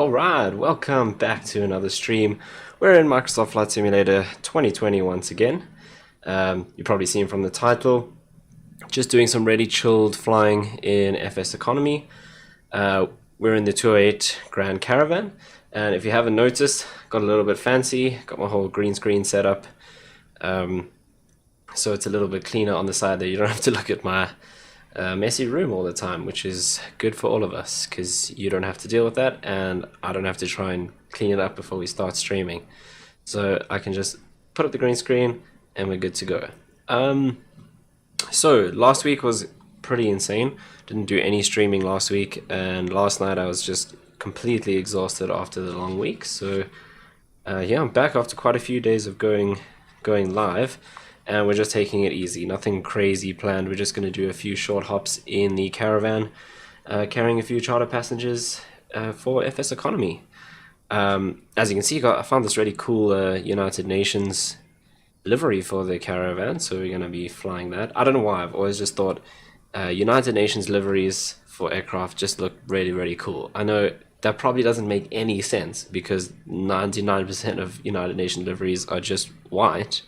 Alright, welcome back to another stream. We're in Microsoft Flight Simulator 2020 once again. You've probably seen from the title, just doing some ready chilled flying in FSEconomy. We're in the 208 Grand Caravan, and if you haven't noticed, got a little bit fancy, got my whole green screen set up. So it's a little bit cleaner on the side there. You don't have to look at my messy room all the time, which is good for all of us because you don't have to deal with that, and I don't have to try and clean it up before we start streaming. So I can just put up the green screen and we're good to go. So last week was pretty insane. Didn't do any streaming last week, and last night I was just completely exhausted after the long week. So yeah, I'm back after quite a few days of going live. And we're just taking it easy, nothing crazy planned. We're just going to do a few short hops in the caravan, carrying a few charter passengers for FSEconomy. As you can see, I found this really cool United Nations livery for the caravan, so we're going to be flying that. I don't know why, I've always just thought United Nations liveries for aircraft just look really, really cool. I know that probably doesn't make any sense because 99% of United Nations liveries are just white.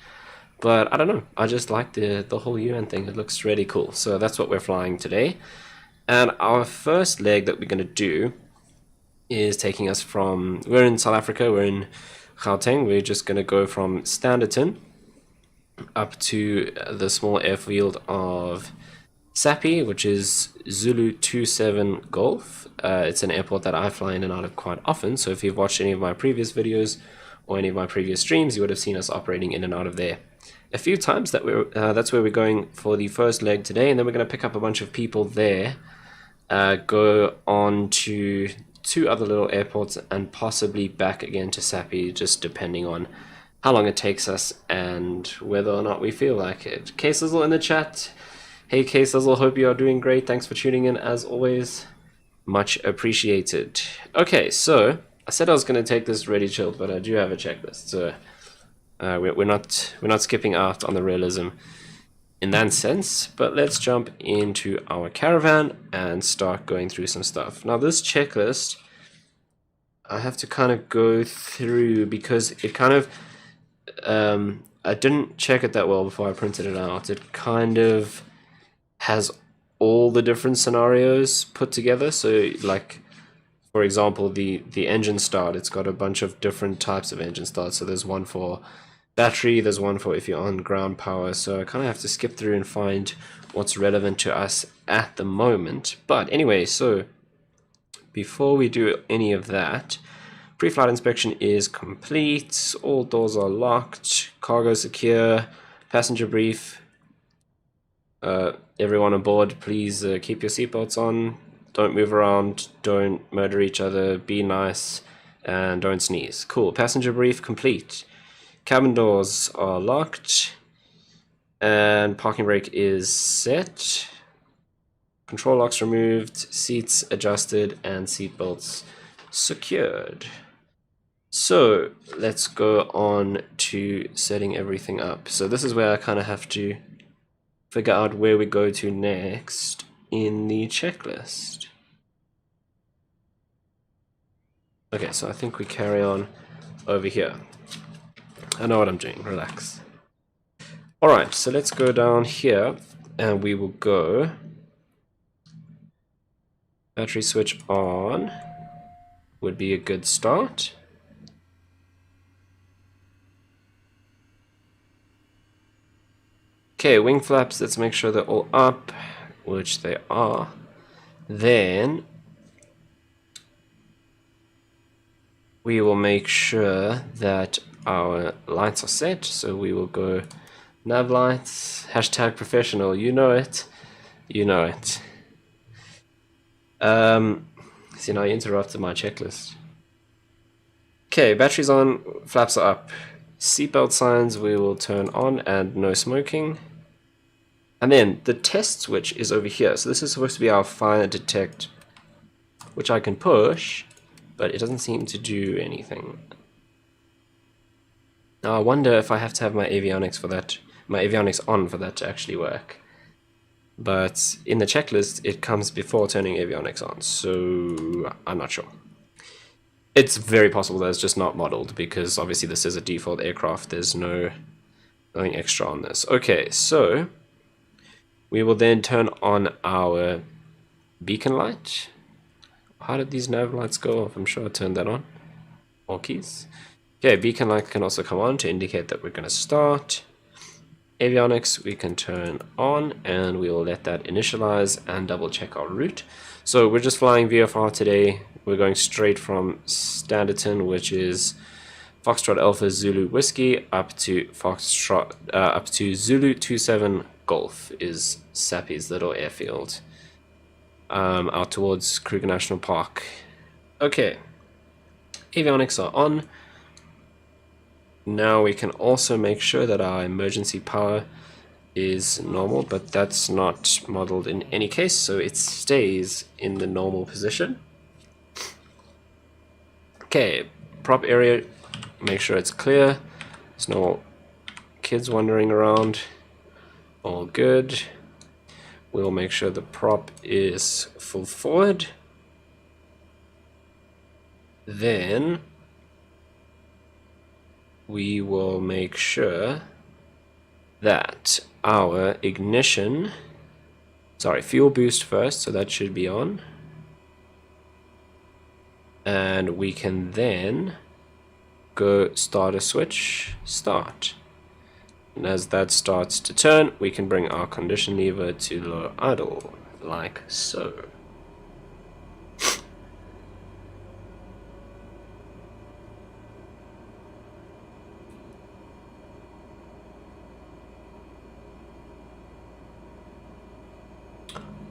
But I don't know, I just like the whole UN thing. It looks really cool. So that's what we're flying today. And our first leg that we're going to do is taking us from, we're in South Africa, we're in Gauteng. We're just going to go from Standerton up to the small airfield of Sappi, which is Zulu 27 Golf. It's an airport that I fly in and out of quite often. So if you've watched any of my previous videos or any of my previous streams, you would have seen us operating in and out of there a few times. That's where we're going for the first leg today, and then we're going to pick up a bunch of people there, go on to two other little airports, and possibly back again to Sappi, just depending on how long it takes us and whether or not we feel like it. K-Sizzle in the chat. Hey K-Sizzle, hope you are doing great. Thanks for tuning in as always. Much appreciated. Okay, so I said I was going to take this ready chilled, but I do have a checklist, so we're not skipping out on the realism in that sense, but let's jump into our caravan and start going through some stuff. Now this checklist I have to kind of go through because it kind of I didn't check it that well before I printed it out. It kind of has all the different scenarios put together. So like, for example, the engine start, it's got a bunch of different types of engine starts. So there's one for battery, there's one for if you're on ground power. So I kind of have to skip through and find what's relevant to us at the moment. But anyway, so before we do any of that, pre-flight inspection is complete, all doors are locked, cargo secure, passenger brief. Everyone on board, please keep your seatbelts on, don't move around, don't murder each other, be nice, and don't sneeze. Cool, passenger brief complete. Cabin doors are locked, and parking brake is set. Control locks removed, seats adjusted, and seatbelts secured. So let's go on to setting everything up. So this is where I kind of have to figure out where we go to next in the checklist. Okay, so I think we carry on over here. I know what I'm doing, relax. Alright, so let's go down here and we will go battery switch on would be a good start. Okay, wing flaps, let's make sure they're all up, which they are. Then we will make sure that our lights are set, so we will go nav lights, hashtag professional, you know it, you know it. See, now I interrupted my checklist. Okay, batteries on, flaps are up, seatbelt signs we will turn on, and no smoking. And then the test switch is over here, so this is supposed to be our fire detect, which I can push, but it doesn't seem to do anything. Now I wonder if I have to have my avionics for that, my avionics on for that to actually work. But in the checklist, it comes before turning avionics on, so I'm not sure. It's very possible that it's just not modeled, because obviously this is a default aircraft. There's nothing extra on this. Okay, so we will then turn on our beacon light. How did these nav lights go off? I'm sure I turned that on. All keys. Okay, beacon light can also come on to indicate that we're going to start. Avionics we can turn on, and we will let that initialize and double check our route. So we're just flying VFR today. We're going straight from Standerton, which is Foxtrot Alpha Zulu Whiskey, up to Foxtrot up to Zulu 27 Golf is Sappy's little airfield, out towards Kruger National Park. Okay, avionics are on. Now we can also make sure that our emergency power is normal, but that's not modeled in any case, so it stays in the normal position. Okay, prop area, make sure it's clear. There's no kids wandering around. All good. We'll make sure the prop is full forward. Then we will make sure that our ignition, fuel boost first, so that should be on. And we can then go starter switch, start. And as that starts to turn, we can bring our condition lever to low idle, like so.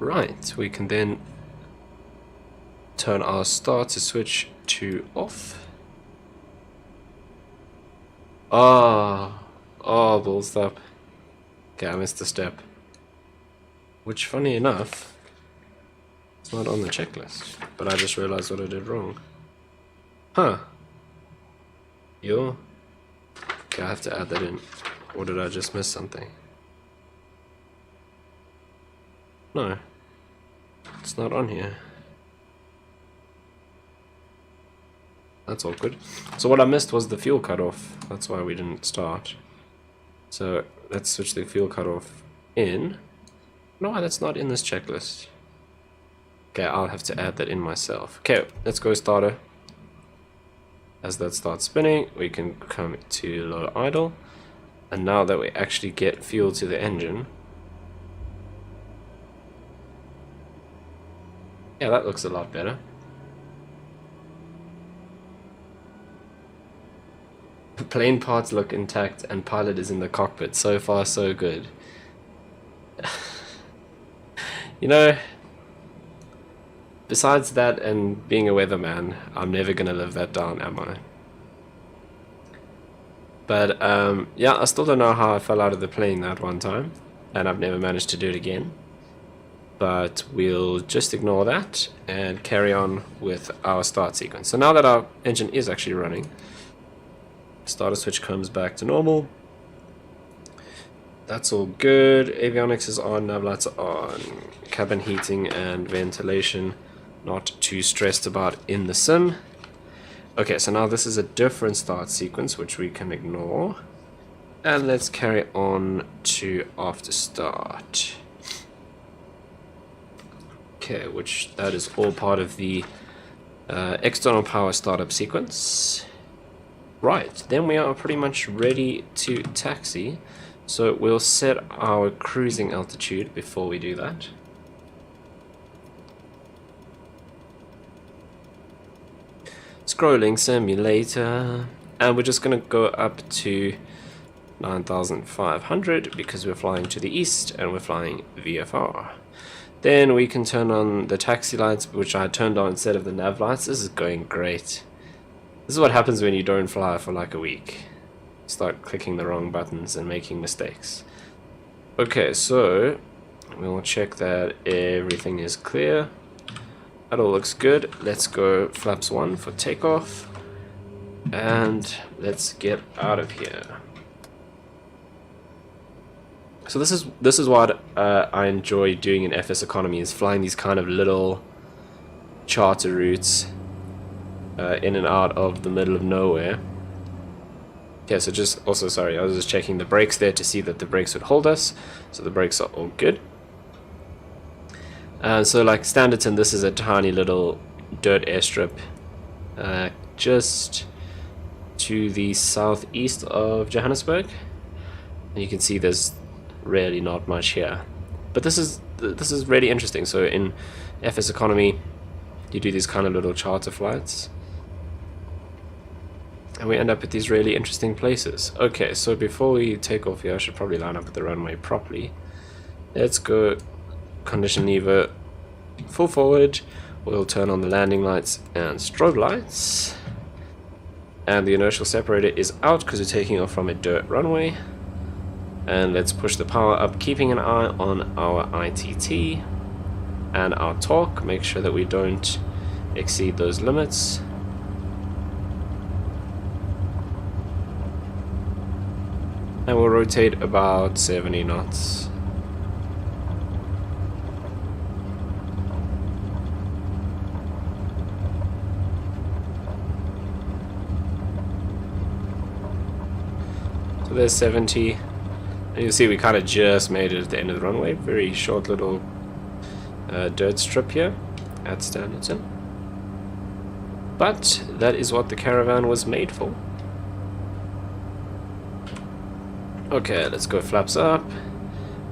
Right, we can then turn our starter switch to off. Oh, balls up. Okay, I missed a step. Which, funny enough, it's not on the checklist. But I just realized what I did wrong. Huh. Okay, I have to add that in. Or did I just miss something? No. It's not on here. That's awkward. So what I missed was the fuel cutoff. That's why we didn't start. So let's switch the fuel cutoff in. No, that's not in this checklist. Okay, I'll have to add that in myself. Okay, let's go starter. As that starts spinning, we can come to low idle. And now that we actually get fuel to the engine, yeah, that looks a lot better. Plane parts look intact and pilot is in the cockpit. So far, so good. You know, besides that and being a weatherman, I'm never gonna live that down, am I? But yeah, I still don't know how I fell out of the plane that one time, and I've never managed to do it again. But we'll just ignore that and carry on with our start sequence. So now that our engine is actually running, starter switch comes back to normal. That's all good. Avionics is on, nav lights are on, cabin heating and ventilation not too stressed about in the sim. Okay, so now this is a different start sequence which we can ignore. And let's carry on to after start. Okay, which that is all part of the external power startup sequence. Right, then we are pretty much ready to taxi. So we'll set our cruising altitude before we do that. Scrolling simulator, and we're just going to go up to 9,500 because we're flying to the east and we're flying VFR. Then we can turn on the taxi lights, which I turned on instead of the nav lights. This is going great. This is what happens when you don't fly for like a week. Start clicking the wrong buttons and making mistakes. Okay, so we'll check that everything is clear. That all looks good. Let's go flaps 1 for takeoff. And let's get out of here. So this is what I enjoy doing in FSEconomy, is flying these kind of little charter routes. in and out of the middle of nowhere. Okay, so just also, sorry, I was just checking the brakes there to see that the brakes would hold us. So the brakes are all good. So like Standerton, this is a tiny little dirt airstrip just to the southeast of Johannesburg. And you can see there's really not much here. But this is really interesting. So in FSEconomy, you do these kind of little charter flights. And we end up at these really interesting places. Okay, so before we take off here, I should probably line up at the runway properly. Let's go condition lever, full forward. We'll turn on the landing lights and strobe lights. And the inertial separator is out because we're taking off from a dirt runway. And let's push the power up, keeping an eye on our ITT and our torque. Make sure that we don't exceed those limits. And we'll rotate about 70 knots. So there's 70. And you'll see we kind of just made it at the end of the runway. Very short little dirt strip here at Standerton. But that is what the Caravan was made for. Okay, let's go flaps up,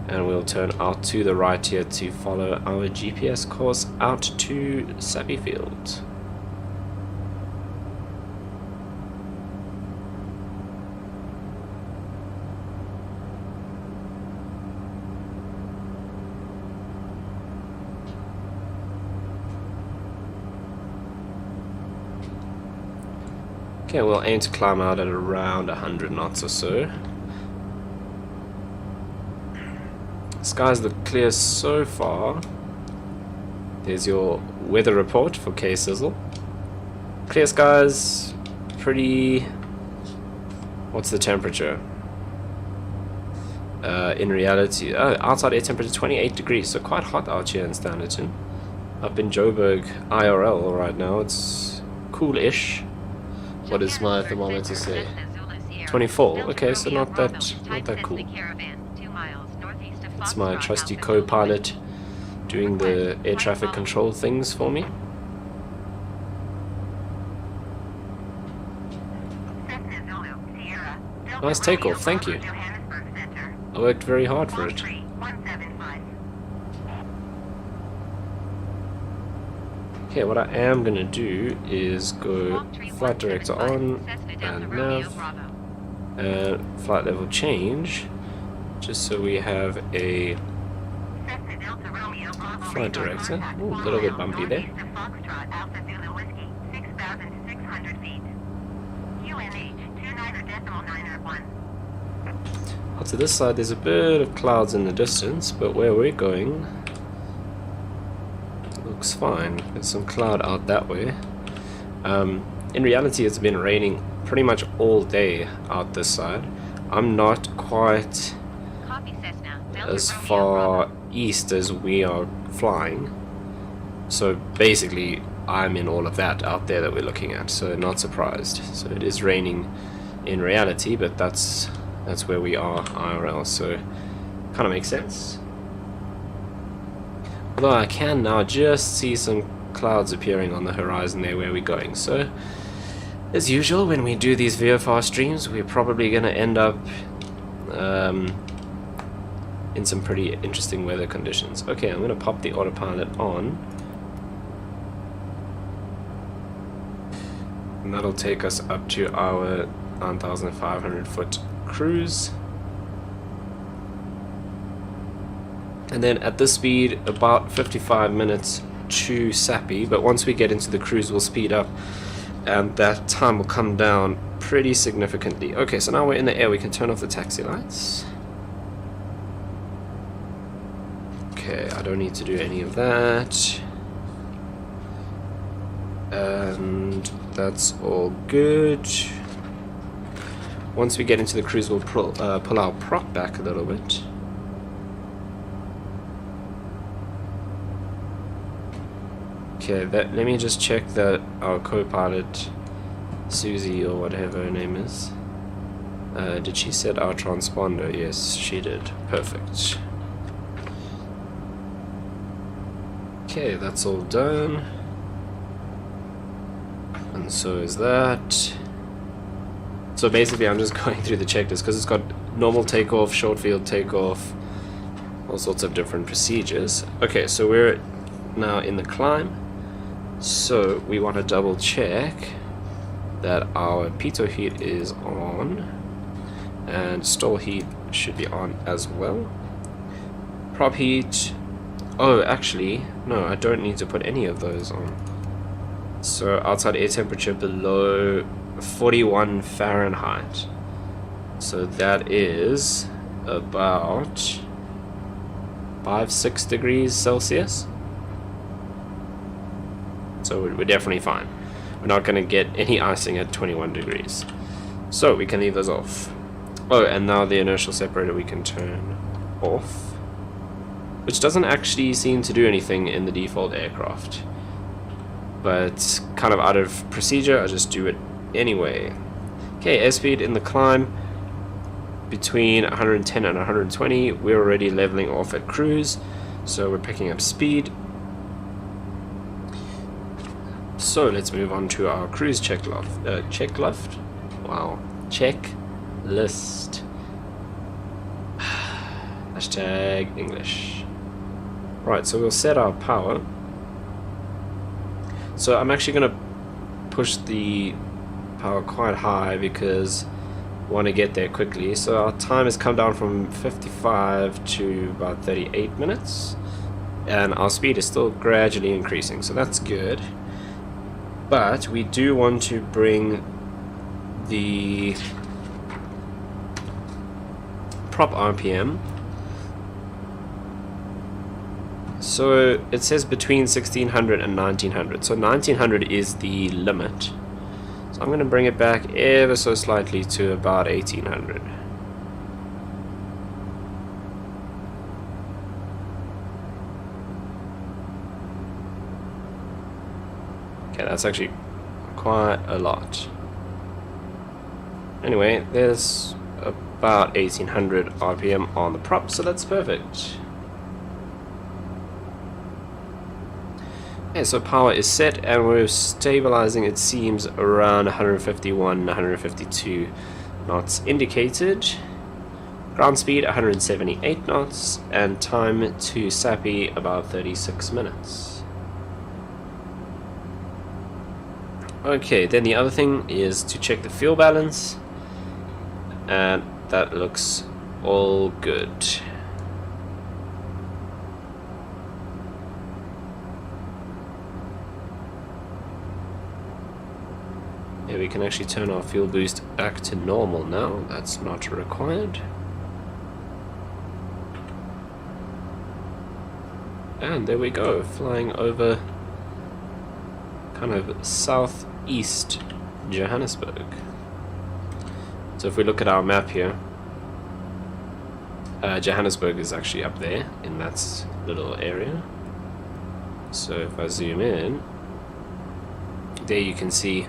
and we'll turn out to the right here to follow our GPS course out to Sappifield. Okay, we'll aim to climb out at around 100 knots or so. Skies look clear so far. There's your weather report for K-Sizzle. Clear skies, pretty... What's the temperature? In reality, outside air temperature 28 degrees, so quite hot out here in Standerton. Up in Joburg IRL right now, it's cool-ish. What does my thermometer say? 24. Okay, so not that cool. It's my trusty co-pilot doing the air traffic control things for me. Nice takeoff, thank you. I worked very hard for it. Okay, what I am going to do is go flight director on and nav and flight level change, just so we have a flight director. Ooh, a little bit bumpy there. Out to this side there's a bit of clouds in the distance, but where we're going looks fine. There's some cloud out that way. In reality it's been raining pretty much all day out this side. I'm not quite as far east as we are flying, so basically I'm in all of that out there that we're looking at, so not surprised. So it is raining in reality, but that's where we are IRL, so kind of makes sense. Although I can now just see some clouds appearing on the horizon there where we're going. So as usual, when we do these VFR streams, we're probably going to end up in some pretty interesting weather conditions. Okay, I'm going to pop the autopilot on, and that'll take us up to our 9,500 foot cruise. And then at this speed, about 55 minutes to Sappi, but once we get into the cruise we'll speed up and that time will come down pretty significantly. Okay, so now we're in the air, we can turn off the taxi lights. Okay, I don't need to do any of that. And that's all good. Once we get into the cruise we'll pull our prop back a little bit. Okay, let me just check that our co-pilot, Susie or whatever her name is, did she set our transponder? Yes, she did. Perfect. Okay, that's all done. And so is that. So basically I'm just going through the checklist because it's got normal takeoff, short field takeoff, all sorts of different procedures. Okay, so we're now in the climb. So we want to double check that our pitot heat is on and stall heat should be on as well. Prop heat, oh actually no, I don't need to put any of those on. So outside air temperature below 41 Fahrenheit, so that is about 5-6 degrees Celsius. So we're definitely fine. We're not going to get any icing at 21 degrees. So we can leave those off. Oh, and now the inertial separator we can turn off, which doesn't actually seem to do anything in the default aircraft. But kind of out of procedure, I just do it anyway. Okay, airspeed in the climb between 110 and 120. We're already leveling off at cruise, so we're picking up speed. So let's move on to our cruise checklist. Wow, checklist. Hashtag English. Right, so we'll set our power. So I'm actually going to push the power quite high because I want to get there quickly. So our time has come down from 55 to about 38 minutes. And our speed is still gradually increasing, so that's good. But we do want to bring the prop RPM. So it says between 1600 and 1900. So 1900 is the limit. So I'm going to bring it back ever so slightly to about 1800. Okay, that's actually quite a lot. Anyway, there's about 1800 RPM on the prop, so that's perfect. Okay, so power is set and we're stabilizing, it seems, around 151, 152 knots indicated. Ground speed 178 knots and time to SAPI about 36 minutes. Okay, then the other thing is to check the fuel balance, and that looks all good. Yeah, we can actually turn our fuel boost back to normal now. That's not required. And there we go, flying over kind of southeast Johannesburg. So if we look at our map here, Johannesburg is actually up there in that little area. So if I zoom in, there you can see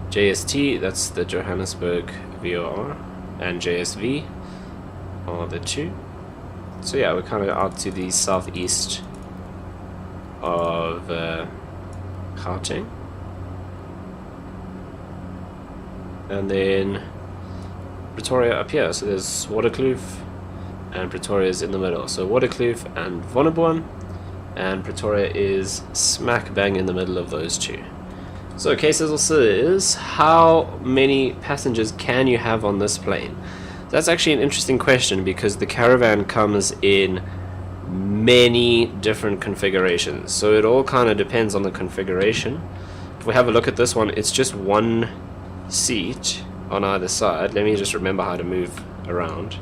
JST, that's the Johannesburg VOR, and JSV are the two. So yeah, we're kind of out to the southeast of Gauteng. And then Pretoria up here, so there's Waterkloof and Pretoria is in the middle. So Waterkloof and Vonneborn, and Pretoria is smack bang in the middle of those two. So case also is, how many passengers can you have on this plane? That's actually an interesting question because the Caravan comes in many different configurations. So it all kind of depends on the configuration. If we have a look at this one, it's just one seat on either side. Let me just remember how to move around.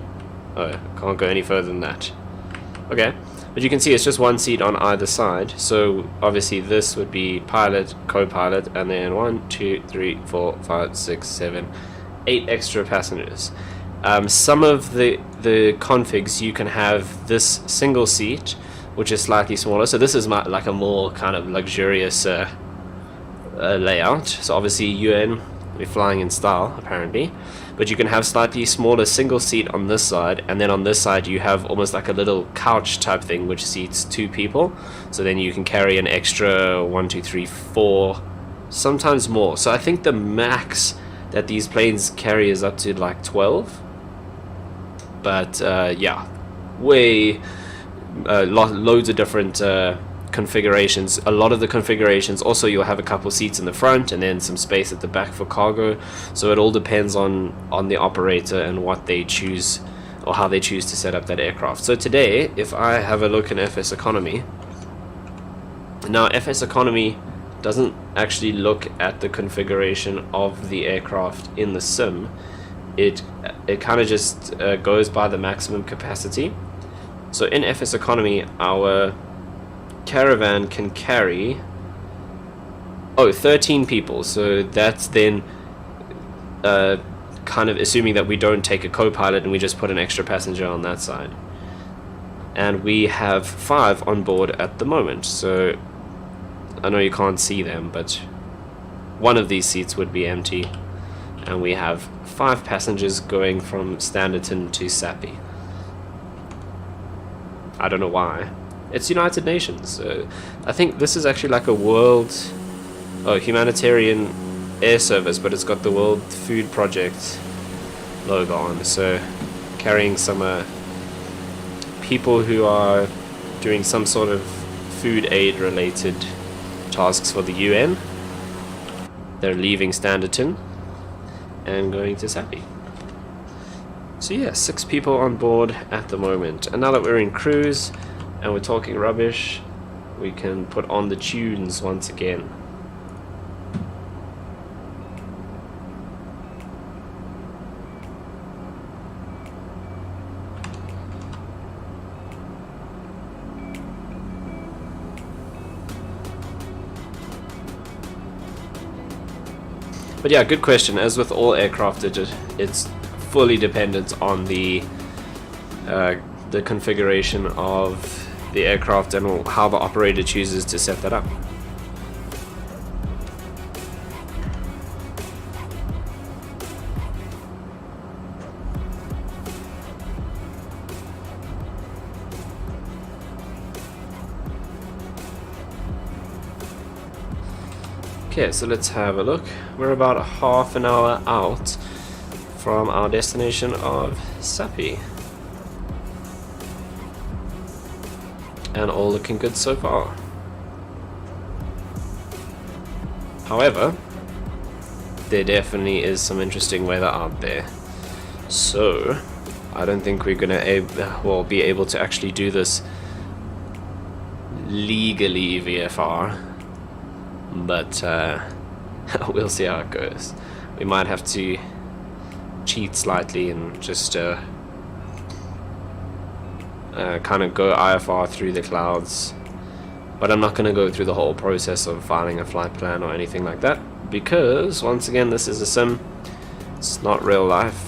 Oh, I can't go any further than that. Okay. But you can see it's just one seat on either side, so obviously this would be pilot, co-pilot, and then 1, 2, 3, 4, 5, 6, 7, 8 extra passengers. Some of the configs you can have this single seat which is slightly smaller. So this is like a more kind of luxurious layout. So obviously UN, we're flying in style apparently, but you can have slightly smaller single seat on this side, and then on this side you have almost like a little couch type thing which seats 2 people. So then you can carry an extra 1, 2, 3, 4, sometimes more. So I think the max that these planes carry is up to like 12. But yeah, way loads of different configurations. A lot of the configurations also, you'll have a couple seats in the front and then some space at the back for cargo. So it all depends on the operator and what they choose, or how they choose to set up that aircraft. So today, if I have a look in FSEconomy, now FSEconomy doesn't actually look at the configuration of the aircraft in the sim. It kind of just goes by the maximum capacity. So in FSEconomy, our Caravan can carry 13 people. So that's then kind of assuming that we don't take a co-pilot and we just put an extra passenger on that side. And we have 5 on board at the moment. So I know you can't see them, but one of these seats would be empty. And we have 5 passengers going from Standerton to Sappi. I don't know why. It's United Nations. I think this is actually like a world humanitarian air service, but it's got the World Food Project logo on. So carrying some people who are doing some sort of food aid related tasks for the UN. They're leaving Standerton and going to Sappi. So yeah, 6 people on board at the moment. And now that we're in cruise and we're talking rubbish, we can put on the tunes once again. But yeah, good question. As with all aircraft, it's fully dependent on the configuration of the aircraft and how the operator chooses to set that up. Okay, so let's have a look. We're about half an hour out from our destination of Sappi. And all looking good so far. However, there definitely is some interesting weather out there. So, I don't think we're gonna be able to actually do this legally VFR. But we'll see how it goes. We might have to cheat slightly and just kind of go IFR through the clouds. But I'm not going to go through the whole process of filing a flight plan or anything like that, because once again, this is a sim. It's not real life.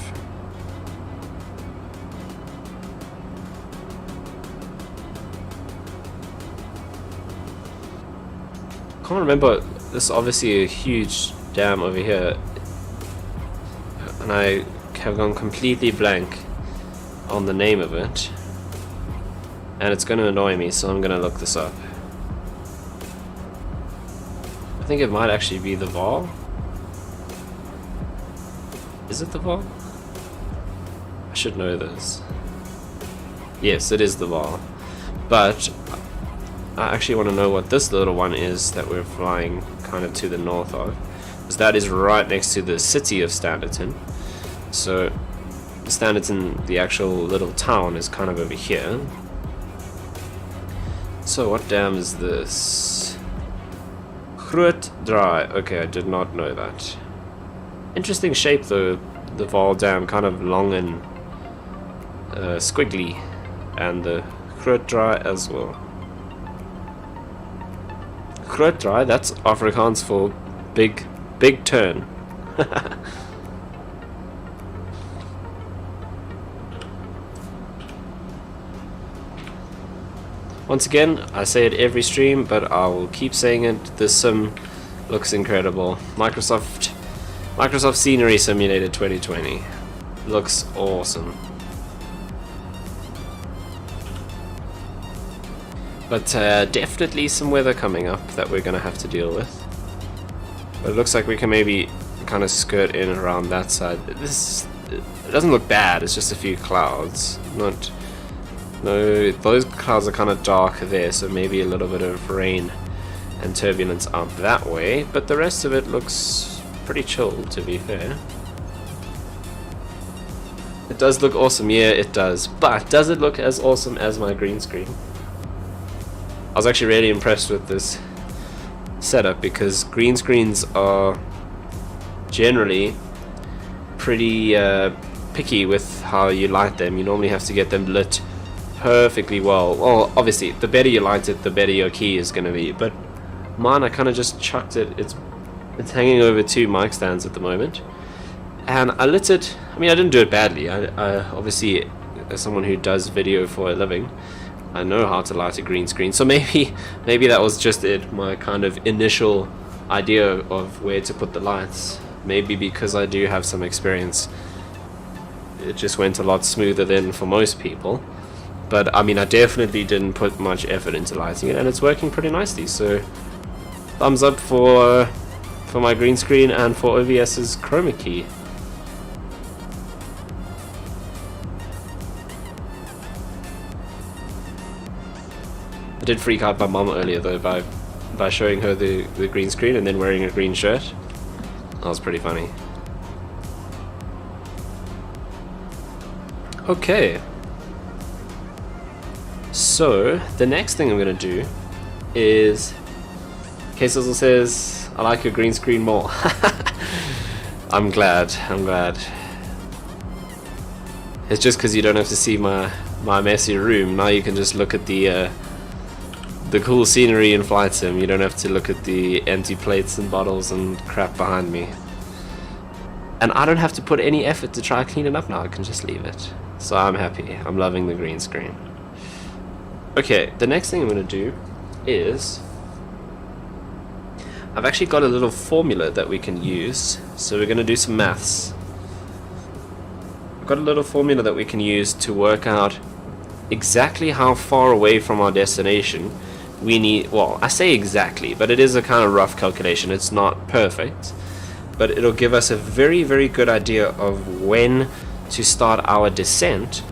I can't remember. This is obviously a huge dam over here, and I have gone completely blank on the name of it, and it's going to annoy me, so I'm going to look this up. I think it might actually be the Val. Is it the Val? I should know this. Yes, it is the Val. But I actually want to know what this little one is that we're flying kind of to the north of, because that is right next to the city of Standerton. So Standerton, the actual little town, is kind of over here. So what dam is this? Groot Dry. Okay, I did not know that. Interesting shape though, the Val Dam, kind of long and squiggly, and the Groot Dry as well. Groot Dry, that's Afrikaans for big turn. Once again, I say it every stream, but I will keep saying it. This sim looks incredible. Microsoft Scenery Simulator 2020 looks awesome. But definitely some weather coming up that we're gonna have to deal with. But it looks like we can maybe kind of skirt in around that side. It doesn't look bad. It's just a few clouds. No, those clouds are kind of dark there, so maybe a little bit of rain and turbulence up that way. But the rest of it looks pretty chill, to be fair. It does look awesome, yeah, it does. But does it look as awesome as my green screen? I was actually really impressed with this setup because green screens are generally pretty picky with how you light them. You normally have to get them lit perfectly well. Well, obviously, the better you light it, the better your key is going to be. But mine, I kind of just chucked it. It's hanging over 2 mic stands at the moment. And I lit it. I mean, I didn't do it badly. I obviously, as someone who does video for a living, I know how to light a green screen. So maybe that was just it, my kind of initial idea of where to put the lights. Maybe because I do have some experience, it just went a lot smoother than for most people. But I mean, I definitely didn't put much effort into lighting it, and it's working pretty nicely. So thumbs up for my green screen and for OBS's chroma key. I did freak out my mom earlier though by showing her the green screen and then wearing a green shirt. That was pretty funny. Okay. So the next thing I'm gonna do is, K-Sizzle says, I like your green screen more. I'm glad. It's just because you don't have to see my messy room. Now you can just look at the cool scenery in Flight Sim. You don't have to look at the empty plates and bottles and crap behind me. And I don't have to put any effort to try to clean it up now. I can just leave it. So I'm happy. I'm loving the green screen. Okay, the next thing I'm going to do is, I've actually got a little formula that we can use. So we're going to do some maths. I've got a little formula that we can use to work out exactly how far away from our destination we need. Well, I say exactly, but it is a kind of rough calculation. It's not perfect, but it'll give us a very, very good idea of when to start our descent.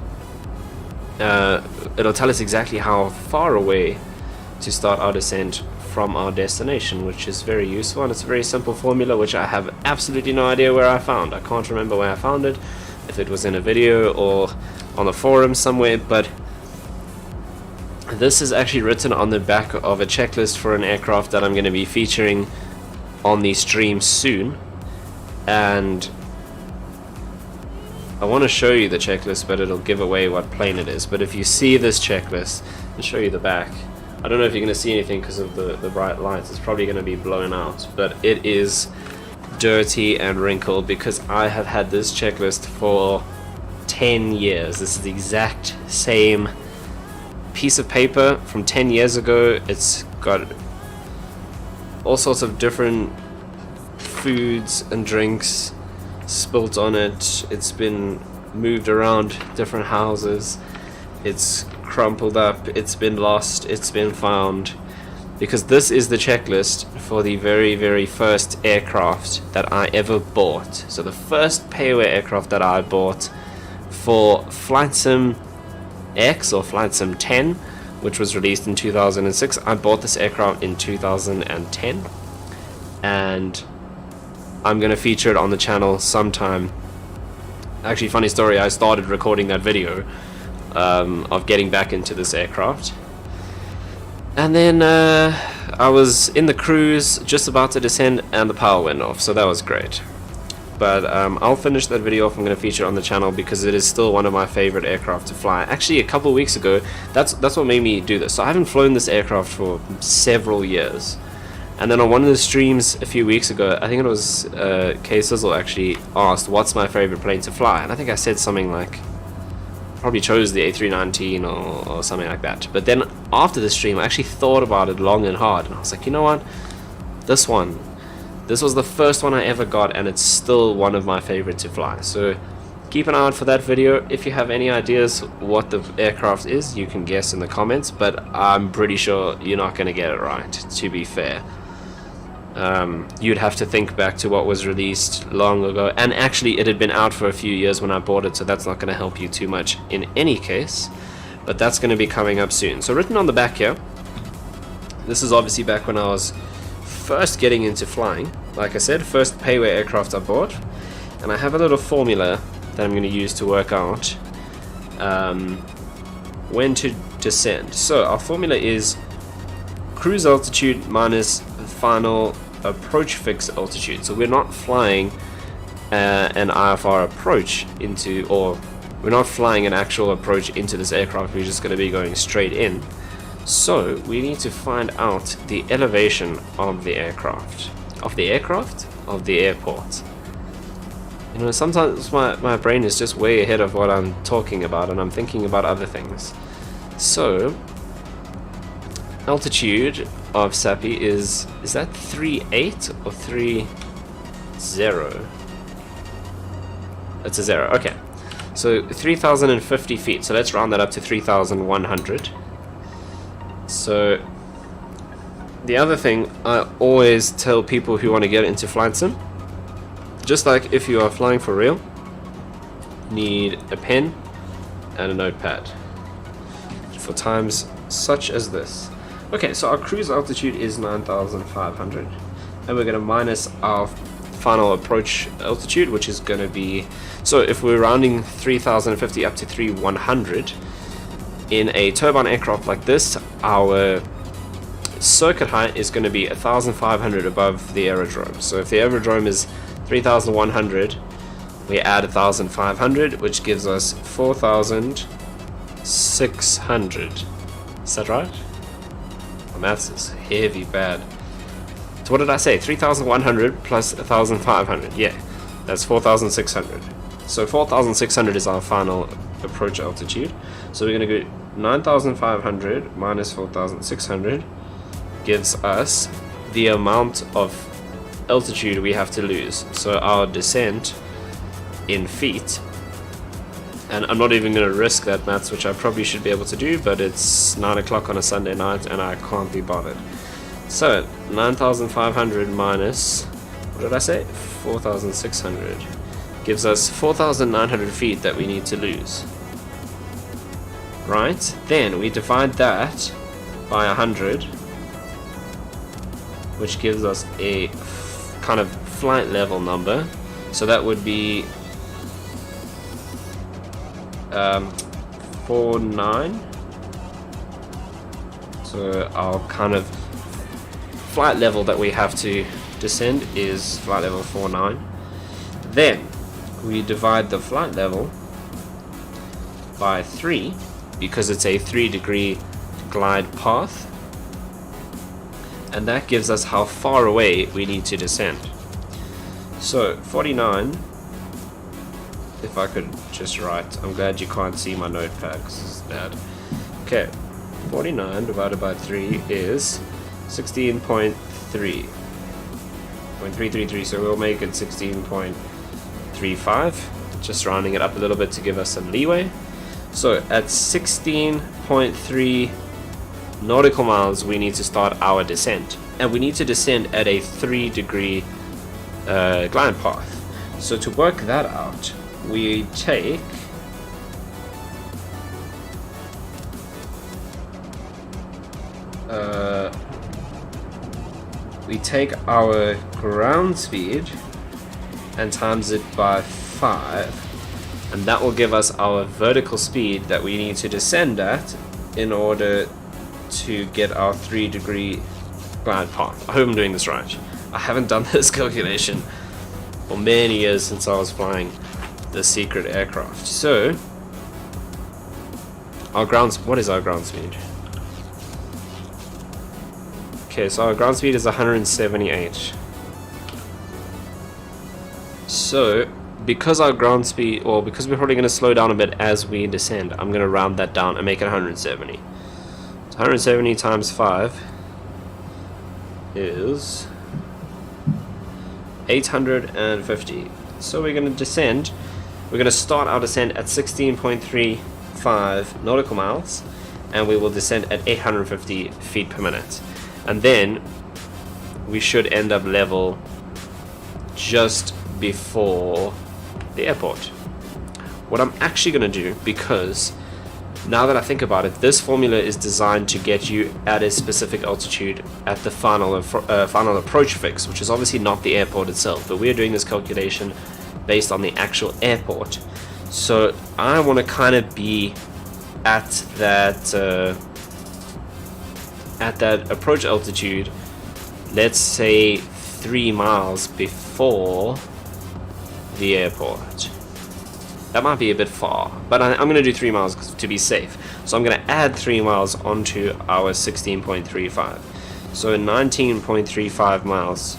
It'll tell us exactly how far away to start our descent from our destination, which is very useful, and it's a very simple formula which I have absolutely no idea where I found. I can't remember where I found it, if it was in a video or on the forum somewhere, but this is actually written on the back of a checklist for an aircraft that I'm going to be featuring on the stream soon. And I want to show you the checklist, but it'll give away what plane it is. But if you see this checklist, I'll show you the back. I don't know if you're going to see anything because of the bright lights. It's probably going to be blown out, but it is dirty and wrinkled because I have had this checklist for 10 years. This is the exact same piece of paper from 10 years ago. It's got all sorts of different foods and drinks spilt on it. It's been moved around different houses. It's crumpled up. It's been lost. It's been found. Because this is the checklist for the very, very first aircraft that I ever bought. So the first pay-away aircraft that I bought for Flight Sim X or Flight Sim 10, which was released in 2006. I bought this aircraft in 2010, and I'm going to feature it on the channel sometime. Actually, funny story, I started recording that video of getting back into this aircraft, and then I was in the cruise just about to descend and the power went off, so that was great. But I'll finish that video off. I'm going to feature it on the channel because it is still one of my favorite aircraft to fly. Actually, a couple of weeks ago, that's what made me do this. So I haven't flown this aircraft for several years. And then on one of the streams a few weeks ago, I think it was K-Sizzle actually asked, what's my favorite plane to fly? And I think I said something like, probably chose the A319 or something like that. But then after the stream, I actually thought about it long and hard, and I was like, you know what, this was the first one I ever got, and it's still one of my favorite to fly. So keep an eye out for that video. If you have any ideas what the aircraft is, you can guess in the comments, but I'm pretty sure you're not going to get it right, to be fair. You'd have to think back to what was released long ago, and actually it had been out for a few years when I bought it, so that's not going to help you too much in any case, but that's going to be coming up soon. So written on the back here, this is obviously back when I was first getting into flying. Like I said, first payware aircraft I bought, and I have a little formula that I'm going to use to work out when to descend. So our formula is cruise altitude minus final approach fix altitude. So we're not flying an IFR approach into, or we're not flying an actual approach into this aircraft, we're just going to be going straight in. So we need to find out the elevation of the aircraft. Of the airport. You know, sometimes my brain is just way ahead of what I'm talking about, and I'm thinking about other things. So altitude of SAPI is that 3.8 or 3.0? It's a 0, okay. So 3,050 feet, so let's round that up to 3,100. So the other thing I always tell people who want to get into flight sim, just like if you are flying for real, you need a pen and a notepad for times such as this. Okay, so our cruise altitude is 9,500, and we're going to minus our final approach altitude, which is going to be, so if we're rounding 3,050 up to 3,100, in a turbine aircraft like this, our circuit height is going to be 1,500 above the aerodrome. So if the aerodrome is 3,100, we add 1,500, which gives us 4,600. Is that right? My maths is heavy bad. So what did I say? 3,100 plus 1,500. Yeah, that's 4,600. So 4,600 is our final approach altitude. So we're going to go 9,500 minus 4,600 gives us the amount of altitude we have to lose. So our descent in feet, and I'm not even going to risk that maths, which I probably should be able to do, but it's 9 o'clock on a Sunday night and I can't be bothered. So 9,500 minus, what did I say? 4,600 gives us 4,900 feet that we need to lose. Right, then we divide that by 100, which gives us a kind of flight level number. So that would be 49. So our kind of flight level that we have to descend is flight level 49. Then we divide the flight level by 3, because it's a 3-degree glide path, and that gives us how far away we need to descend. So 49, if I could just write, I'm glad you can't see my notepad because it's bad. Okay, 49 divided by 3 is 16.3, so we'll make it 16.35, just rounding it up a little bit to give us some leeway. So at 16.3 nautical miles we need to start our descent, and we need to descend at a 3-degree glide path. So to work that out, we take our ground speed and times it by 5, and that will give us our vertical speed that we need to descend at in order to get our 3-degree glide path. I hope I'm doing this right. I haven't done this calculation for many years since I was flying the secret aircraft. So what is our ground speed? Okay, so our ground speed is 178. So because our ground speed, or because we're probably going to slow down a bit as we descend, I'm going to round that down and make it 170. So 170 times 5 is 850. So we're going to descend. We're going to start our descent at 16.35 nautical miles, and we will descend at 850 feet per minute. And then we should end up level just before the airport. What I'm actually going to do, because now that I think about it, this formula is designed to get you at a specific altitude at the final approach fix, which is obviously not the airport itself, but we're doing this calculation based on the actual airport. So I want to kind of be at that approach altitude, let's say 3 miles before the airport. That might be a bit far, but I'm going to do 3 miles to be safe. So I'm going to add 3 miles onto our 16.35. So 19.35 miles,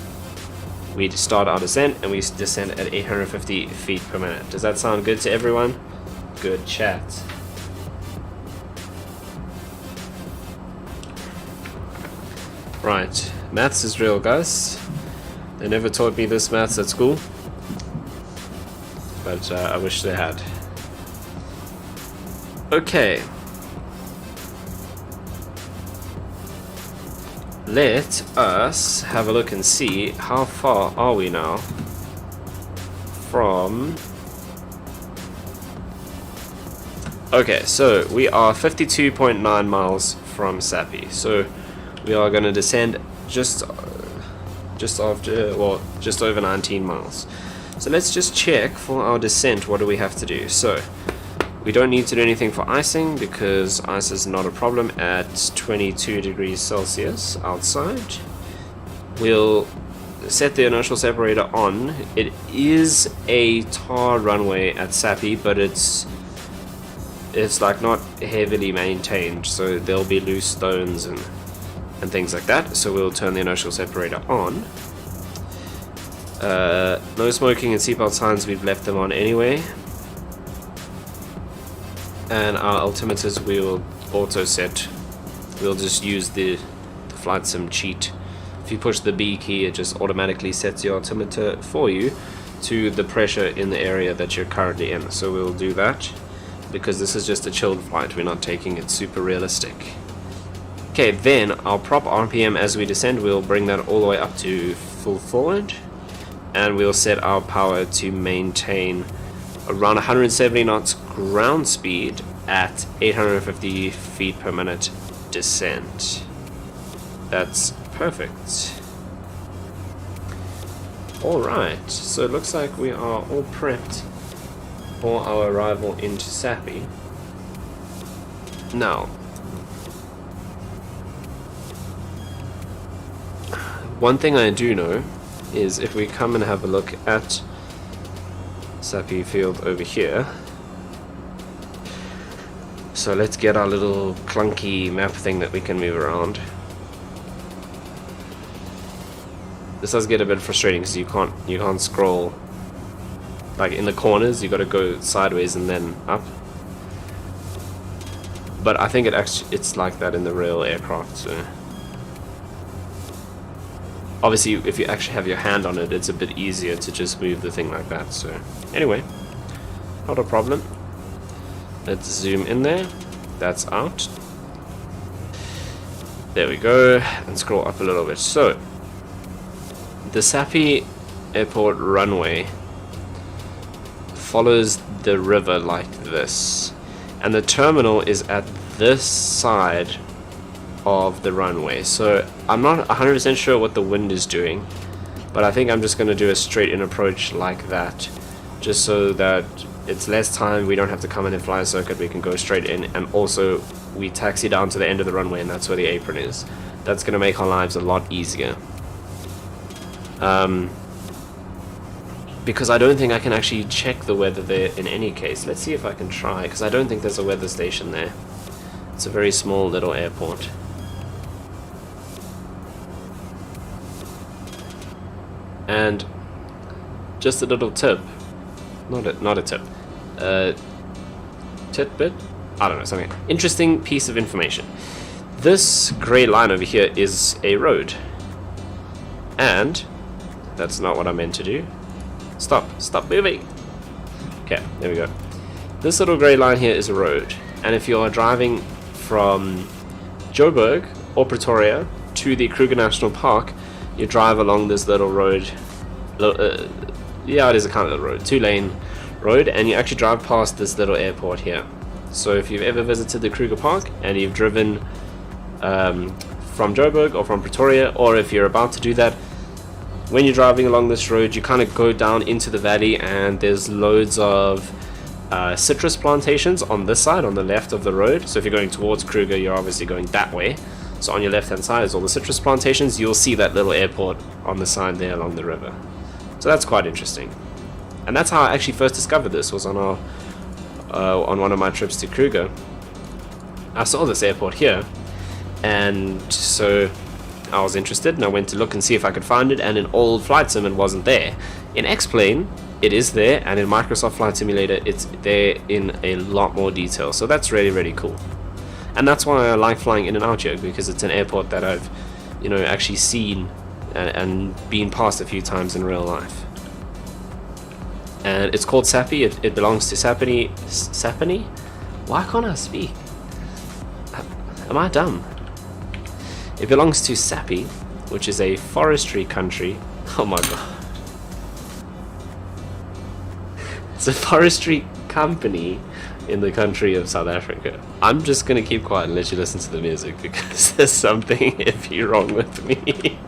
we start our descent, and we descend at 850 feet per minute. Does that sound good to everyone? Good chat. Right, maths is real, guys. They never taught me this maths at school, but I wish they had. Okay. Let us have a look and see how far are we now from... Okay, so we are 52.9 miles from Sappi. So we are going to descend just over 19 miles. So let's just check for our descent. What do we have to do? So we don't need to do anything for icing, because ice is not a problem at 22 degrees Celsius outside. We'll set the inertial separator on. It is a tar runway at Sappi, but it's like not heavily maintained, so there'll be loose stones and things like that. So we'll turn the inertial separator on. No smoking and seatbelt signs, we've left them on anyway. And our altimeters we'll auto set. We'll just use the flight sim cheat. If you push the B key, it just automatically sets your altimeter for you to the pressure in the area that you're currently in. So we'll do that, because this is just a chilled flight. We're not taking it super realistic. Okay, then our prop RPM as we descend, we'll bring that all the way up to full forward, and we'll set our power to maintain around 170 knots ground speed at 850 feet per minute descent. That's perfect. Alright, so it looks like we are all prepped for our arrival into Sappi. Now, one thing I do know is if we come and have a look at Sappi field over here. So let's get our little clunky map thing that we can move around. This does get a bit frustrating because you can't scroll like in the corners. You got to go sideways and then up. But I think it's like that in the real aircraft. So obviously, if you actually have your hand on it, it's a bit easier to just move the thing like that. So anyway, not a problem. Let's zoom in there. That's out. There we go. And scroll up a little bit. So the Sappi Airport runway follows the river like this, and the terminal is at this side of the runway. So I'm not 100% sure what the wind is doing, but I think I'm just going to do a straight in approach like that, just so that it's less time. We don't have to come in and fly a circuit. We can go straight in, and also we taxi down to the end of the runway, and that's where the apron is. That's going to make our lives a lot easier. Because I don't think I can actually check the weather there in any case. Let's see if I can try, because I don't think there's a weather station there. It's a very small little airport. And just a little tip, not a tip, tidbit, I don't know, something interesting piece of information. This grey line over here is a road. And that's not what I meant to do. Stop moving. Okay, there we go. This little grey line here is a road. And if you are driving from Joburg or Pretoria to the Kruger National Park, you drive along this little road. Yeah, it is a kind of little road, 2-lane road, and you actually drive past this little airport here. So if you've ever visited the Kruger Park and you've driven from Joburg or from Pretoria, or if you're about to do that, when you're driving along this road, you kind of go down into the valley, and there's loads of citrus plantations on this side, on the left of the road. So if you're going towards Kruger, you're obviously going that way. So on your left hand side is all the citrus plantations. You'll see that little airport on the side there along the river. So that's quite interesting. And that's how I actually first discovered this, was on one of my trips to Kruger. I saw this airport here, and so I was interested, and I went to look and see if I could find it, and in old Flight Sim it wasn't there. In X-Plane it is there, and in Microsoft Flight Simulator it's there in a lot more detail. So that's really, really cool. And that's why I like flying in and out here, because it's an airport that I've, you know, actually seen and been past a few times in real life. And it's called Sappi. It belongs to Sappi. Sappi? Why can't I speak? Am I dumb? It belongs to Sappi, which is a forestry country. Oh my god. It's a forestry company in the country of South Africa. I'm just gonna keep quiet and let you listen to the music, because there's something iffy wrong with me.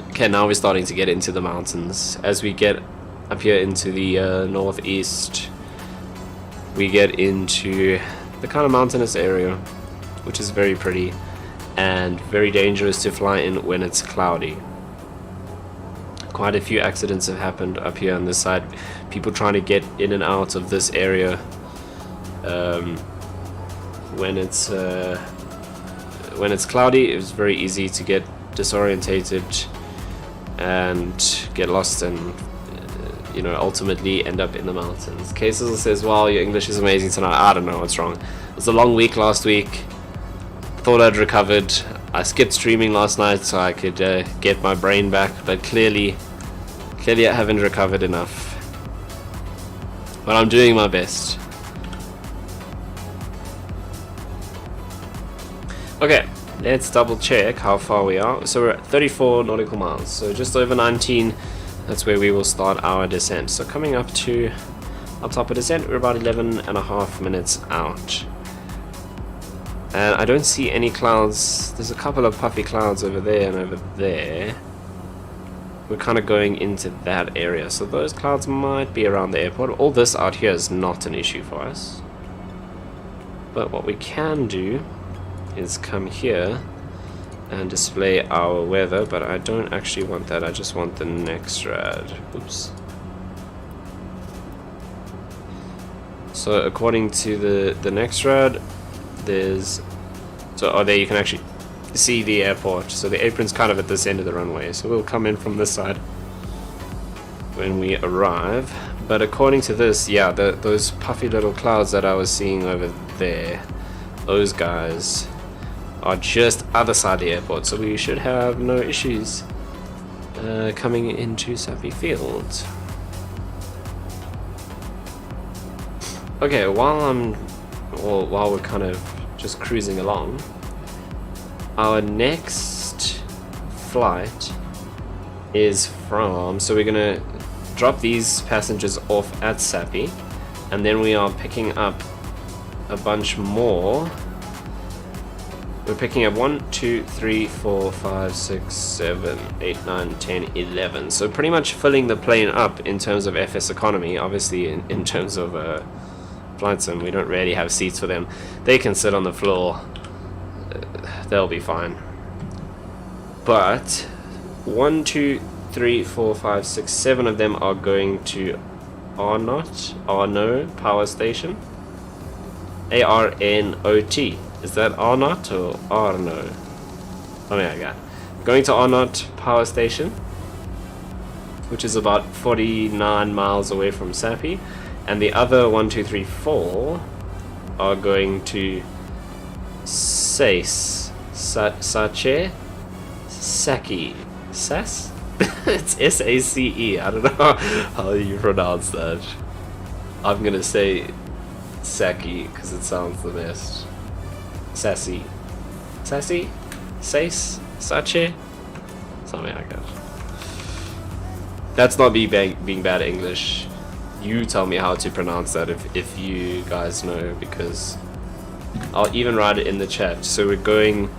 Okay, now we're starting to get into the mountains. As we get up here into the northeast, we get into the kind of mountainous area, which is very pretty and very dangerous to fly in when it's cloudy. Quite a few accidents have happened up here on this side. People trying to get in and out of this area when it's cloudy. It's very easy to get disorientated and get lost, and you know, ultimately end up in the mountains. Cecil says, "Wow, your English is amazing tonight." I don't know what's wrong. It was a long week last week. Thought I'd recovered. I skipped streaming last night so I could get my brain back, but clearly I haven't recovered enough. But I'm doing my best. Okay, let's double check how far we are. So we're at 34 nautical miles, so just over 19. That's where we will start our descent. So coming up to our top of descent, we're about 11.5 minutes out. And I don't see any clouds. There's a couple of puffy clouds over there and over there. We're kind of going into that area, so those clouds might be around the airport. All this out here is not an issue for us. But what we can do is come here and display our weather, but I don't actually want that. I just want the next rad. Oops. So according to the next rad, there's there you can actually see the airport. So the apron's kind of at this end of the runway, so we'll come in from this side when we arrive. But according to this, yeah, those puffy little clouds that I was seeing over there, those guys are just other side of the airport, so we should have no issues coming into Sappi Field. Okay, while we're kind of just cruising along, our next flight is from, so we're gonna drop these passengers off at Sappi, and then we are picking up a bunch more. We're picking up 1, 2, 3, 4, 5, 6, 7, 8, 9, 10, 11. So pretty much filling the plane up in terms of FS economy. Obviously in terms of Flight Sim, we don't really have seats for them. They can sit on the floor. They'll be fine. But 1, 2, 3, 4, 5, 6, 7 of them are going to Arno Power Station. ARNOT. Is that Arnott or Arno? Oh my god. Going to Arnott Power Station, which is about 49 miles away from Sappi. And the other 1, 2, 3, 4 are going to Sace, Sace, Saki, Sas? It's S-A-C-E. I don't know how you pronounce that. I'm gonna say Saki because it sounds the best. Sassy. Sassy? Sace? Sache? Something like that. That's not me being bad at English. You tell me how to pronounce that if you guys know, because I'll even write it in the chat. So we're going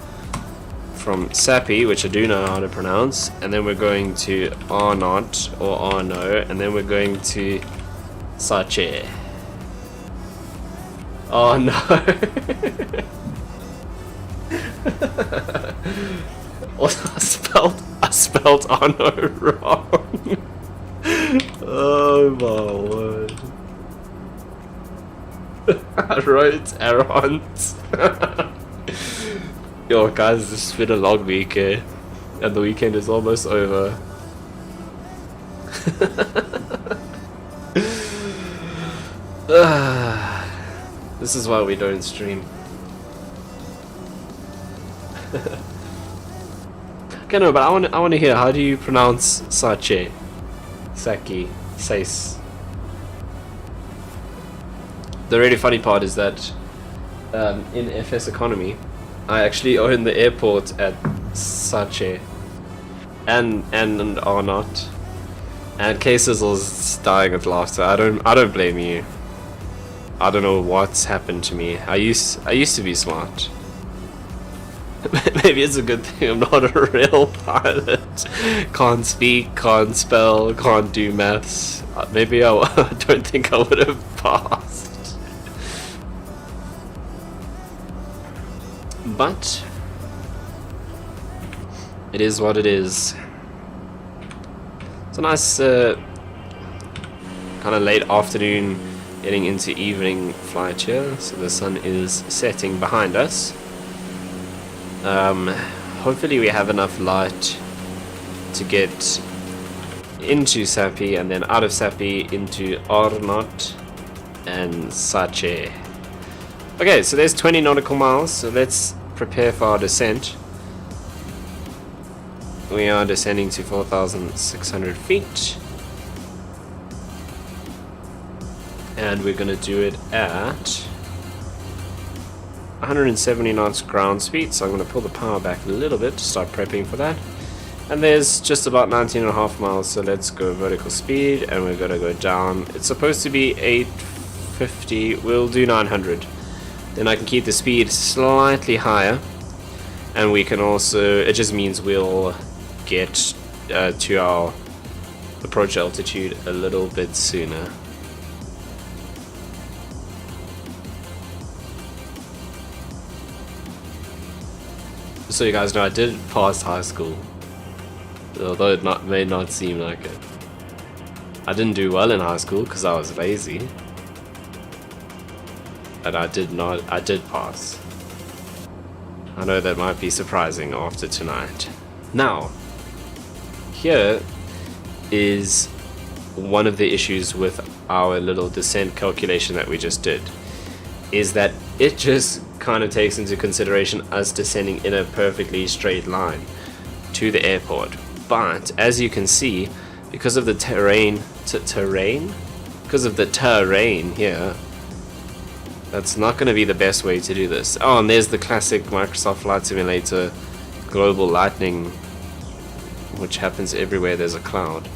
from Sappy, which I do know how to pronounce, and then we're going to Arnott or Arno, and then we're going to Sache. Oh no. I spelled Arno wrong. Oh my word. I wrote errands. Yo guys, this has been a long week, eh? And the weekend is almost over. This is why we don't stream. Okay, no, but I want to hear, how do you pronounce Sache? Saki, Sace. The really funny part is that in FSEconomy, I actually own the airport at Sache and Arnott, and K-Sizzle's dying of laughter. I don't blame you. I don't know what's happened to me. I used to be smart. Maybe it's a good thing I'm not a real pilot. Can't speak, can't spell, can't do maths. Maybe I don't think I would have passed. But it is what it is. It's a nice kind of late afternoon, getting into evening flight here. So the sun is setting behind us. Hopefully we have enough light to get into Sapi and then out of Sapi into Arnott and Sache. Okay, so there's 20 nautical miles, so let's prepare for our descent. We are descending to 4,600 feet. And we're going to do it at 170 knots ground speed, so I'm going to pull the power back a little bit to start prepping for that. And there's just about 19.5 miles, so let's go vertical speed, and we're going to go down. It's supposed to be 850, we'll do 900. Then I can keep the speed slightly higher, and we can also, it just means we'll get to our approach altitude a little bit sooner. So you guys know, I did pass high school, although it may not seem like it. I didn't do well in high school because I was lazy, and I did pass. I know that might be surprising after tonight. Now, here is one of the issues with our little descent calculation that we just did, is that it just kind of takes into consideration us descending in a perfectly straight line to the airport. But as you can see, because of the terrain here, that's not going to be the best way to do this. Oh, and there's the classic Microsoft Flight Simulator global lightning, which happens everywhere there's a cloud.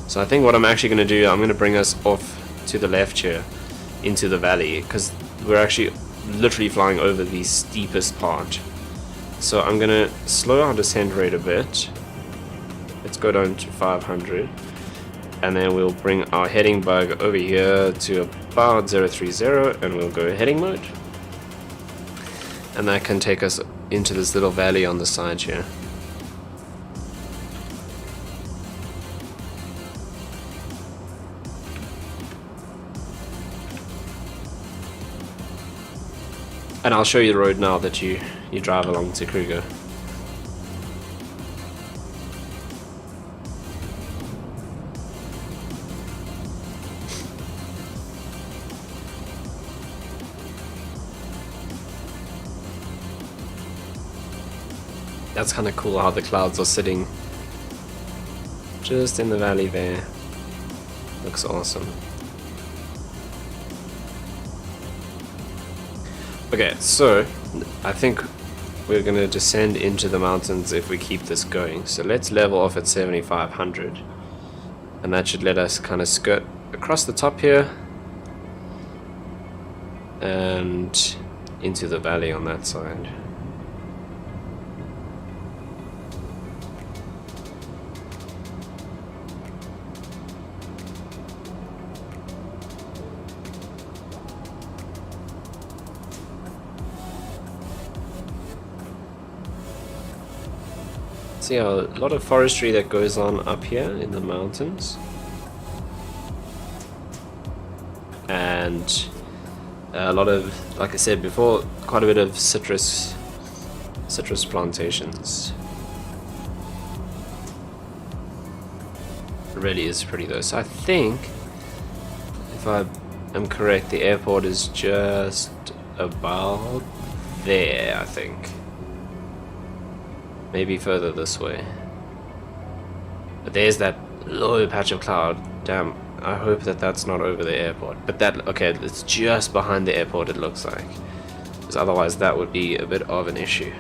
So I think what I'm actually going to do, I'm going to bring us off to the left here into the valley, because we're actually literally flying over the steepest part. So I'm going to slow our descent rate a bit. Let's go down to 500, and then we'll bring our heading bug over here to about 030, and we'll go heading mode, and that can take us into this little valley on the side here. And I'll show you the road now that you drive along to Kruger. That's kind of cool how the clouds are sitting just in the valley there. Looks awesome. Okay, so I think we're going to descend into the mountains if we keep this going. So let's level off at 7,500. And that should let us kind of skirt across the top here and into the valley on that side. See a lot of forestry that goes on up here in the mountains, and a lot of, like I said before, quite a bit of citrus plantations. It really is pretty though. So I think, if I am correct, the airport is just about there, I think. Maybe further this way. But there's that low patch of cloud. Damn, I hope that that's not over the airport. But that, okay, it's just behind the airport it looks like. Because otherwise that would be a bit of an issue.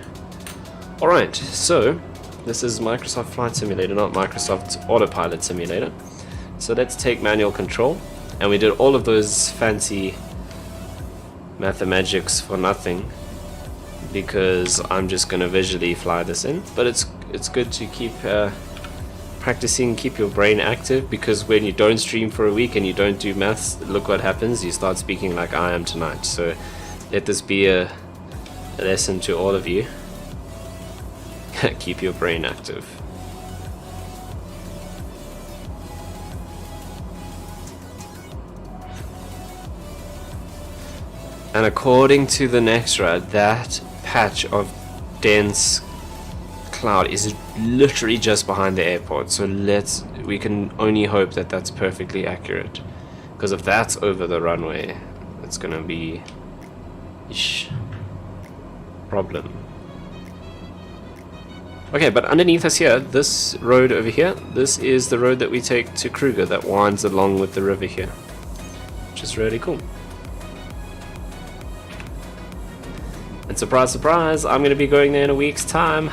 Alright, so this is Microsoft Flight Simulator, not Microsoft Autopilot Simulator. So let's take manual control. And we did all of those fancy mathemagics for nothing, because I'm just going to visually fly this in. But it's good to keep practicing, keep your brain active, because when you don't stream for a week and you don't do maths, look what happens, you start speaking like I am tonight. So let this be a lesson to all of you. Keep your brain active. And according to the Nextra, that patch of dense cloud is literally just behind the airport. So we can only hope that that's perfectly accurate, because if that's over the runway, it's gonna be problem. Okay, but underneath us here, this road over here, this is the road that we take to Kruger that winds along with the river here, which is really cool. And surprise, surprise, I'm going to be going there in a week's time.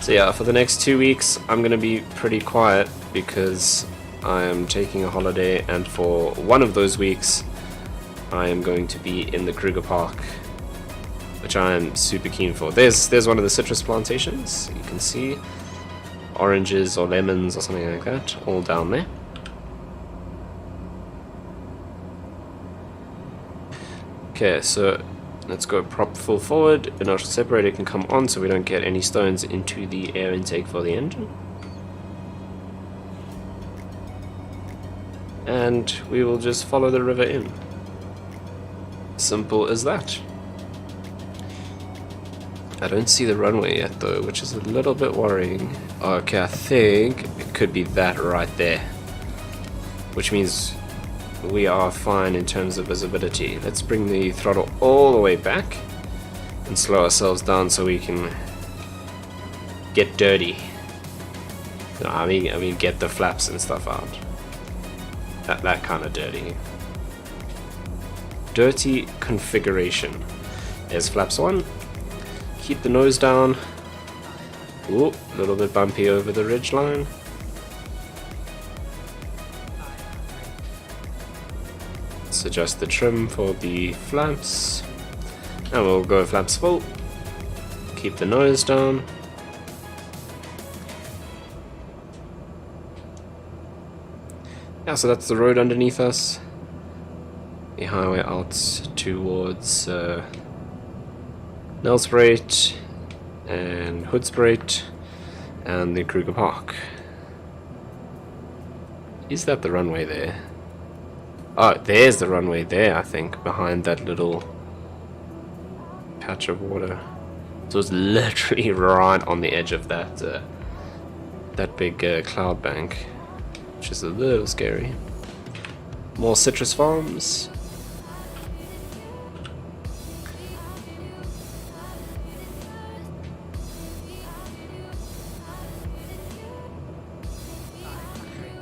So yeah, for the next 2 weeks, I'm going to be pretty quiet because I am taking a holiday, and for one of those weeks, I am going to be in the Kruger Park, which I am super keen for. There's one of the citrus plantations. You can see oranges or lemons or something like that, all down there. Okay, so let's go prop full forward. Inertial separator can come on so we don't get any stones into the air intake for the engine. And we will just follow the river in. Simple as that. I don't see the runway yet though, which is a little bit worrying. Okay, I think it could be that right there, which means we are fine in terms of visibility. Let's bring the throttle all the way back and slow ourselves down so we can get dirty. No, I mean get the flaps and stuff out. That kind of dirty. Dirty configuration. There's flaps on. Keep the nose down. Ooh, a little bit bumpy over the ridge line. Let's adjust the trim for the flaps, and we'll go flaps full. Keep the nose down. Yeah, so that's the road underneath us. The highway out towards Nelspruit and Hoodspruit and the Kruger Park. Is that the runway there? Oh, there's the runway there, I think, behind that little patch of water. So it's literally right on the edge of that that big cloud bank, which is a little scary. More citrus farms.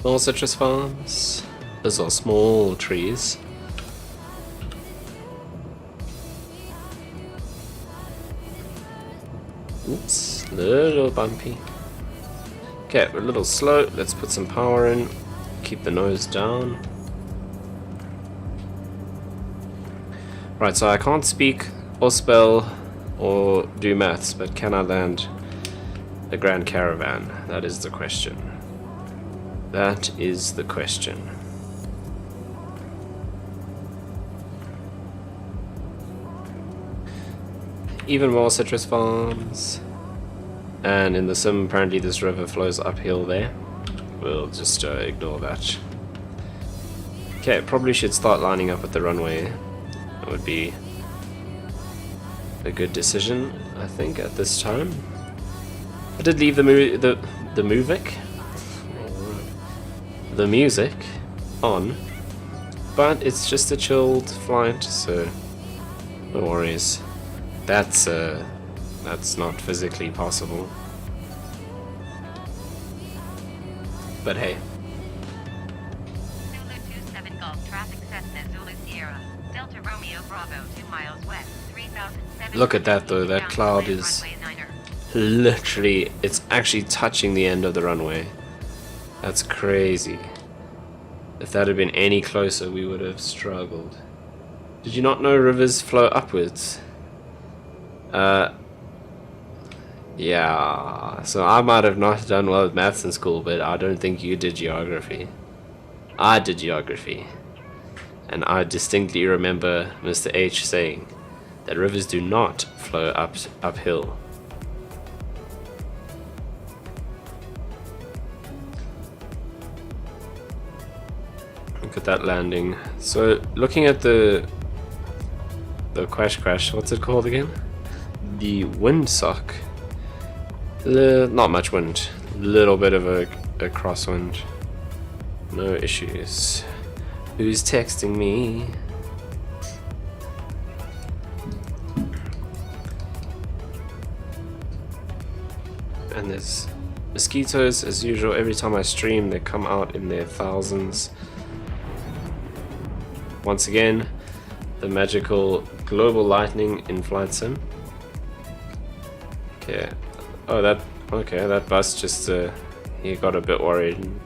More citrus farms. Those are small trees. Oops, little bumpy. Okay, we're a little slow. Let's put some power in. Keep the nose down. Right, so I can't speak or spell or do maths, but can I land the Grand Caravan? That is the question. That is the question. Even more citrus farms. And in the sim, apparently this river flows uphill there. We'll just ignore that. Okay, probably should start lining up at the runway. That would be a good decision, I think, at this time. I did leave the music on, but it's just a chilled flight, so no worries. That's not physically possible. But hey. Zulu 27 Golf traffic Cessna Zulu Sierra Delta Romeo Bravo 2 miles west 3,007. Look at that though, that cloud is literally, it's actually touching the end of the runway. That's crazy. If that had been any closer, we would have struggled. Did you not know rivers flow upwards? Yeah, so I might have not done well with maths in school, but I don't think you did geography. I did geography. And I distinctly remember Mr. H saying that rivers do not flow uphill. Look at that landing. So, looking at the crash, what's it called again? The windsock. Not much wind. Little bit of a crosswind. No issues. Who's texting me? And there's mosquitoes as usual. Every time I stream, they come out in their thousands. Once again, the magical global lightning in Flight Sim. Okay. Oh, that bus just, he got a bit worried and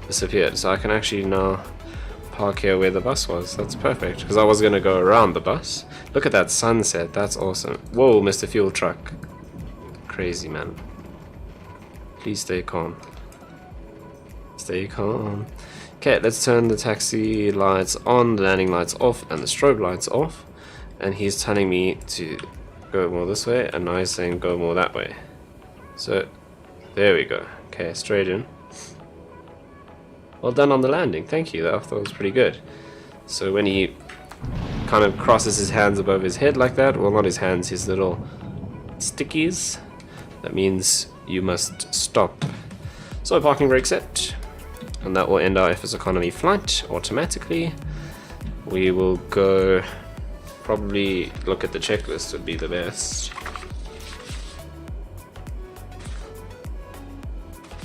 disappeared. So I can actually now park here where the bus was. That's perfect, because I was going to go around the bus. Look at that sunset, that's awesome. Whoa, Mr. Fuel Truck. Crazy, man. Please stay calm. Stay calm. Okay, let's turn the taxi lights on, the landing lights off, and the strobe lights off. And he's telling me to go more this way, and now he's saying go more that way. So, there we go. Okay, straight in. Well done on the landing, thank you. I thought it was pretty good. So when he kind of crosses his hands above his head like that, well, not his hands, his little stickies, that means you must stop. So parking brake set, and that will end our FSEconomy flight automatically. We will go, probably look at the checklist would be the best.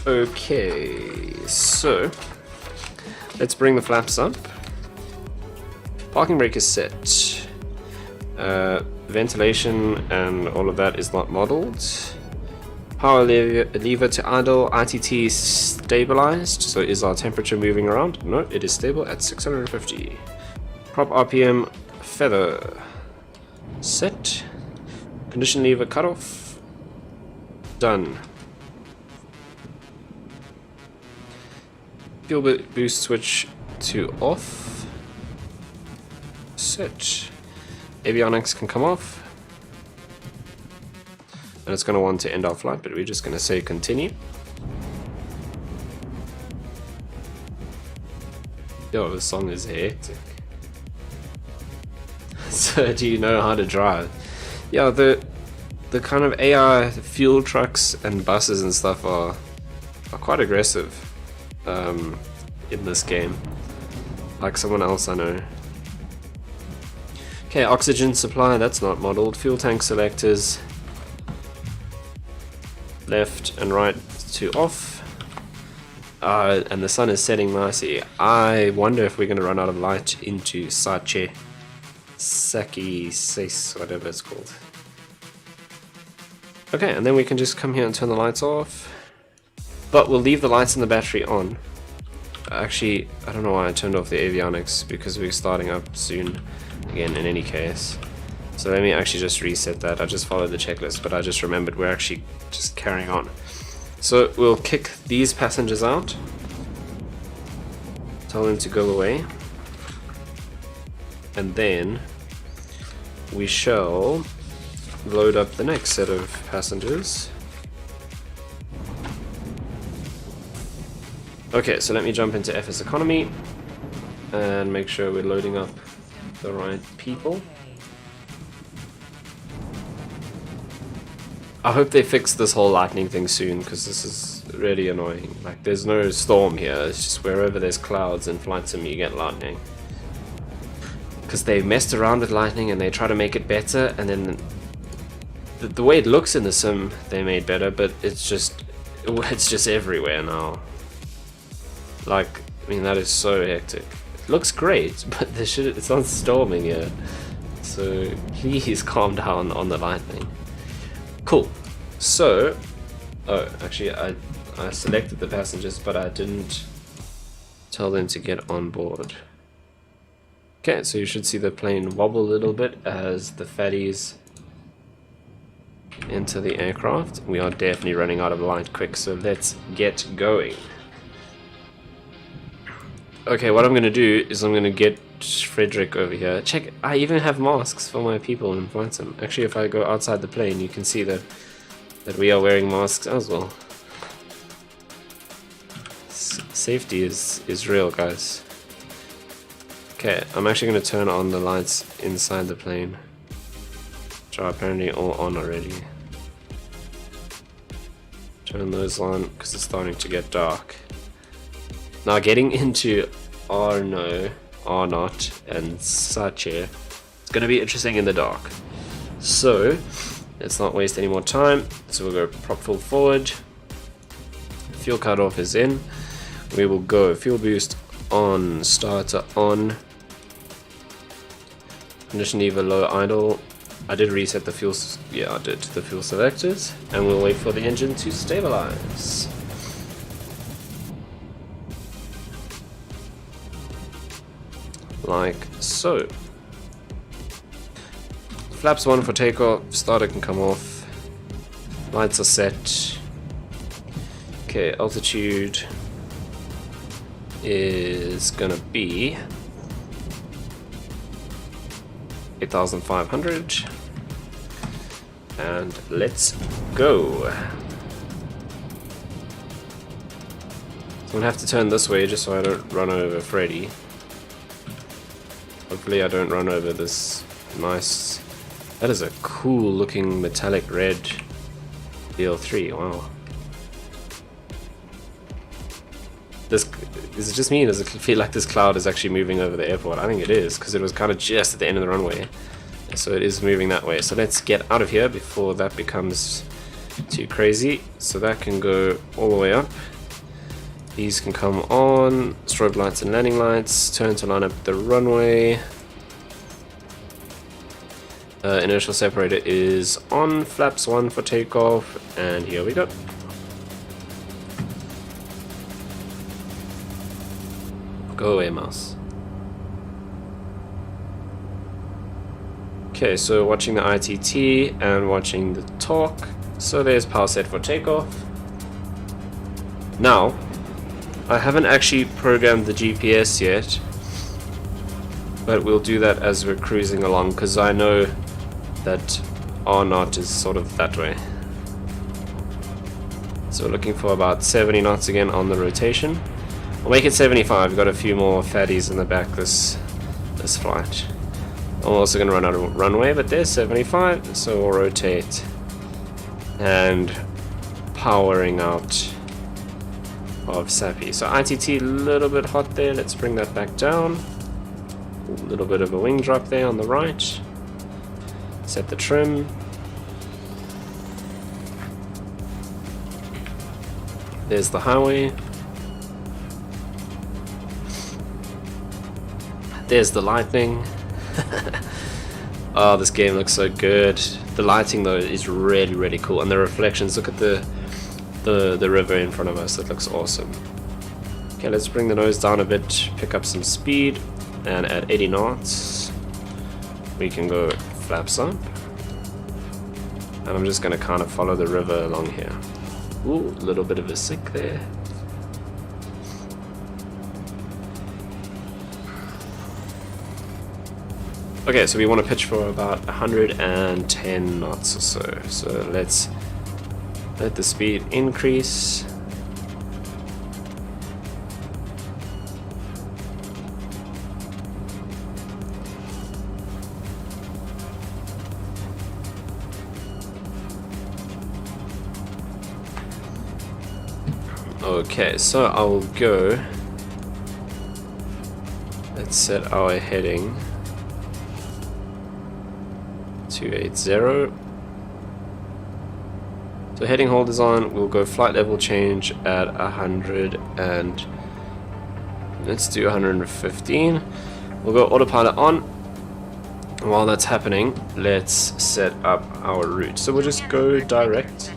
Okay, so let's bring the flaps up. Parking brake is set. Ventilation and all of that is not modeled. Power lever to idle. ITT stabilized. So is our temperature moving around? No, it is stable at 650. Prop RPM feather set. Condition lever cut off. Done. Fuel boost switch to off. Set. Avionics can come off. And it's going to want to end our flight, but we're just going to say continue. Yo, this song is hectic. So, do you know how to drive? Yeah, the kind of AI fuel trucks and buses and stuff are quite aggressive. In this game, like someone else I know. Okay, oxygen supply, that's not modeled. Fuel tank selectors, left and right to off. And the sun is setting nicely. I wonder if we're going to run out of light into Saki, whatever it's called. Okay, and then we can just come here and turn the lights off. But we'll leave the lights and the battery on. Actually, I don't know why I turned off the avionics, because we're starting up soon again in any case. So let me actually just reset that. I just followed the checklist, but I just remembered we're actually just carrying on. So we'll kick these passengers out. Tell them to go away. And then we shall load up the next set of passengers. Okay, so let me jump into FSEconomy and make sure we're loading up the right people. I hope they fix this whole lightning thing soon, because this is really annoying. Like, there's no storm here, it's just wherever there's clouds in Flight Sim you get lightning. Because they messed around with lightning and they try to make it better, and then the way it looks in the sim they made better, but it's just everywhere now. Like, I mean, that is so hectic. It looks great, but it's not storming yet. So please calm down on the lightning. Cool. So, oh, actually I selected the passengers, but I didn't tell them to get on board. Okay, so you should see the plane wobble a little bit as the fatties enter the aircraft. We are definitely running out of light quick, so let's get going. Okay, what I'm going to do is I'm going to get Frederick over here. Check, I even have masks for my people in Flight Sim. Actually, if I go outside the plane, you can see that we are wearing masks as well. Safety is real, guys. Okay, I'm actually going to turn on the lights inside the plane, which are apparently all on already. Turn those on because it's starting to get dark. Now getting into R0, R0, and Sache, it's going to be interesting in the dark. So let's not waste any more time. So we'll go prop full forward. Fuel cutoff is in. We will go fuel boost on, starter on. Condition lever low idle. I did reset the fuel, yeah I did, the fuel selectors. And we'll wait for the engine to stabilize. Like so. Flaps 1 for takeoff, starter can come off. Lights are set. Okay, altitude is gonna be 8,500. And let's go. So I'm gonna have to turn this way just so I don't run over Freddy. Hopefully I don't run over this nice... That is a cool looking metallic red DL3, wow. Is it just me? Does it feel like this cloud is actually moving over the airport? I think it is, because it was kind of just at the end of the runway. So it is moving that way. So let's get out of here before that becomes too crazy. So that can go all the way up. These can come on. Strobe lights and landing lights. Turn to line up the runway. Inertial separator is on. Flaps 1 for takeoff. And here we go. Go away, mouse. Okay, so watching the ITT and watching the torque. So there's power set for takeoff. Now, I haven't actually programmed the GPS yet, but we'll do that as we're cruising along, because I know that R0 is sort of that way. So we're looking for about 70 knots again on the rotation. We'll make it 75. We've got a few more fatties in the back this flight. I'm also going to run out of runway, but there's 75, so we'll rotate. And powering out of Sappy. So ITT a little bit hot there. Let's bring that back down. A little bit of a wing drop there on the right. Set the trim. There's the highway. There's the lightning. Oh, this game looks so good. The lighting though is really, really cool, and the reflections. Look at the river in front of us. It looks awesome. Okay, let's bring the nose down a bit, pick up some speed, and at 80 knots we can go flaps up. And I'm just going to kind of follow the river along here. Ooh, a little bit of a sink there. Okay, so we want to pitch for about 110 knots or so. So let's let the speed increase. Okay, so I'll go. Let's set our heading 280. So heading hold is on. We'll go flight level change at 100 and let's do 115. We'll go autopilot on. While that's happening, let's set up our route. So we'll just go direct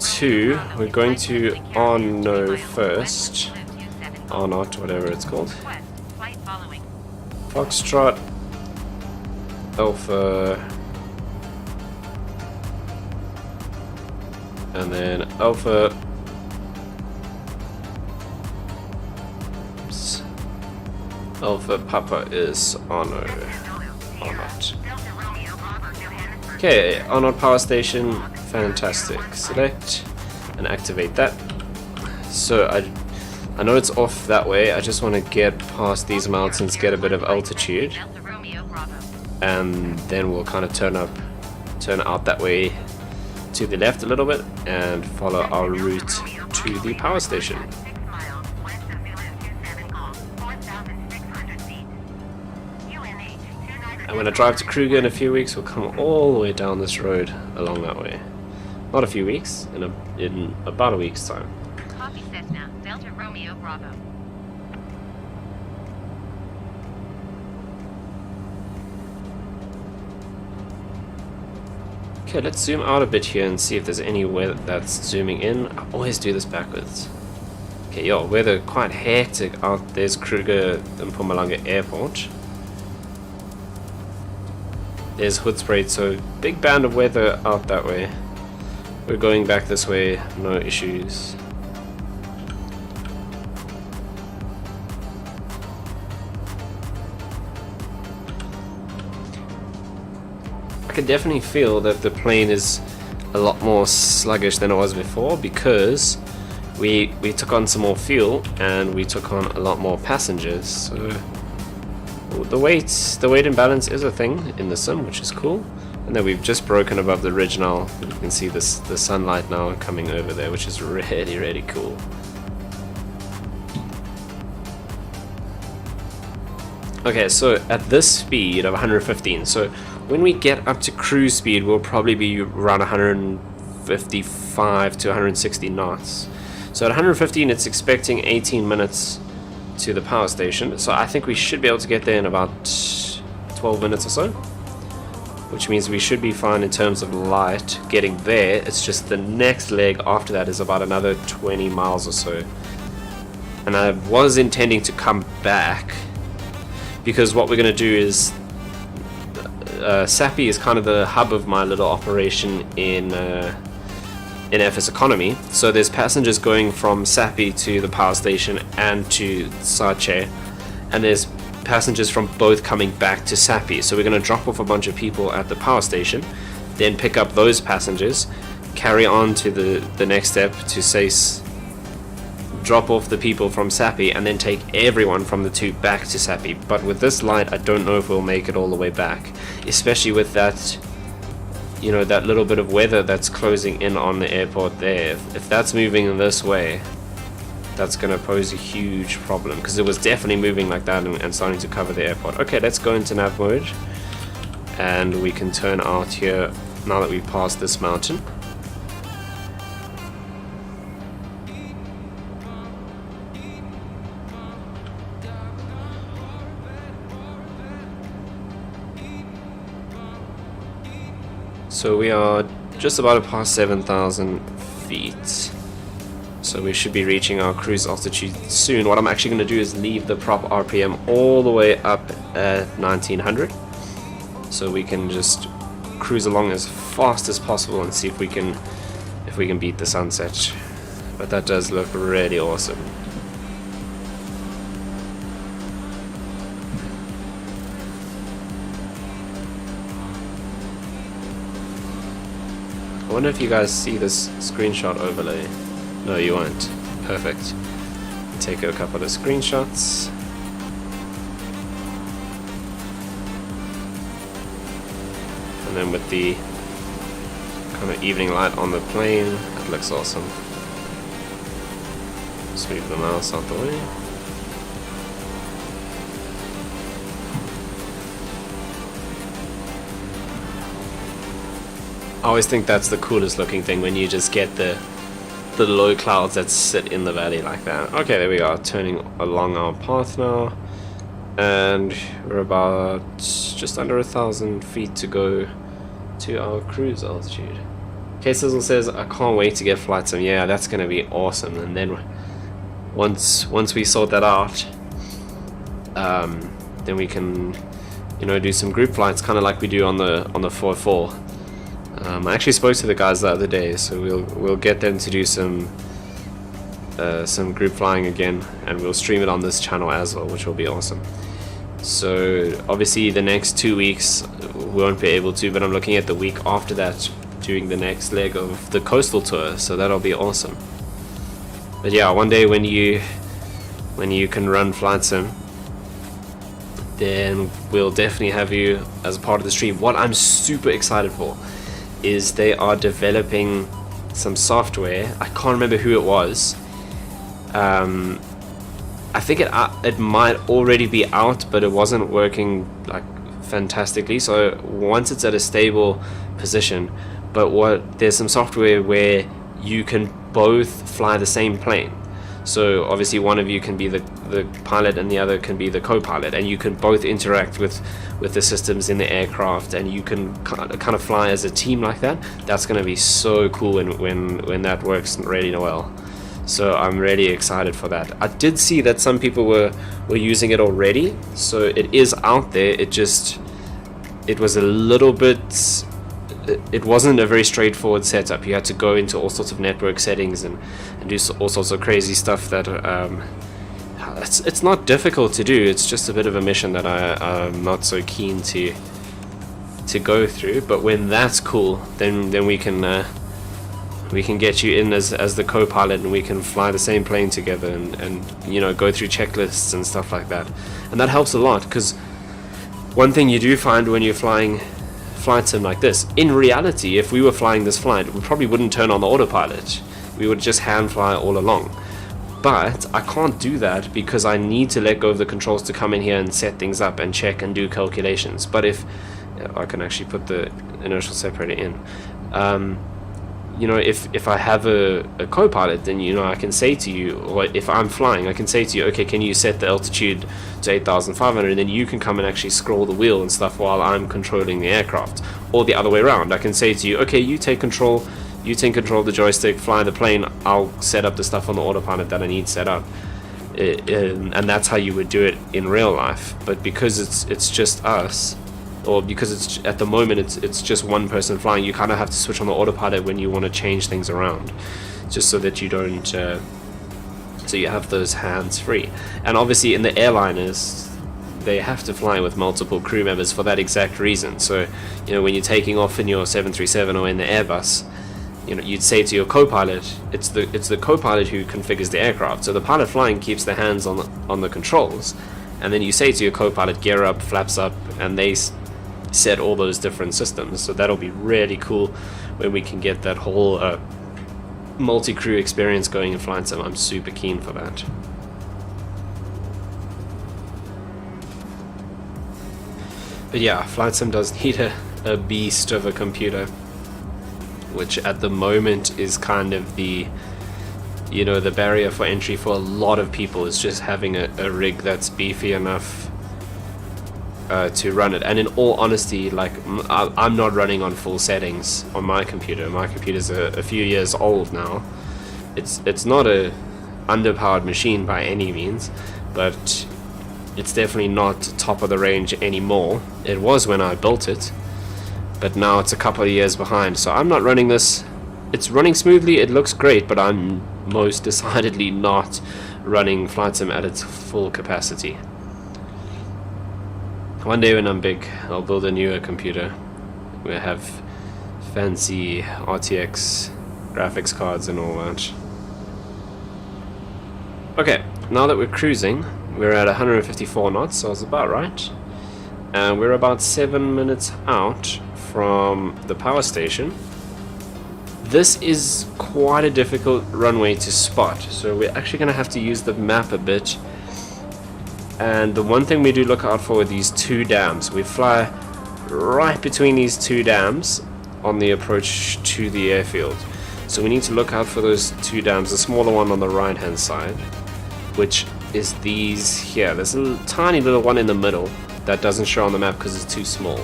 to, we're going to Arno first, Arnott, whatever it's called, Foxtrot, Alpha, and then Alpha, oops, Alpha Papa is Arno, Arnott. Okay, Arnott Power Station, fantastic. Select and activate that. So I know it's off that way. I just want to get past these mountains, get a bit of altitude, and then we'll kind of turn out that way to the left a little bit and follow our route to the power station. And when I drive to Kruger in a few weeks, we'll come all the way down this road along that way. Not a few weeks, in about a week's time. Copy Cessna, Delta Romeo Bravo. Okay, let's zoom out a bit here and see if there's any weather that's zooming in. I always do this backwards. Okay, yo, weather quite hectic out. There's Kruger and Mpumalanga Airport. There's Hoedspruit, so big band of weather out that way. We're going back this way, no issues. I can definitely feel that the plane is a lot more sluggish than it was before because we took on some more fuel and we took on a lot more passengers. So the weight imbalance is a thing in the sim, which is cool. And then we've just broken above the ridge now. You can see the sunlight now coming over there, which is really, really cool. Okay, so at this speed of 115, so when we get up to cruise speed, we'll probably be around 155 to 160 knots. So at 115, it's expecting 18 minutes to the power station. So I think we should be able to get there in about 12 minutes or so, which means we should be fine in terms of light getting there. It's just the next leg after that is about another 20 miles or so. And I was intending to come back because what we're going to do is Sappi is kind of the hub of my little operation in FSEconomy. So there's passengers going from Sappi to the power station and to Sache, and there's passengers from both coming back to Sappi. So we're going to drop off a bunch of people at the power station, then pick up those passengers, carry on to the next step to Sace, drop off the people from Sappi, and then take everyone from the two back to Sappi. But with this light, I don't know if we'll make it all the way back, especially with that, you know, that little bit of weather that's closing in on the airport there. If that's moving in this way, that's going to pose a huge problem, because it was definitely moving like that and starting to cover the airport. Okay, let's go into nav mode, and we can turn out here now that we've passed this mountain. So we are just about past 7,000 feet. So we should be reaching our cruise altitude soon. What I'm actually going to do is leave the prop RPM all the way up at 1900. So we can just cruise along as fast as possible and see if we can beat the sunset. But that does look really awesome. I wonder if you guys see this screenshot overlay. No, you won't. Perfect. Take a couple of screenshots. And then with the kind of evening light on the plane, that looks awesome. Just move the mouse out the way. I always think that's the coolest looking thing, when you just get the low clouds that sit in the valley like that. Okay, there we are, turning along our path now, and we're about just under 1,000 feet to go to our cruise altitude. K-Sizzle says, I can't wait to get flight sim. Yeah, that's gonna be awesome. And then once we sort that out, then we can, you know, do some group flights, kind of like we do on the 404. I actually spoke to the guys the other day, so we'll get them to do some group flying again, and we'll stream it on this channel as well, which will be awesome. So obviously the next 2 weeks we won't be able to, but I'm looking at the week after that, doing the next leg of the coastal tour, so that'll be awesome. But yeah, one day when you can run flight sim, then we'll definitely have you as a part of the stream. What I'm super excited for is they are developing some software. I can't remember who it was. I think it might already be out, but it wasn't working like fantastically. So once it's at a stable position, but there's some software where you can both fly the same plane. So obviously one of you can be the pilot and the other can be the co-pilot, and you can both interact with the systems in the aircraft, and you can kind of fly as a team like that. That's going to be so cool when that works really well. So I'm really excited for that. I did see that some people were using it already, so it is out there. It was a little bit, it wasn't a very straightforward setup. You had to go into all sorts of network settings and do all sorts of crazy stuff that it's not difficult to do. It's just a bit of a mission that I'm not so keen to go through. But when that's cool, then we can get you in as the co-pilot, and we can fly the same plane together, and you know, go through checklists and stuff like that. And that helps a lot, because one thing you do find when you're flying flight sim like this, in reality, if we were flying this flight, we probably wouldn't turn on the autopilot. We would just hand fly all along. But I can't do that because I need to let go of the controls to come in here and set things up and check and do calculations. But if I can actually put the inertial separator in, you know, if I have a co-pilot, then, you know, I can say to you, or if I'm flying, I can say to you, okay, can you set the altitude to 8,500, and then you can come and actually scroll the wheel and stuff while I'm controlling the aircraft. Or the other way around, I can say to you, okay, you take control of the joystick, fly the plane, I'll set up the stuff on the autopilot that I need set up. And that's how you would do it in real life. But because it's just us, or because it's at the moment it's just one person flying, you kind of have to switch on the autopilot when you want to change things around, just so that you don't so you have those hands free. And obviously in the airliners, they have to fly with multiple crew members for that exact reason. So, you know, when you're taking off in your 737 or in the Airbus, you know, you'd say to your co-pilot, it's the co-pilot who configures the aircraft. So the pilot flying keeps the hands on the controls, and then you say to your co-pilot, gear up, flaps up, and they set all those different systems. So that'll be really cool when we can get that whole multi-crew experience going in flight sim. I'm super keen for that. But yeah, flight sim does need a beast of a computer, which at the moment is kind of the, you know, the barrier for entry for a lot of people, is just having a rig that's beefy enough to run it. And in all honesty, like, I'm not running on full settings on my computer. My computer's a few years old now. It's not a underpowered machine by any means, but it's definitely not top of the range anymore. It was when I built it, but now it's a couple of years behind. So I'm not running this. It's running smoothly, it looks great, but I'm most decidedly not running Flight Sim at its full capacity. One day when I'm big, I'll build a newer computer. We'll have fancy RTX graphics cards and all that. Okay, now that we're cruising, we're at 154 knots, so it's about right. And we're about 7 minutes out from the power station. This is quite a difficult runway to spot, so we're actually going to have to use the map a bit. And the one thing we do look out for are these two dams. We fly right between these two dams on the approach to the airfield. So we need to look out for those two dams, the smaller one on the right hand side, which is these here. There's a tiny little one in the middle that doesn't show on the map because it's too small.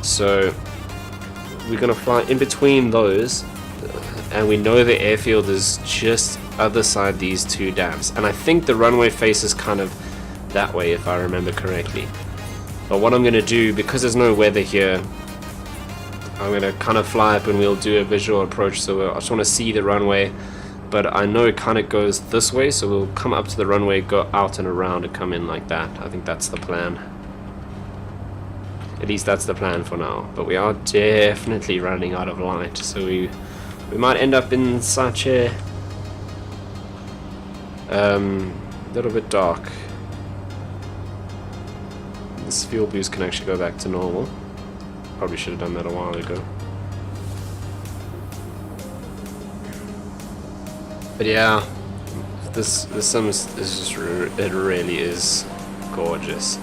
So we're going to fly in between those, and we know the airfield is just other side these two dams, and I think the runway faces kind of that way if I remember correctly. But what I'm going to do, because there's no weather here, I'm going to kind of fly up and we'll do a visual approach. So I just want to see the runway, but I know it kind of goes this way, so we'll come up to the runway, go out and around and come in like that. I think that's the plan. At least that's the plan for now, but we are definitely running out of light, so we might end up in such a little bit dark. This fuel boost can actually go back to normal. Probably should have done that a while ago. But yeah, this sim is just, it really is gorgeous.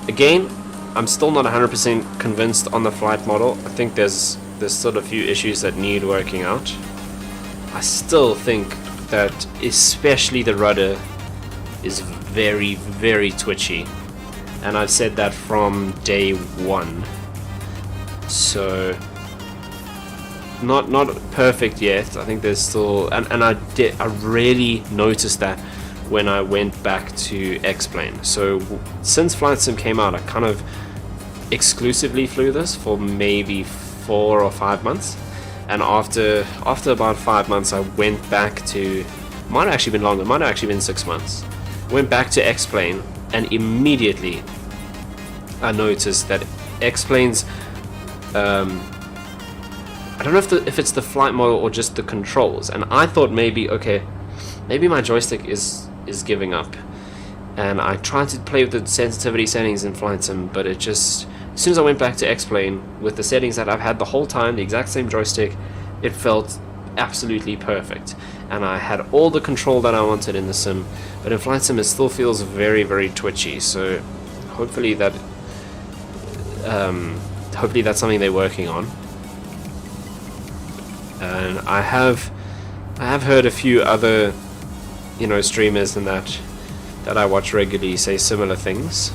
Again, I'm still not 100% convinced on the flight model. I think there's still a few issues that need working out. I still think that especially the rudder is very, very twitchy, and I've said that from day one. So not perfect yet. I think there's still, and I really noticed that when I went back to X-Plane. So since Flight Sim came out, I kind of exclusively flew this for maybe 4 or 5 months, and after about 5 months I went back to, might have actually been longer, might have actually been 6 months, went back to X-Plane, and immediately I noticed that X-Plane's I don't know if it's the flight model or just the controls, and I thought maybe, okay, maybe my joystick is giving up, and I tried to play with the sensitivity settings in Flight Sim, but it just, as soon as I went back to X-Plane with the settings that I've had the whole time, the exact same joystick, it felt absolutely perfect, and I had all the control that I wanted in the sim. But in Flight Sim it still feels very, very twitchy, so hopefully that's something they're working on. And I have heard a few other, streamers and that I watch regularly say similar things.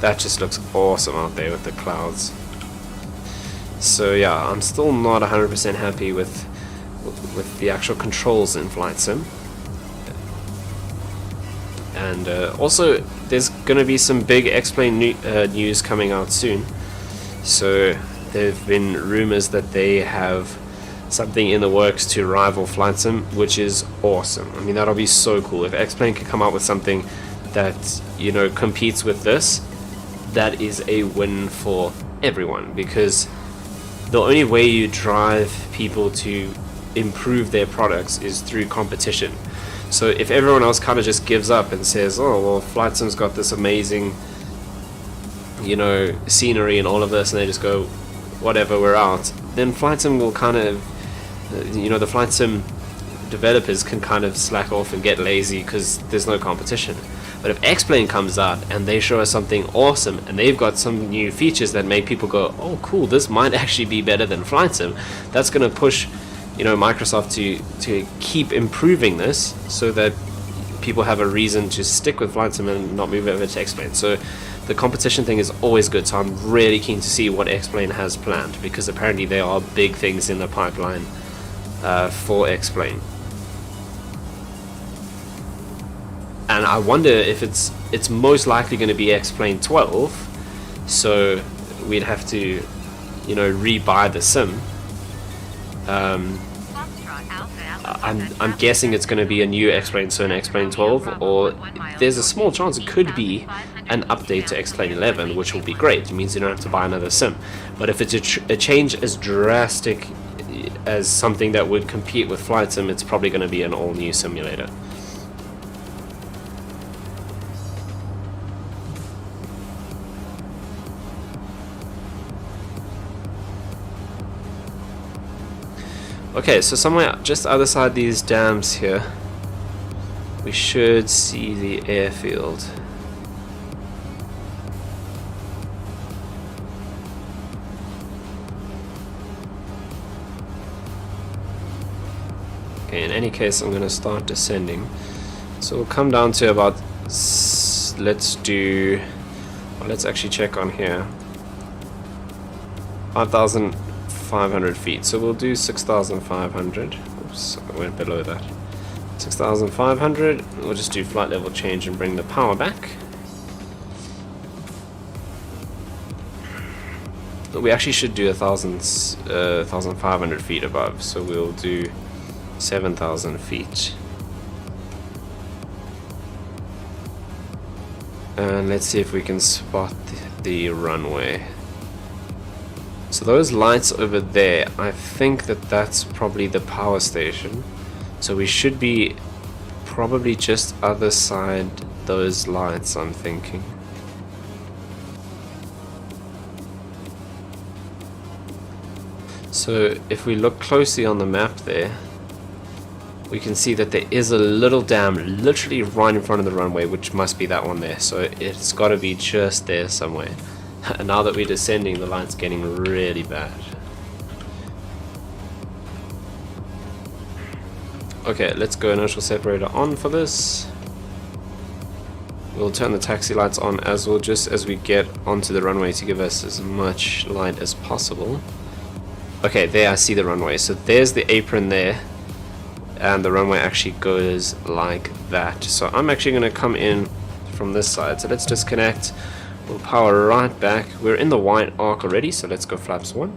That just looks awesome out there with the clouds. So yeah, I'm still not 100% happy with the actual controls in Flight Sim. And also, there's going to be some big X-Plane news coming out soon. So there have been rumors that they have something in the works to rival Flight Sim, which is awesome. I mean, that'll be so cool if X-Plane can come out with something that competes with this. That is a win for everyone, because the only way you drive people to improve their products is through competition. So if everyone else kind of just gives up and says, oh well, Flight Sim's got this amazing scenery and all of this, and they just go, whatever, we're out, then Flight Sim will kind of, the Flight Sim developers can kind of slack off and get lazy because there's no competition. But if X-Plane comes out and they show us something awesome, and they've got some new features that make people go, oh cool, this might actually be better than Flight Sim, that's going to push Microsoft to keep improving this, so that people have a reason to stick with flight sim and not move over to X-Plane. So the competition thing is always good, so I'm really keen to see what X-Plane has planned, because apparently there are big things in the pipeline for X-Plane. And I wonder if it's most likely going to be X-Plane 12, so we'd have to, you know, re-buy the sim. I'm guessing it's going to be a new X-Plane, so an X-Plane 12, or there's a small chance it could be an update to X-Plane 11, which will be great. It means you don't have to buy another sim. But if it's a change as drastic as something that would compete with flight sim, it's probably going to be an all-new simulator. Okay, so somewhere just other side these dams here, we should see the airfield. Okay, in any case, I'm going to start descending. So we'll come down to about, let's actually check on here. 5,500 feet. So we'll do 6,500. Oops, I went below that. 6,500. We'll just do flight level change and bring the power back. But we actually should do 1,500 feet above. So we'll do 7,000 feet. And let's see if we can spot the runway. So those lights over there, I think that's probably the power station. So we should be probably just other side those lights, I'm thinking. So if we look closely on the map there, we can see that there is a little dam literally right in front of the runway, which must be that one there. So it's got to be just there somewhere. And now that we're descending, the light's getting really bad. Okay, let's go inertial separator on for this. We'll turn the taxi lights on as well, just as we get onto the runway, to give us as much light as possible. Okay, there I see the runway. So there's the apron there, and the runway actually goes like that. So I'm actually going to come in from this side. So let's disconnect. We'll power right back. We're in the white arc already, so let's go flaps 1.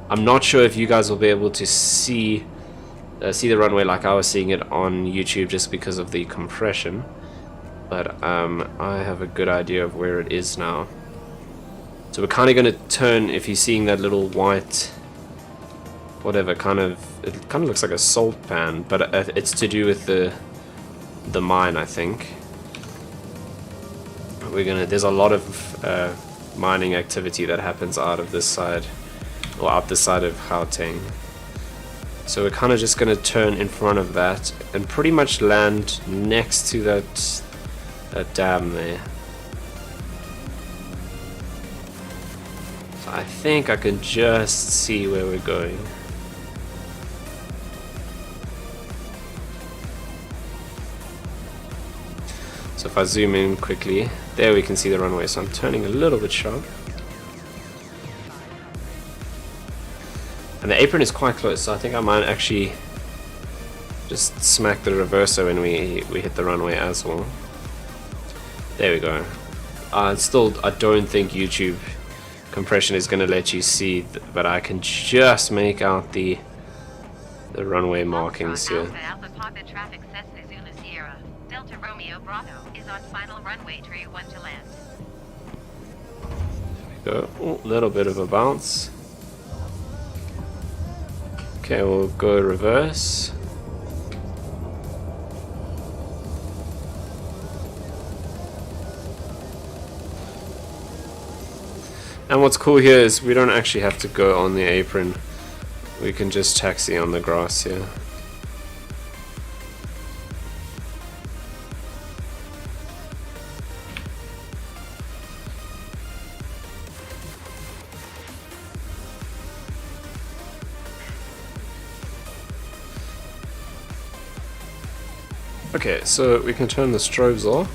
I'm not sure if you guys will be able to see the runway like I was seeing it on YouTube, just because of the compression. But I have a good idea of where it is now. So we're kind of going to turn. If you're seeing that little white, whatever, it kind of looks like a salt pan, but it's to do with the mine, I think. There's a lot of mining activity that happens out of this side, or out this side of Gauteng. So we're kind of just going to turn in front of that and pretty much land next to that dam there. So I think I can just see where we're going. So if I zoom in quickly, there we can see the runway. So I'm turning a little bit sharp. And the apron is quite close, so I think I might actually just smack the reverser when we hit the runway as well. There we go. I don't think YouTube compression is going to let you see, but I can just make out the runway markings here. Alpha Papa traffic Cessna Zulu Sierra. Delta Romeo Bravo is on final runway tree 1 to land. There we go. Oh, a little bit of a bounce. Okay, we'll go reverse. And what's cool here is we don't actually have to go on the apron. We can just taxi on the grass here. Okay, so we can turn the strobes off,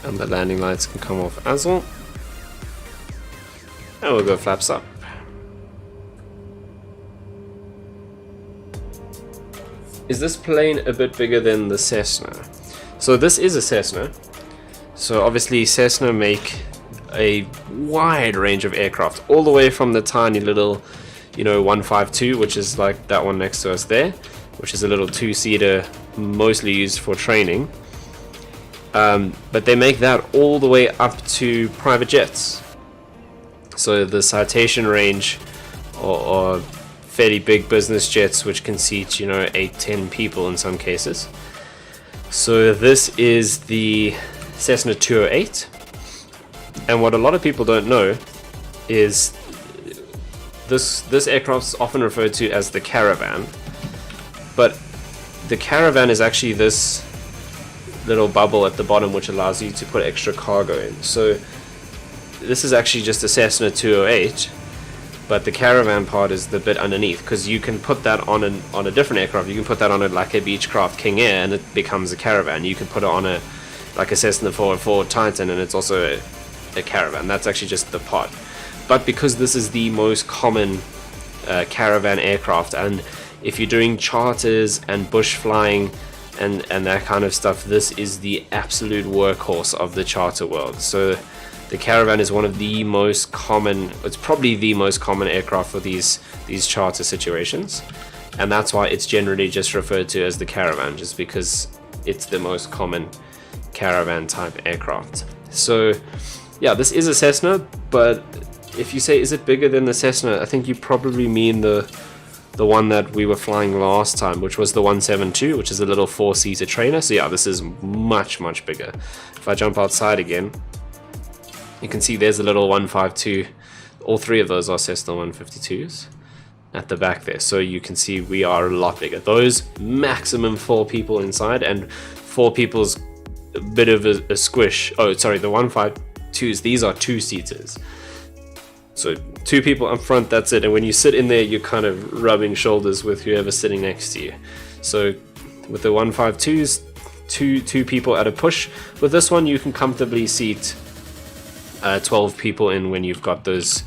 and the landing lights can come off as well. And we'll go flaps up. Is this plane a bit bigger than the Cessna? So this is a Cessna. So obviously Cessna make a wide range of aircraft, all the way from the tiny little, 152, which is like that one next to us there, which is a little two-seater, mostly used for training. But they make that all the way up to private jets. So the Citation range, or fairly big business jets, which can seat 8-10 people in some cases. So this is the Cessna 208, and what a lot of people don't know is this aircraft is often referred to as the Caravan, but the Caravan is actually this little bubble at the bottom which allows you to put extra cargo in. So this is actually just a Cessna 208, but the Caravan part is the bit underneath, because you can put that on a different aircraft. You can put that on like a Beechcraft King Air and it becomes a Caravan. You can put it on like a Cessna 404 Titan and it's also a Caravan. That's actually just the pod. But because this is the most common Caravan aircraft, and if you're doing charters and bush flying and that kind of stuff, this is the absolute workhorse of the charter world. So the Caravan is one of the most common, it's probably the most common aircraft for these charter situations, and that's why it's generally just referred to as the Caravan, just because it's the most common Caravan type aircraft. So yeah, this is a Cessna, but if you say is it bigger than the Cessna, I think you probably mean the one that we were flying last time, which was the 172, which is a little 4-seater trainer. So yeah, this is much bigger. If I jump outside again, you can see there's a little 152. All three of those are Cessna 152s at the back there. So you can see we are a lot bigger. Those maximum 4 people inside, and 4 people's a bit of a squish. Oh, sorry, the 152s, these are 2-seaters. So 2 people up front, that's it. And when you sit in there, you're kind of rubbing shoulders with whoever's sitting next to you. So with the 152s, two people at a push. With this one, you can comfortably seat 12 people in when you've got those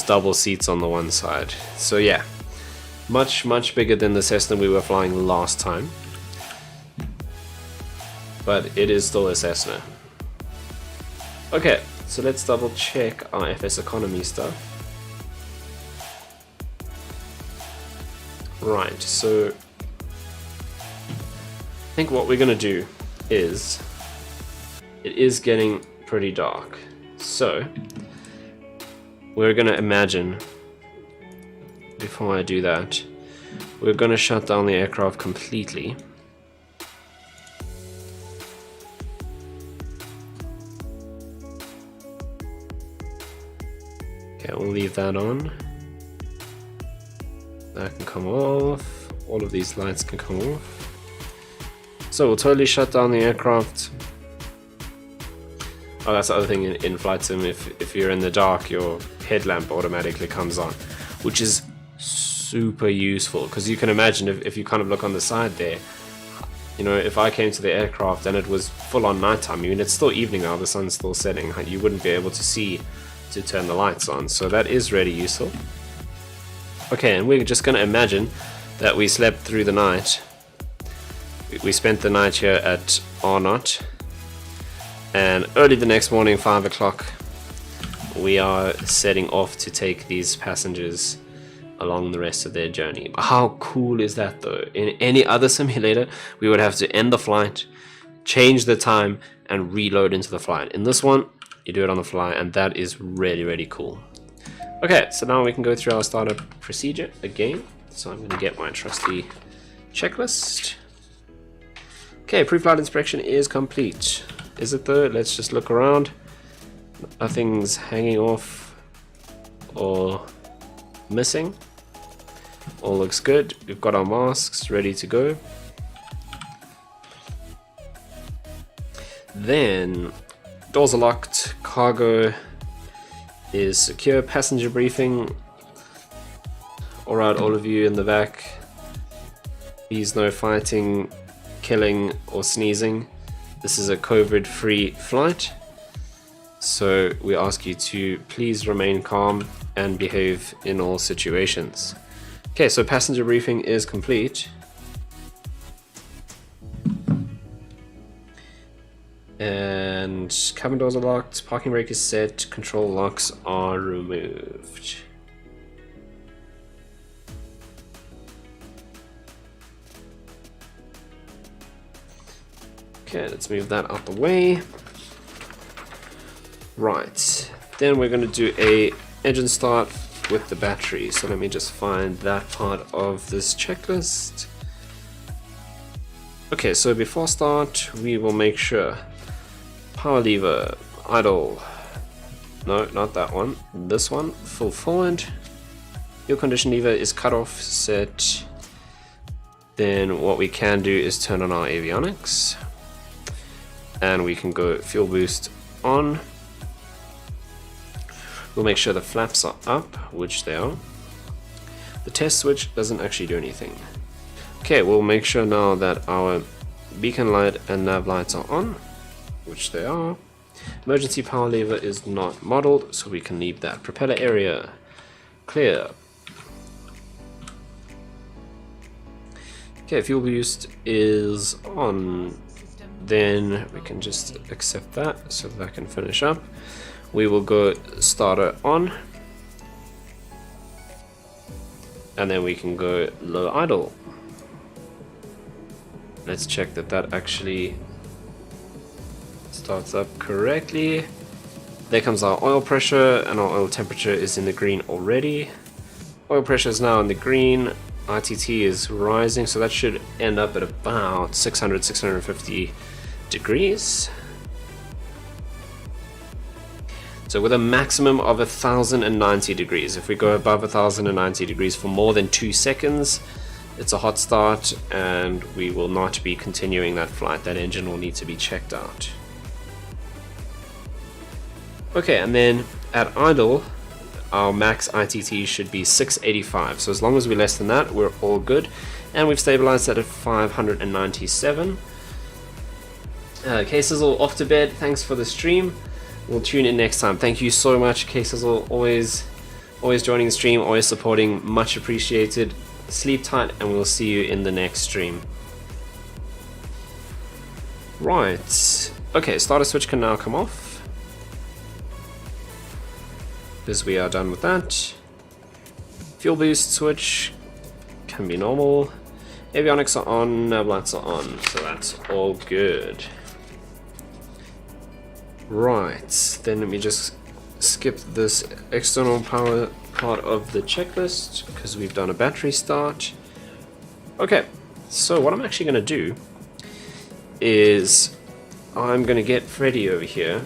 double seats on the one side. So yeah, much bigger than the Cessna we were flying last time, but it is still a Cessna. Okay, so let's double check our FSEconomy stuff. Right, so I think what we're gonna do is, it is getting pretty dark, so we're gonna imagine, before I do that, we're gonna shut down the aircraft completely. Okay, we'll leave that on. That can come off. All of these lights can come off. So we'll totally shut down the aircraft. Oh, that's the other thing in Flight Sim. If you're in the dark, your headlamp automatically comes on, which is super useful, because you can imagine if you kind of look on the side there, if I came to the aircraft and it was full on nighttime, it's still evening now, the sun's still setting, you wouldn't be able to see to turn the lights on. So that is really useful. Okay, and we're just going to imagine that we slept through the night. We spent the night here at R0, and early the next morning, 5 o'clock, we are setting off to take these passengers along the rest of their journey. How cool is that though? In any other simulator, we would have to end the flight, change the time, and reload into the flight. In this one, you do it on the fly, and that is really cool. Okay, so now we can go through our startup procedure again. So I'm going to get my trusty checklist. Okay, pre-flight inspection is complete. Is it though? Let's just look around. Nothing's hanging off or missing. All looks good. We've got our masks ready to go. Then doors are locked, cargo is secure, passenger briefing. Alright, all of you in the back, please no fighting, killing or sneezing. This is a COVID-free flight, so we ask you to please remain calm and behave in all situations. Okay, so passenger briefing is complete. And cabin doors are locked, parking brake is set, control locks are removed. Okay, let's move that out the way. Right, then we're going to do a engine start with the battery. So let me just find that part of this checklist. Okay, so before start, we will make sure power lever, idle, no, not that one, this one, full forward, fuel condition lever is cut off, set. Then what we can do is turn on our avionics, and we can go fuel boost on. We'll make sure the flaps are up, which they are. The test switch doesn't actually do anything. Okay, we'll make sure now that our beacon light and nav lights are on, which they are. Emergency power lever is not modeled, so we can leave that. Propeller area, clear. Okay, fuel boost is on. Then we can just accept that, so that can finish up. We will go starter on. And then we can go low idle. Let's check that that actually starts up correctly. There comes our oil pressure, and our oil temperature is in the green already. Oil pressure is now in the green. ITT is rising, so that should end up at about 650 degrees. So with a maximum of 1090 degrees. If we go above 1090 degrees for more than 2 seconds, it's a hot start, and we will not be continuing that flight. That engine will need to be checked out. Okay, and then at idle, our max ITT should be 685. So as long as we're less than that, we're all good. And we've stabilized that at 597. K-Sizzle off to bed. Thanks for the stream. We'll tune in next time. Thank you so much, K-Sizzle. Always joining the stream, always supporting. Much appreciated. Sleep tight, and we'll see you in the next stream. Right. Okay, starter switch can now come off. Because we are done with that. Fuel boost switch can be normal. Avionics are on, nav lights are on, so that's all good. Right, then let me just skip this external power part of the checklist because we've done a battery start. Okay, so what I'm actually going to do is I'm going to get Freddy over here.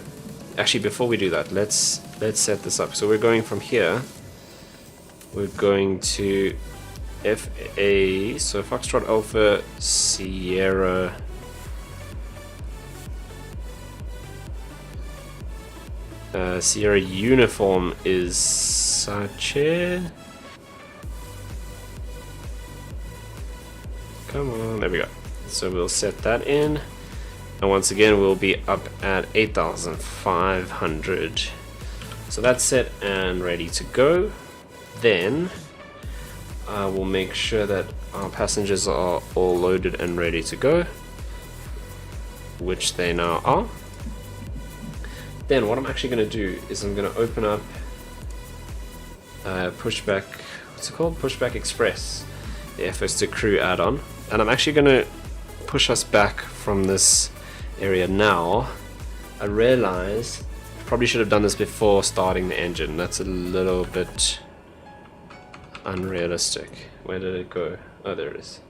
Actually, before we do that, let's set this up. So we're going from here. We're going to FA, so Foxtrot Alpha Sierra Sierra uniform is Sache. Come on, there we go. So we'll set that in, and once again we'll be up at 8,500. So that's set and ready to go. Then we'll make sure that our passengers are all loaded and ready to go, which they now are. Then what I'm actually going to do is I'm going to open up Pushback, what's it called? Pushback Express, the FS to Crew add-on, and I'm actually going to push us back from this area now. I realize I probably should have done this before starting the engine. That's a little bit unrealistic. Where did it go? Oh, there it is.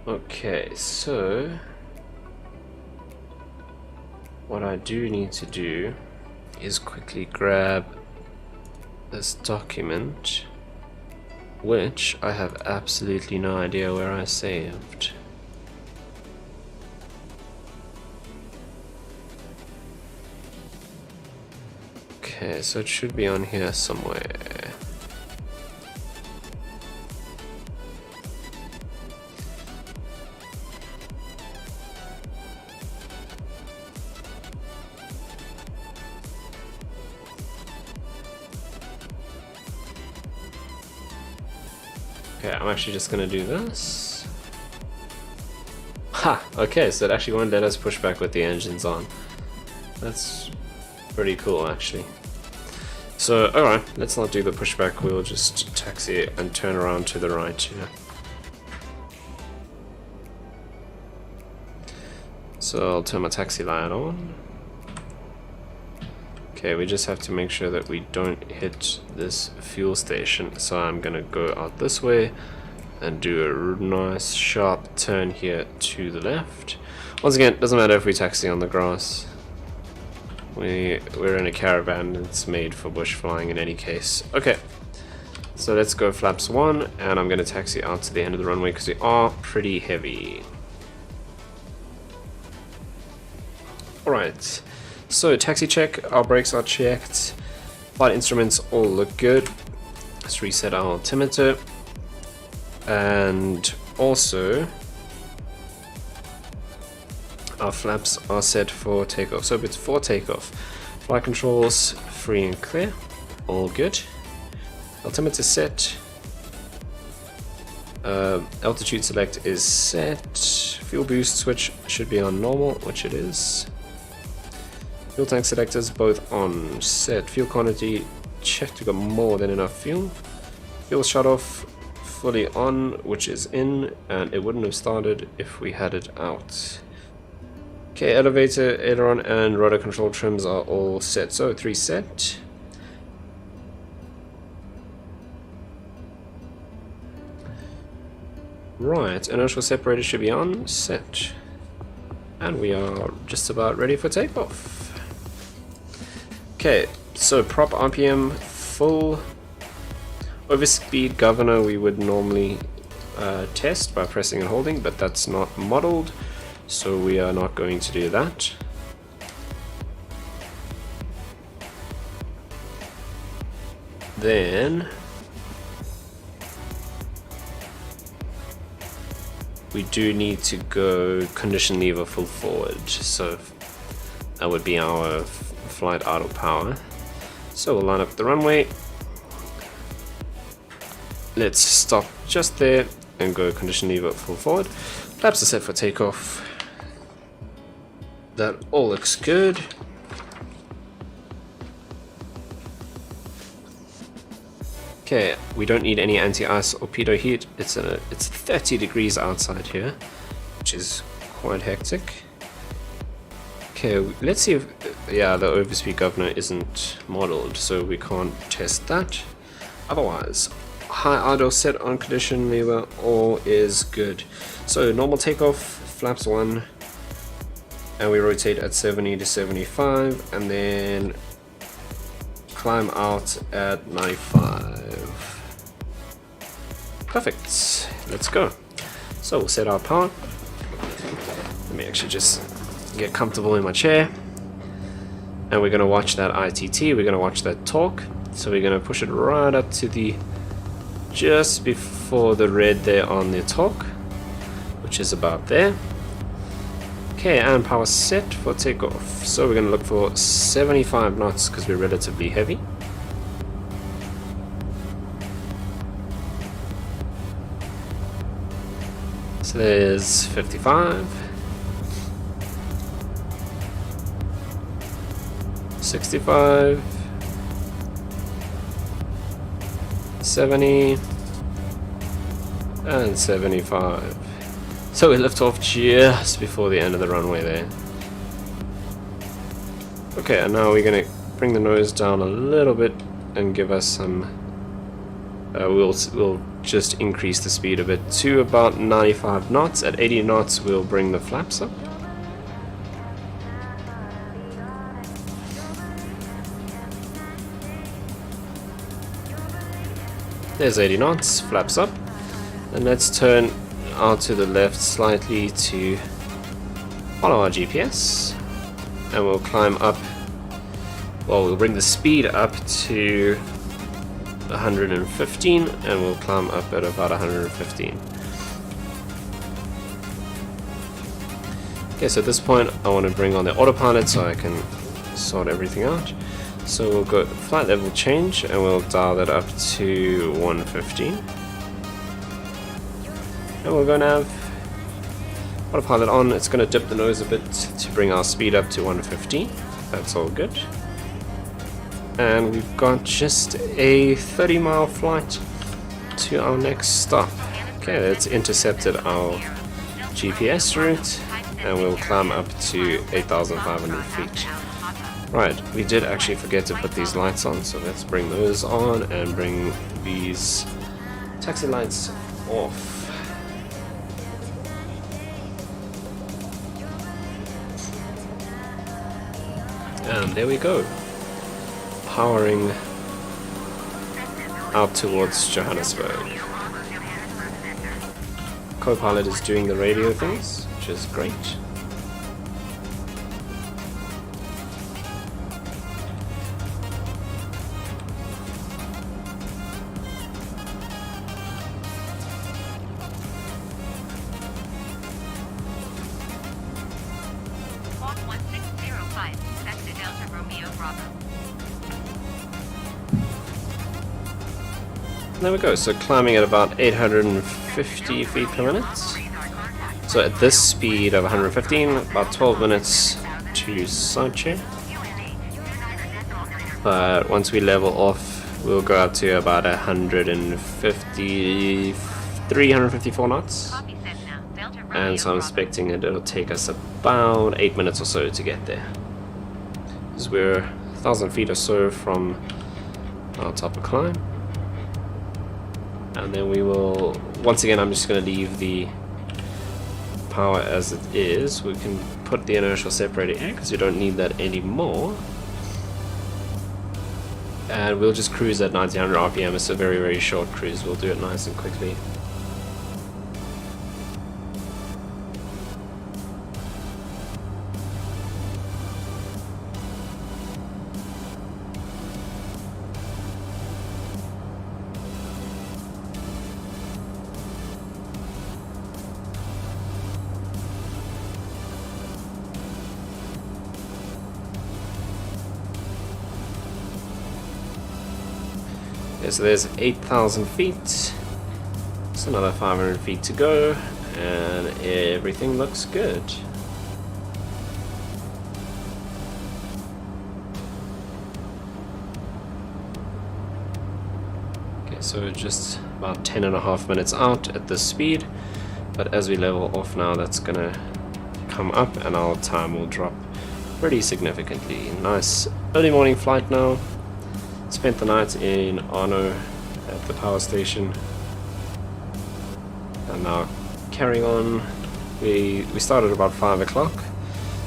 Okay, so what I do need to do is quickly grab this document, which I have absolutely no idea where I saved. Okay, so it should be on here somewhere. Okay, I'm actually just gonna do this. Ha! Okay, so it actually won't let us push back with the engines on. That's pretty cool, actually. So, alright, let's not do the pushback, we'll just taxi and turn around to the right here. So I'll turn my taxi light on. Okay, we just have to make sure that we don't hit this fuel station. So I'm gonna go out this way and do a nice sharp turn here to the left. Once again, it doesn't matter if we taxi on the grass. We're in a caravan, it's made for bush flying in any case. Okay, so let's go flaps 1, and I'm gonna taxi out to the end of the runway because we are pretty heavy. Alright. So, taxi check, our brakes are checked, flight instruments all look good. Let's reset our altimeter. And also, our flaps are set for takeoff. So, it's for takeoff. Flight controls, free and clear, all good. Altimeter set. Altitude select is set. Fuel boost switch should be on normal, which it is. Fuel tank selectors both on set. Fuel quantity checked, we got more than enough fuel. Fuel shut off fully on, which is in, and it wouldn't have started if we had it out. Okay, elevator, aileron, and rudder control trims are all set. So 3 set. Right, inertial separator should be on, set. And we are just about ready for takeoff. Okay, so prop RPM full. Overspeed governor we would normally test by pressing and holding, but that's not modeled, so we are not going to do that. Then we do need to go condition lever full forward, so that would be our flight idle power. So we'll line up the runway. Let's stop just there and go condition lever full forward. Flaps are set for takeoff. That all looks good. Okay, we don't need any anti-ice or pitot heat. It's 30 degrees outside here, which is quite hectic. Okay, let's see if, yeah, the overspeed governor isn't modeled, so we can't test that. Otherwise, high idle set on condition lever, all is good. So normal takeoff, flaps 1, and we rotate at 70 to 75, and then climb out at 95. Perfect, let's go. So we'll set our power. Let me actually just get comfortable in my chair, and we're going to watch that ITT, we're going to watch that torque. So we're going to push it right up to the just before the red there on the torque, which is about there. Okay, and power set for takeoff. So we're going to look for 75 knots because we're relatively heavy. So there's 55, 65, 70, and 75. So we lift off just before the end of the runway there. Okay, and now we're going to bring the nose down a little bit and give us some, we'll just increase the speed a bit to about 95 knots. At 80 knots we'll bring the flaps up. There's 80 knots, flaps up. And let's turn out to the left slightly to follow our GPS. And we'll climb up Well, we'll bring the speed up to 115 and we'll climb up at about 115. Okay, so at this point I want to bring on the autopilot so I can sort everything out. So we'll go flight level change and we'll dial that up to 115. And we're going to have autopilot on. It's going to dip the nose a bit to bring our speed up to 115. That's all good. And we've got just a 30-mile flight to our next stop. Okay, that's intercepted our GPS route and we'll climb up to 8,500 feet. Right, we did actually forget to put these lights on, so let's bring those on and bring these taxi lights off. And there we go, powering out towards Johannesburg. Co-pilot is doing the radio things, which is great. Walk 1605, Cessna Delta Romeo Bravo. There we go, so climbing at about 850 feet per minute. So at this speed of 115, about 12 minutes to sidechain. But once we level off, we'll go up to about 153, 154 knots. Copy Cessna Delta Romeo And so I'm Bravo. expecting it'll take us about 8 minutes or so to get there. Because we're 1,000 feet or so from our top of climb. And then we will, once again, I'm just going to leave the power as it is. We can put the inertial separator in because we don't need that anymore. And we'll just cruise at 1900 RPM. It's a very, very short cruise. We'll do it nice and quickly. Okay, so there's 8,000 feet. It's another 500 feet to go, and everything looks good. Okay, so just about 10.5 minutes out at this speed, but as we level off now, that's gonna come up and our time will drop pretty significantly. Nice early morning flight now. Spent the night in Arno at the power station, and now carrying on. We started about 5 o'clock,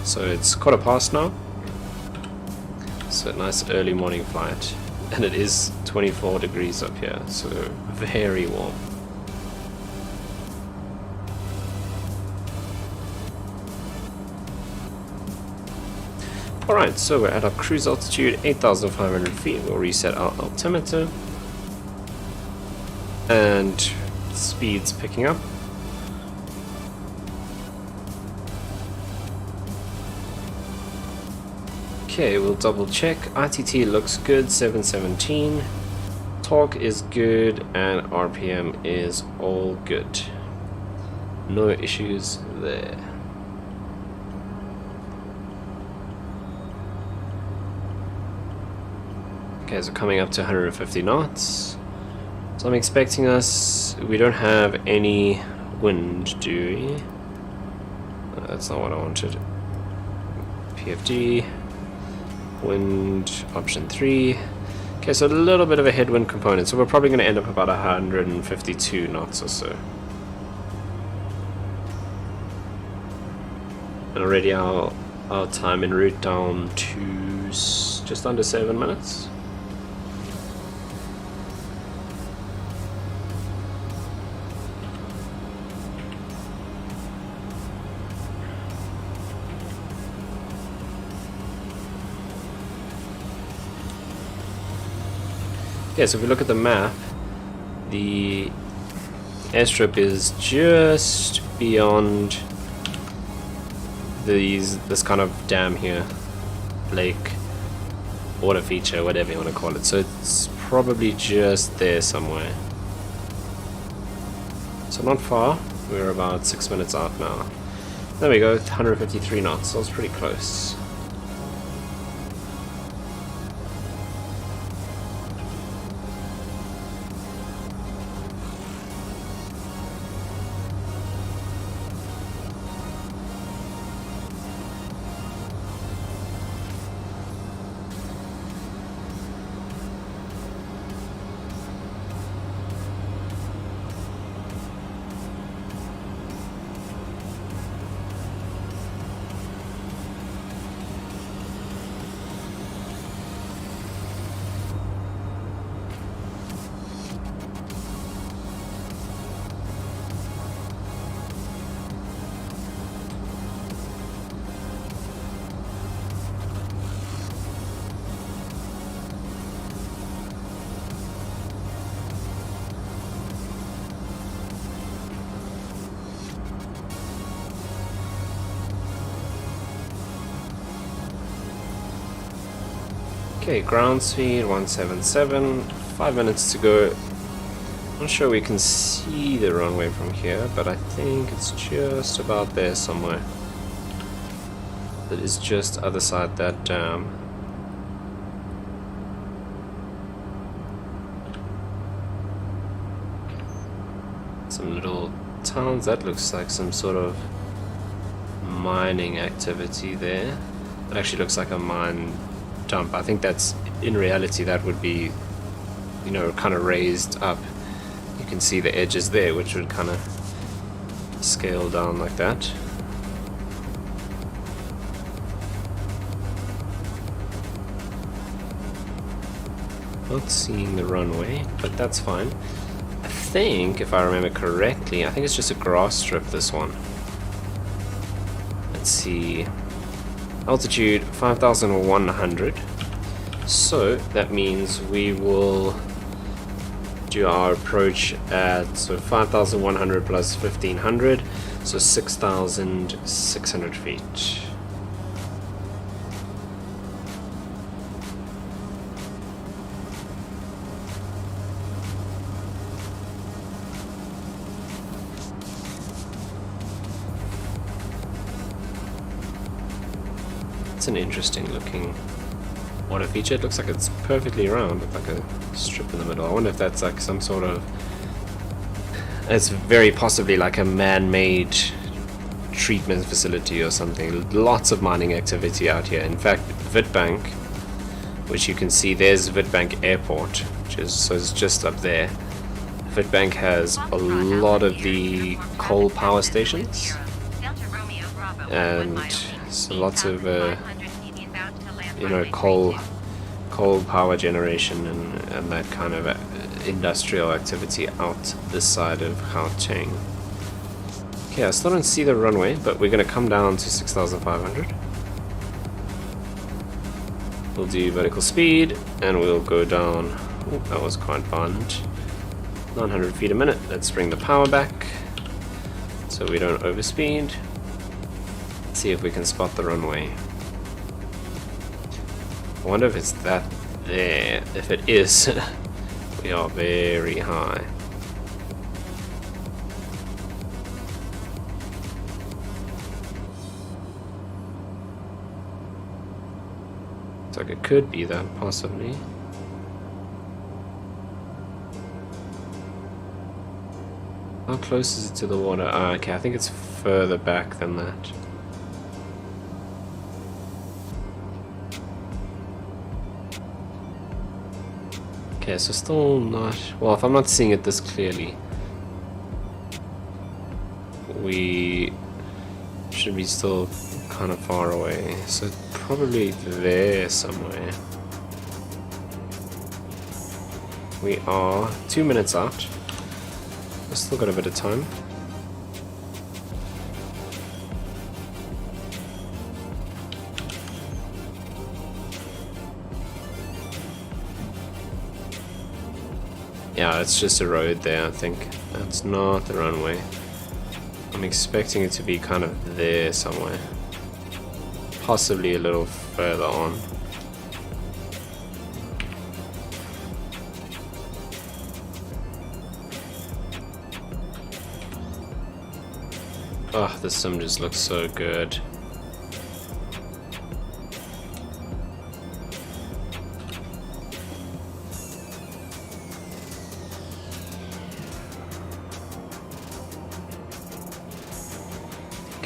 so it's 1:15 now. So a nice early morning flight, and it is 24 degrees up here, so very warm. Alright, so we're at our cruise altitude, 8,500 feet. We'll reset our altimeter. And speed's picking up. Okay, we'll double check. ITT looks good, 717. Torque is good, and RPM is all good. No issues there. Okay, so coming up to 150 knots. So I'm expecting us, we don't have any wind, do we? That's not what I wanted. PFD, wind, option 3. Okay, so a little bit of a headwind component, so we're probably going to end up about 152 knots or so. And already our time en route down to just under 7 minutes. Okay, so if we look at the map, the airstrip is just beyond this kind of dam here, lake, water feature, whatever you want to call it. So it's probably just there somewhere. So not far. We're about 6 minutes out now. There we go, 153 knots, so it's pretty close. Okay, ground speed 177, 5 minutes to go. Not sure we can see the runway from here, but I think it's just about there somewhere. It is just other side that dam. Some little towns, that looks like some sort of mining activity there. It actually looks like a mine dump. I think that's, in reality, that would be, you know, kind of raised up. You can see the edges there, which would kind of scale down like that. Not seeing the runway, but that's fine. I think, if I remember correctly, I think it's just a grass strip, this one. Let's see. Altitude 5,100. So that means we will do our approach at 5,100 plus 1,500, so 6,600 feet. It's an interesting looking water feature. It looks like it's perfectly round with like a strip in the middle. I wonder if that's like some sort of... It's very possibly like a man-made treatment facility or something. Lots of mining activity out here. In fact, Witbank, which you can see, there's Witbank Airport, which is, so it's just up there. Witbank has a lot of the coal power stations, and so lots of you know, coal power generation and that kind of industrial activity out this side of Gauteng. Okay, I still don't see the runway, but we're going to come down to 6,500. We'll do vertical speed and we'll go down. Oh, that was quite violent. 900 feet a minute. Let's bring the power back so we don't overspeed. Let's see if we can spot the runway. I wonder if it's that there. If it is, we are very high. Looks like it could be that, possibly. How close is it to the water? Okay, I think it's further back than that. Okay, so still not... Well, if I'm not seeing it this clearly, we should be still kind of far away. So probably there somewhere. We are 2 minutes out. We've still got a bit of time. Yeah, it's just a road there, I think. That's not the runway. I'm expecting it to be kind of there somewhere. Possibly a little further on. Oh, the sim just looks so good.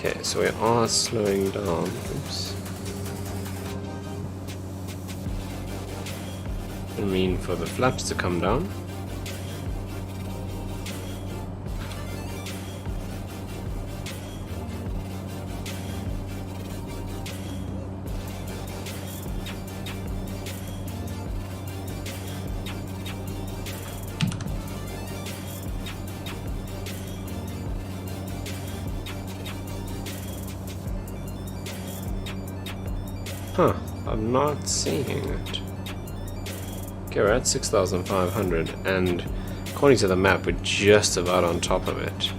Okay, so we are slowing down. Oops. I mean for the flaps to come down. Huh, I'm not seeing it. Okay, we're at 6,500, and according to the map, we're just about on top of it.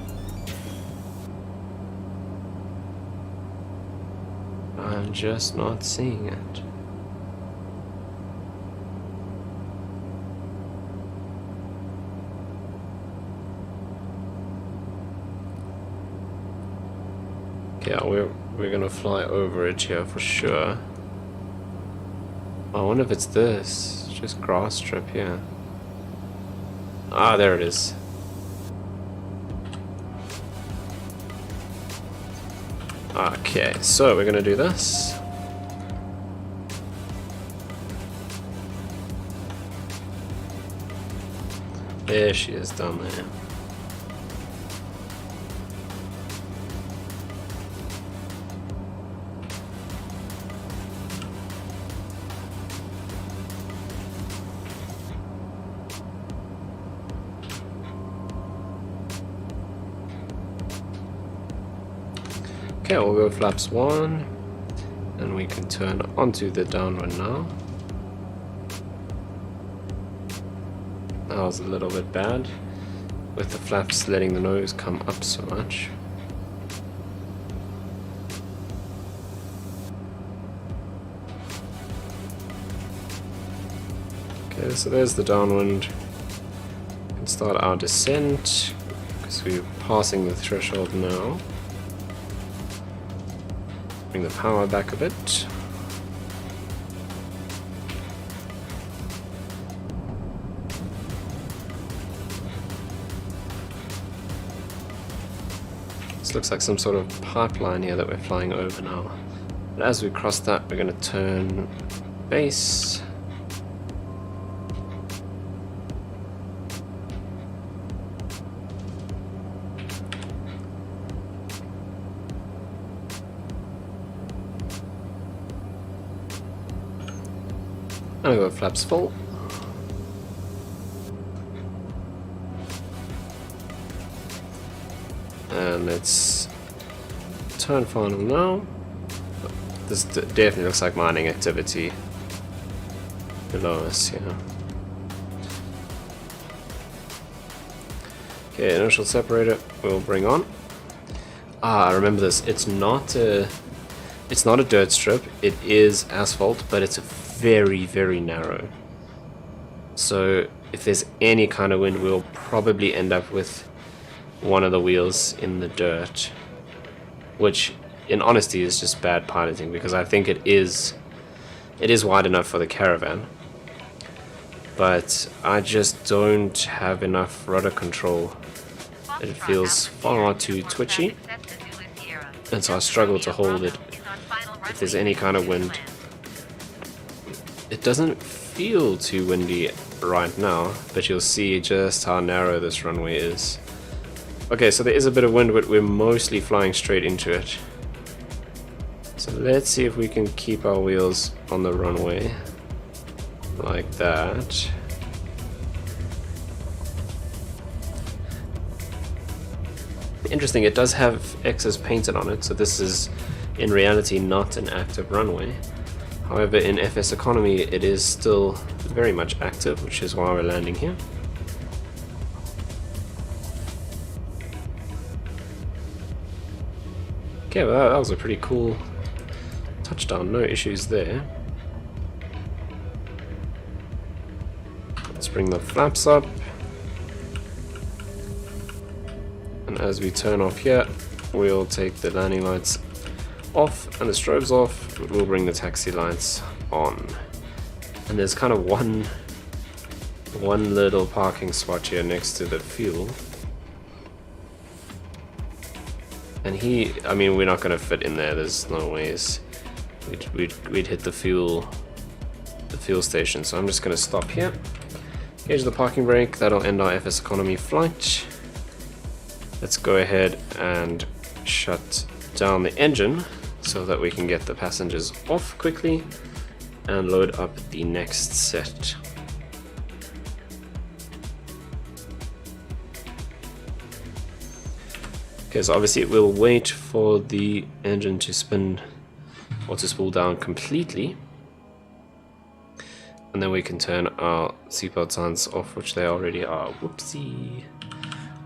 I'm just not seeing it. Yeah, we're gonna fly over it here for sure. I wonder if it's this. Just grass strip here. Ah, there it is. Okay, so we're gonna do this. There she is down there. Okay, we'll go flaps 1, and we can turn onto the downwind now. That was a little bit bad, with the flaps letting the nose come up so much. Okay, so there's the downwind. We can start our descent, because we're passing the threshold now. Bring the power back a bit. This looks like some sort of pipeline here that we're flying over now. But as we cross that, we're going to turn base. And we got flaps full. And let's turn final now. This definitely looks like mining activity below us here. Okay, inertial separator we'll bring on. Ah, remember this. It's not a dirt strip. It is asphalt, but it's very, very narrow. So if there's any kind of wind, we'll probably end up with one of the wheels in the dirt, which in honesty is just bad piloting, because I think it is wide enough for the Caravan, but I just don't have enough rudder control. It feels far too twitchy, and so I struggle to hold it if there's any kind of wind. It doesn't feel too windy right now, but you'll see just how narrow this runway is. Okay, so there is a bit of wind, but we're mostly flying straight into it. So let's see if we can keep our wheels on the runway like that. Interesting, it does have X's painted on it, so this is in reality not an active runway. However, in FSEconomy it is still very much active, which is why we're landing here. Okay, well that was a pretty cool touchdown, no issues there. Let's bring the flaps up. And as we turn off here, we'll take the landing lights off and the strobes off. We'll bring the taxi lights on. And there's kind of one little parking spot here next to the fuel. And I mean, we're not going to fit in there. There's no ways we'd hit the fuel station. So I'm just going to stop here. Engage the parking brake. That'll end our FSEconomy flight. Let's go ahead and shut down the engine so that we can get the passengers off quickly and load up the next set. Okay, so obviously we'll wait for the engine to spin or to spool down completely, and then we can turn our seatbelt signs off, which they already are. Whoopsie.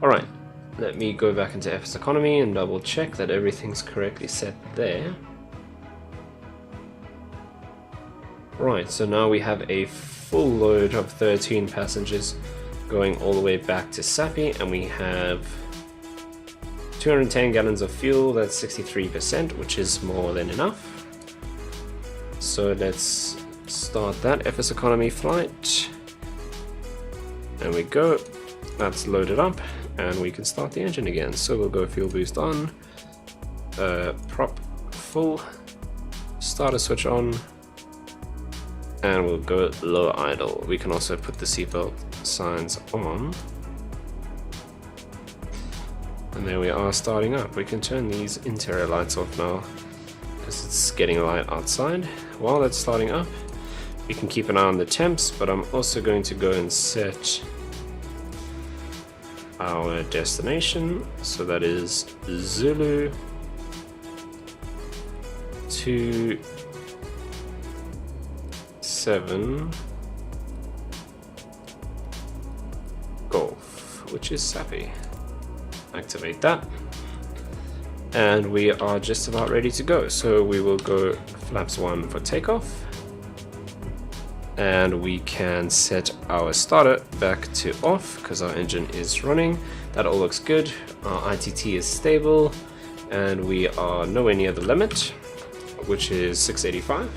Alright, let me go back into FSEconomy and double check that everything's correctly set there. Right, so now we have a full load of 13 passengers going all the way back to Sappi, and we have 210 gallons of fuel. That's 63%, which is more than enough. So let's start that FSEconomy flight. There we go. That's loaded up, and we can start the engine again. So we'll go fuel boost on, prop full, starter switch on, and we'll go low idle. We can also put the seatbelt signs on. And there we are, starting up. We can turn these interior lights off now because it's getting light outside. While that's starting up, we can keep an eye on the temps, but I'm also going to go and set our destination. So that is Zulu 27 Golf, which is Sappi. Activate that, and we are just about ready to go. So we will go flaps 1 for takeoff, and we can set our starter back to off because our engine is running. That all looks good. Our ITT is stable, and we are nowhere near the limit, which is 685.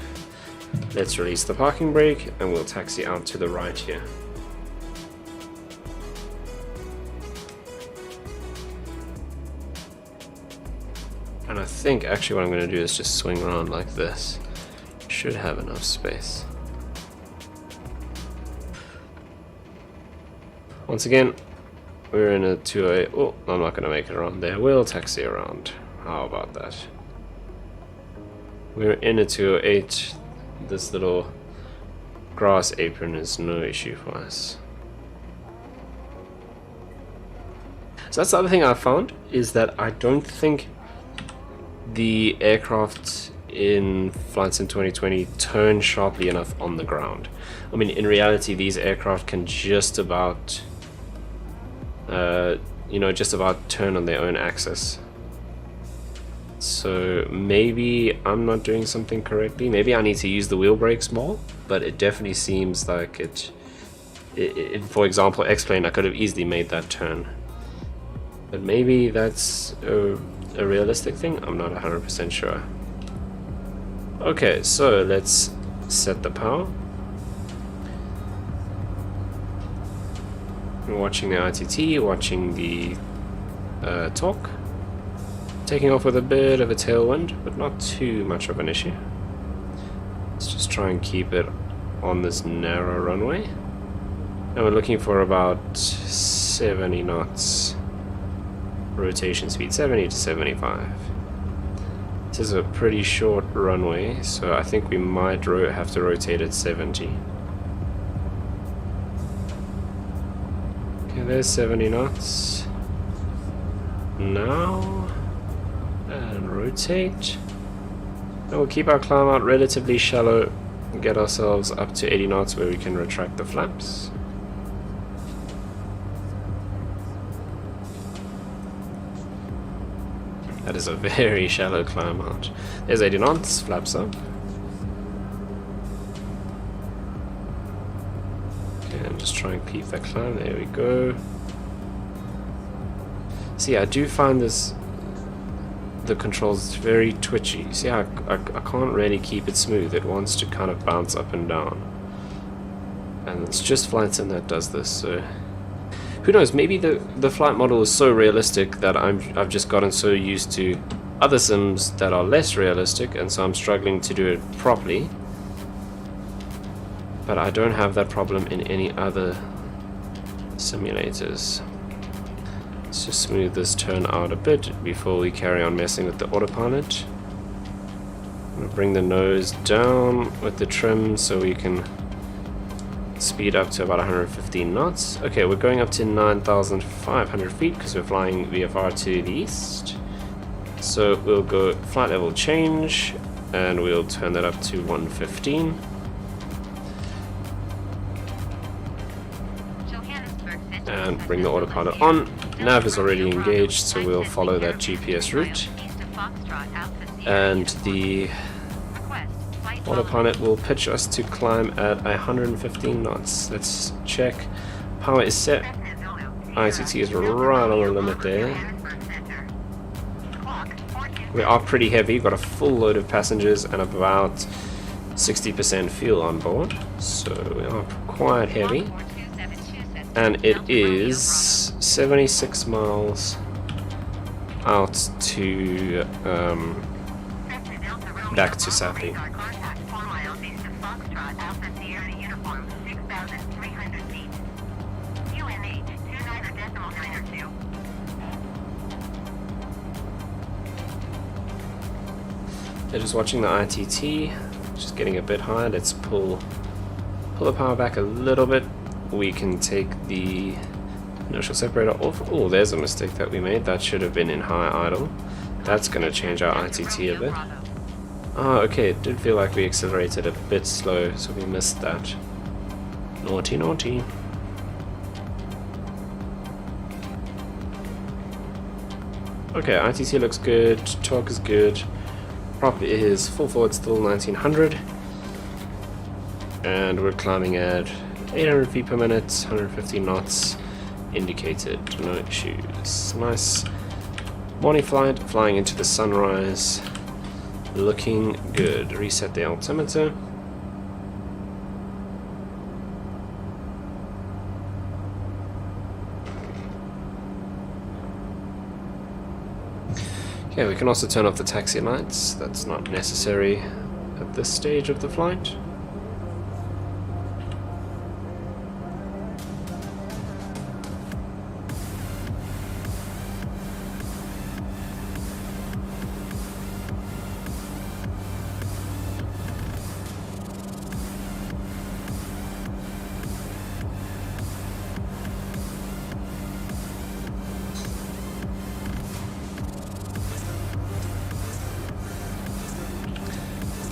Let's release the parking brake, and we'll taxi out to the right here. And I think actually what I'm going to do is just swing around like this. Should have enough space. Once again, we're in a 208. Oh, I'm not going to make it around there. We'll taxi around. How about that? We're in a 208. This little grass apron is no issue for us. So that's the other thing I found, is that I don't think the aircraft in Flight Sim 2020 turn sharply enough on the ground. I mean, in reality, these aircraft can just about, just about turn on their own axis. So maybe I'm not doing something correctly. Maybe I need to use the wheel brakes more, but it definitely seems like it for example, X-Plane, I could have easily made that turn. But maybe that's a realistic thing? I'm not 100% sure. Okay, so let's set the power. I'm watching the ITT, watching the torque. Taking off with a bit of a tailwind, but not too much of an issue. Let's just try and keep it on this narrow runway. And we're looking for about 70 knots. Rotation speed 70 to 75. This is a pretty short runway, so I think we might have to rotate at 70. Okay, there's 70 knots. Now, and rotate. And we'll keep our climb out relatively shallow and get ourselves up to 80 knots where we can retract the flaps. That is a very shallow climb out. There's 80 knots, flaps up. Okay, I'm just trying to peep that climb. There we go. See, I do find the controls very twitchy. See, I can't really keep it smooth. It wants to kind of bounce up and down. And it's just Flight Sim that does this, so who knows, maybe the flight model is so realistic that I've just gotten so used to other sims that are less realistic, and so I'm struggling to do it properly. But I don't have that problem in any other simulators. Let's just smooth this turn out a bit before we carry on messing with the autopilot. I'm going to bring the nose down with the trim so we can speed up to about 115 knots. Okay, we're going up to 9,500 feet because we're flying VFR to the east. So we'll go flight level change and we'll turn that up to 115. And bring the autopilot on. Nav is already engaged, so we'll follow that GPS route. And the autopilot will pitch us to climb at 115 knots. Let's check. Power is set. ITT is right on the limit there. We are pretty heavy. Got a full load of passengers and about 60% fuel on board. So we are quite heavy. And it is 76 miles out to back to Sappy. They're just watching the ITT, just getting a bit high. Let's pull the power back a little bit. We can take the inertial separator off. Oh, there's a mistake that we made. That should have been in high idle. That's going to change our ITT a bit. Oh, okay, it did feel like we accelerated a bit slow, so we missed that. Naughty, naughty. Okay, ITT looks good, torque is good. Prop is full forward still 1900. And we're climbing at 800 feet per minute, 150 knots indicated, no issues. Nice morning flight, flying into the sunrise, looking good. Reset the altimeter. Okay, we can also turn off the taxi lights. That's not necessary at this stage of the flight.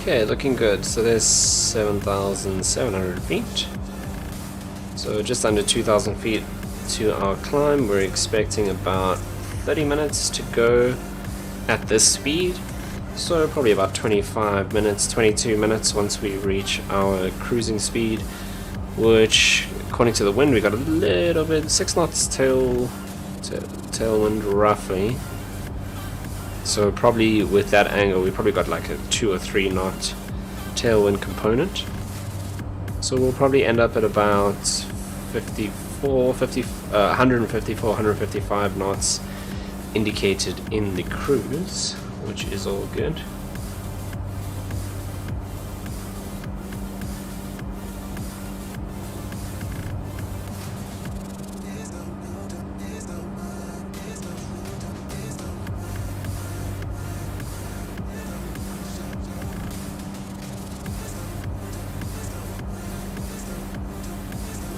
Okay, looking good. So there's 7,700 feet. So just under 2,000 feet to our climb. We're expecting about 30 minutes to go at this speed. So probably about 25 minutes, 22 minutes once we reach our cruising speed, which according to the wind we got a little bit, 6 knots tailwind roughly. So probably with that angle we probably got like a 2 or 3 knot tailwind component. So we'll probably end up at about 155 knots indicated in the cruise, which is all good.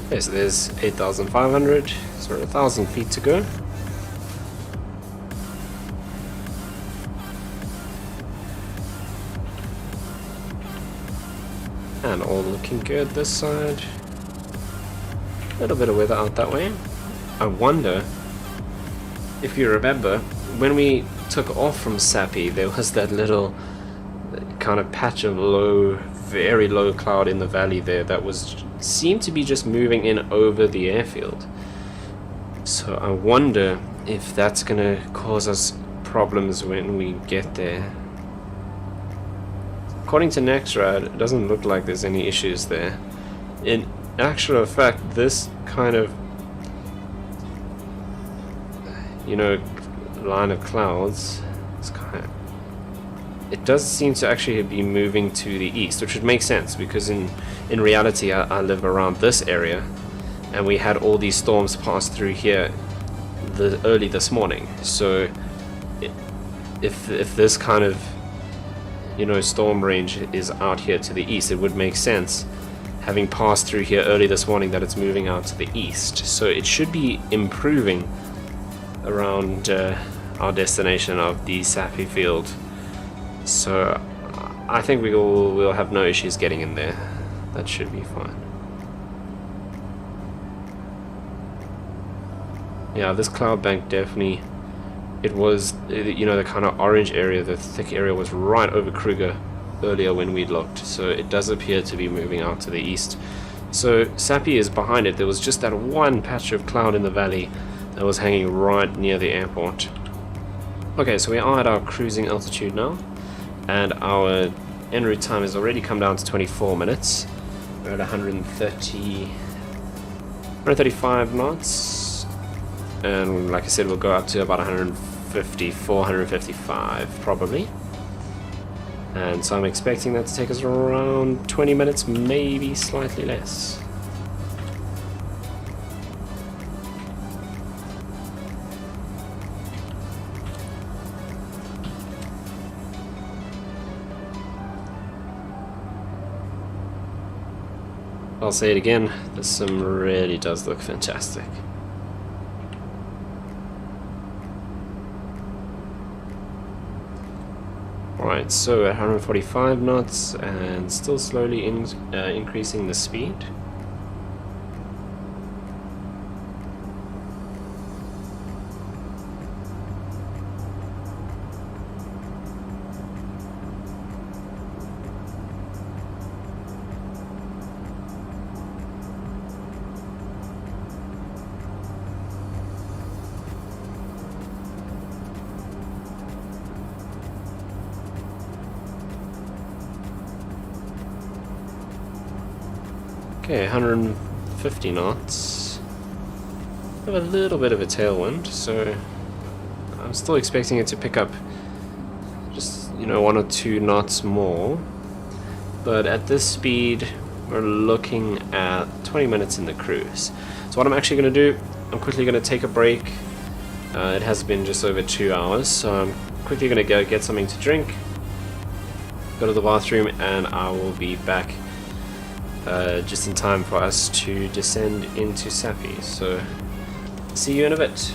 Okay, so there's 8,500, so 1,000 feet to go. And all looking good this side. A little bit of weather out that way. I wonder if you remember when we took off from Sappy, there was that little kind of patch of low, very low cloud in the valley there that seemed to be just moving in over the airfield. So I wonder if that's gonna cause us problems when we get there. According to Nextrad, it doesn't look like there's any issues there. In actual fact, this kind of, you know, line of clouds, it does seem to actually be moving to the east, which would make sense because in reality I live around this area and we had all these storms pass through here early this morning. So if this kind of, you know, storm range is out here to the east, it would make sense, having passed through here early this morning, that it's moving out to the east. So it should be improving around our destination of the Sappy field. So I think we'll have no issues getting in there. That should be fine. Yeah, this cloud bank definitely, it was, you know, the kind of orange area, the thick area was right over Kruger earlier when we looked. So it does appear to be moving out to the east. So Sappy is behind it. There was just that one patch of cloud in the valley that was hanging right near the airport. Okay, so we are at our cruising altitude now, and our en route time has already come down to 24 minutes. We're at 135 knots, and like I said, we'll go up to about 154, 155 probably. And so I'm expecting that to take us around 20 minutes, maybe slightly less. I'll say it again, this sim really does look fantastic. Alright, so at 145 knots and still slowly increasing the speed. Okay, 150 knots. Have a little bit of a tailwind, so I'm still expecting it to pick up just, you know, 1 or 2 knots more. But at this speed, we're looking at 20 minutes in the cruise. So what I'm actually going to do, I'm quickly going to take a break. It has been just over 2 hours, so I'm quickly going to go get something to drink, go to the bathroom, and I will be back just in time for us to descend into Sappy. So see you in a bit.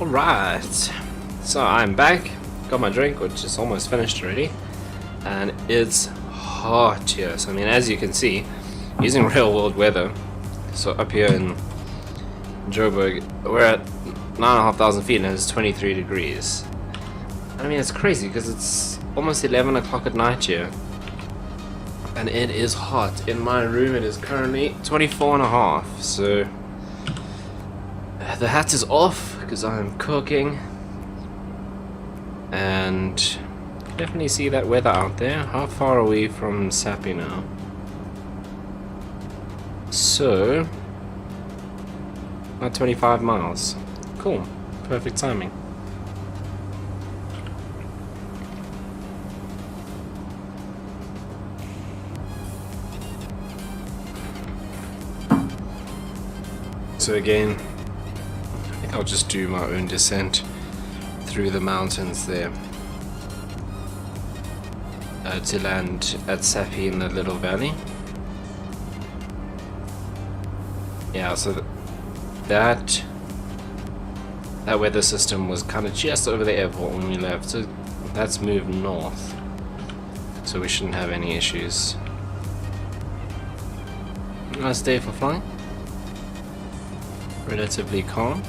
Alright, so I'm back, got my drink, which is almost finished already, and it's hot here. So I mean, as you can see, using real world weather, so up here in Joburg, we're at 9,500 feet and it's 23 degrees. I mean, it's crazy because it's almost 11 o'clock at night here, and it is hot. In my room it is currently 24 and a half, so the hat is off because I'm cooking, and definitely see that weather out there. How far are we from Sappi now? So, about 25 miles. Cool, perfect timing. So again, I think I'll just do my own descent through the mountains there to land at Sappi in the little valley. Yeah, so that weather system was kind of just over the airport when we left, so that's moved north, so we shouldn't have any issues. Nice day for flying. Relatively calm.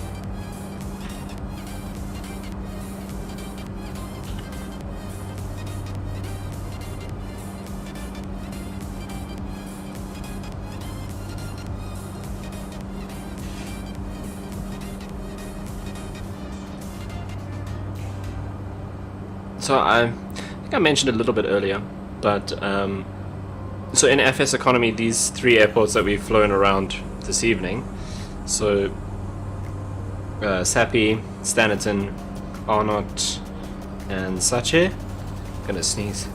So I think I mentioned a little bit earlier, but so in FSEconomy, these three airports that we've flown around this evening, so Sappi, Standerton, Arnott, and Sache. Gonna sneeze.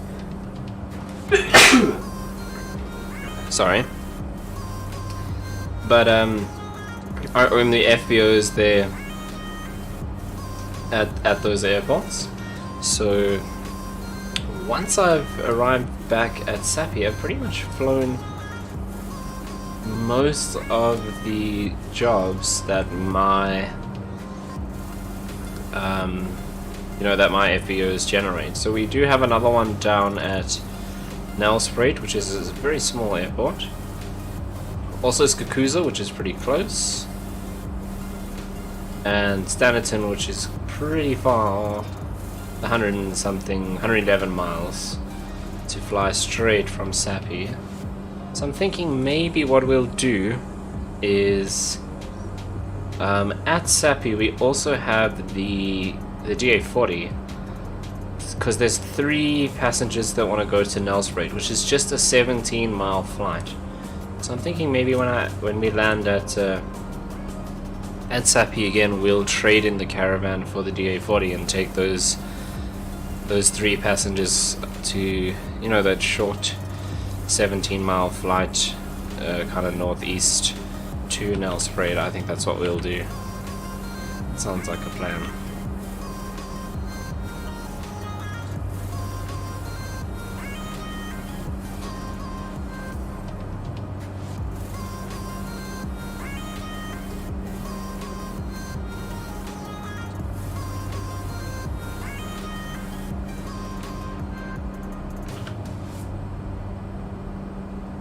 Sorry. But are only FBOs there at those airports. So once I've arrived back at Sappi, I've pretty much flown most of the jobs that my that my FBOs generate. So we do have another one down at Nelspruit, which is a very small airport. Also Skakusa, which is pretty close, and Standerton, which is pretty far, 111 miles to fly straight from Sappi. So I'm thinking maybe what we'll do is at Sappi we also have the GA40, because there's 3 passengers that want to go to Nelspruit, which is just a 17-mile flight. So I'm thinking maybe when we land at Sappi again, we'll trade in the Caravan for the GA40 and take those 3 passengers to that short 17-mile flight, kind of northeast to Nelspruit. I think that's what we'll do. Sounds like a plan.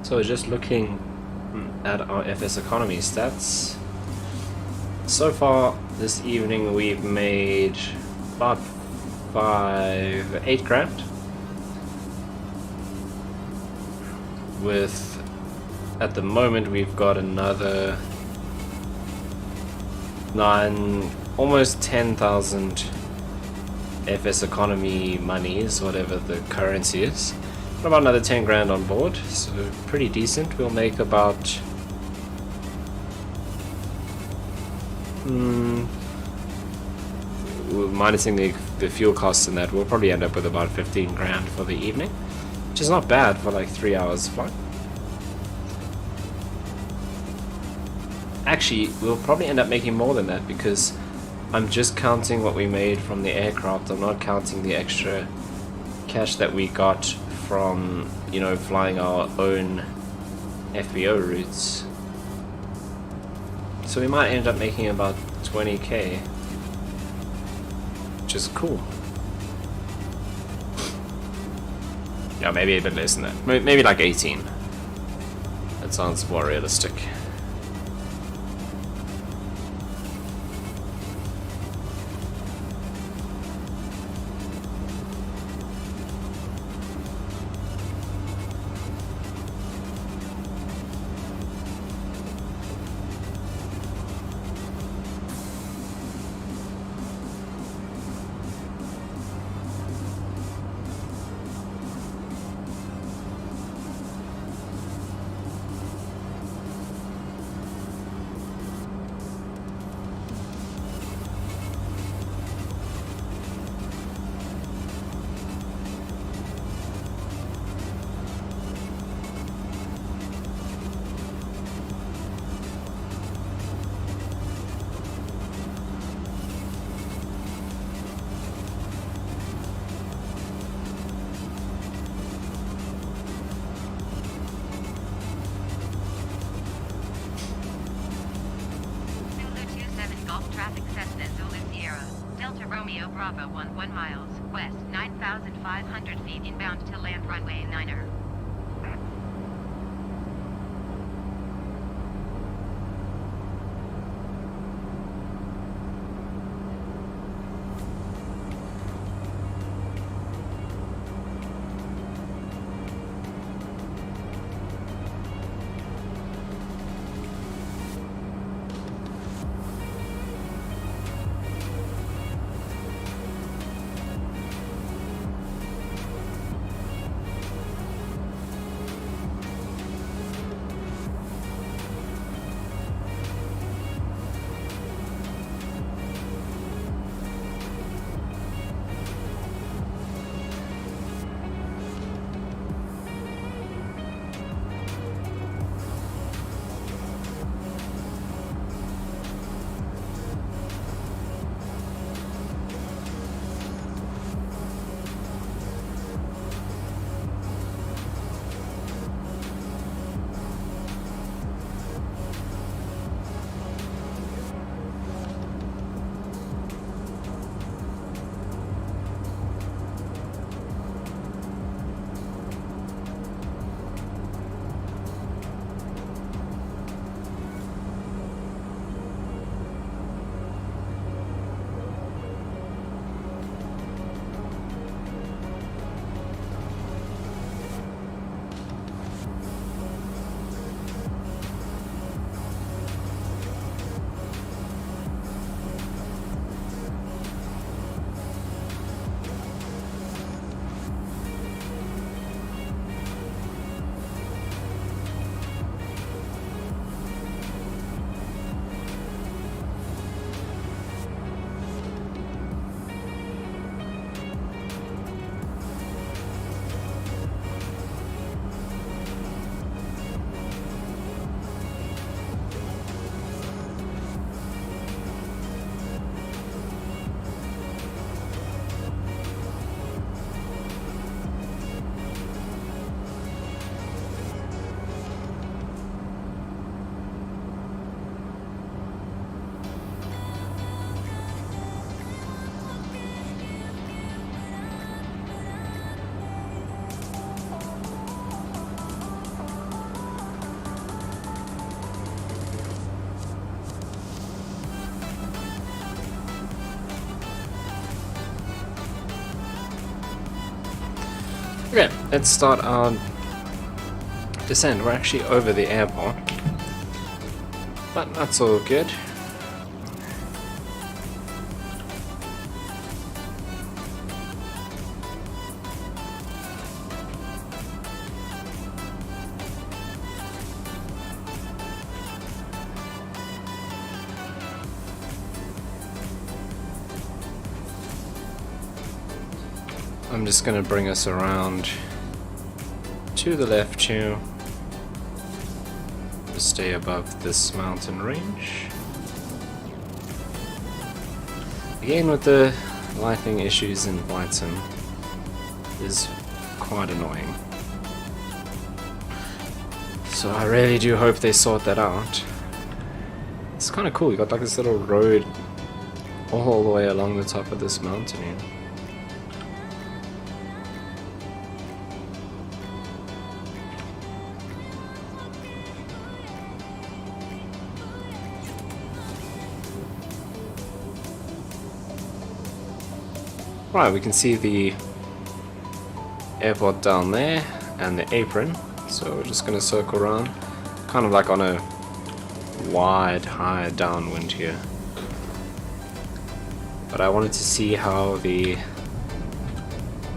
So just looking at our FSEconomy stats, so far this evening we've made about 8 grand, with at the moment we've got another 9, almost 10,000 FSEconomy monies, whatever the currency is. About another 10 grand on board, so pretty decent. We'll make about minusing the fuel costs and that, we'll probably end up with about 15 grand for the evening, which is not bad for like 3 hours flight. Actually, we'll probably end up making more than that, because I'm just counting what we made from the aircraft. I'm not counting the extra cash that we got from flying our own FBO routes. So we might end up making about 20k which is cool. Yeah, maybe a bit less than that. Maybe like 18. That sounds more realistic. Traffic Cessna Zulu Sierra, Delta Romeo Bravo 1 miles, west 9,500 feet inbound to land runway 9er. Okay, let's start our descent. We're actually over the airport, but that's all good. I'm just going to bring us around to the left here to stay above this mountain range. Again, with the lighting issues in Flight Sim, is quite annoying. So I really do hope they sort that out. It's kind of cool. You got like this little road all the way along the top of this mountain here. Right, we can see the airport down there and the apron, so we're just going to circle around, kind of like on a wide, high downwind here. But I wanted to see how the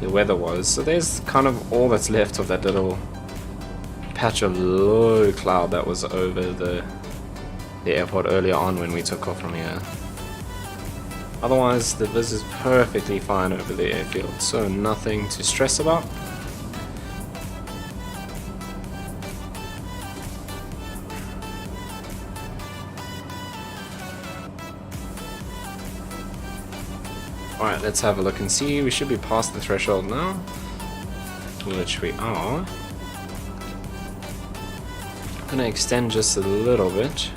weather was. So there's kind of all that's left of that little patch of low cloud that was over the airport earlier on when we took off from here. Otherwise, the viz is perfectly fine over the airfield, so nothing to stress about. Alright, let's have a look and see. We should be past the threshold now, which we are. I'm going to extend just a little bit.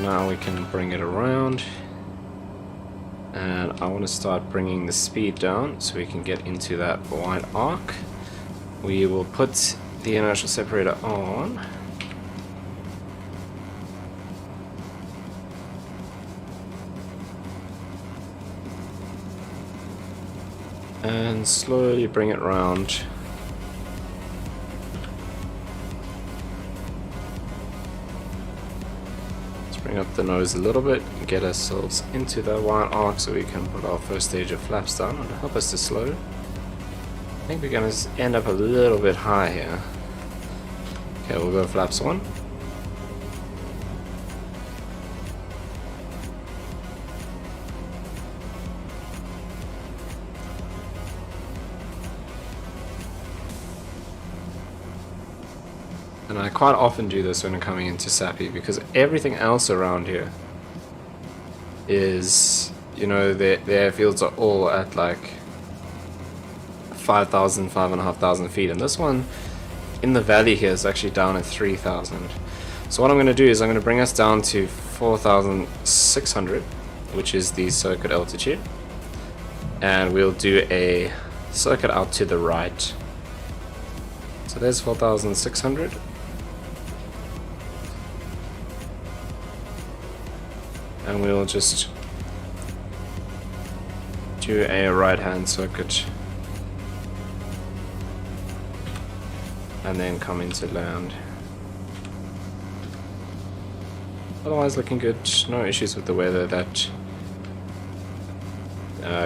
Now we can bring it around. And I want to start bringing the speed down so we can get into that wide arc. We will put the inertial separator on. And slowly bring it round. Bring up the nose a little bit and get ourselves into that wide arc so we can put our first stage of flaps down and help us to slow. I think we're going to end up a little bit high here. Okay, we'll go flaps 1. And I quite often do this when I'm coming into Sappy because everything else around here is, you know, the airfields are all at like 5,000, 5,500 feet, and this one in the valley here is actually down at 3,000. So what I'm going to do is I'm going to bring us down to 4,600, which is the circuit altitude, and we'll do a circuit out to the right. So there's 4,600. And we'll just do a right-hand circuit and then come into land. Otherwise looking good, no issues with the weather. That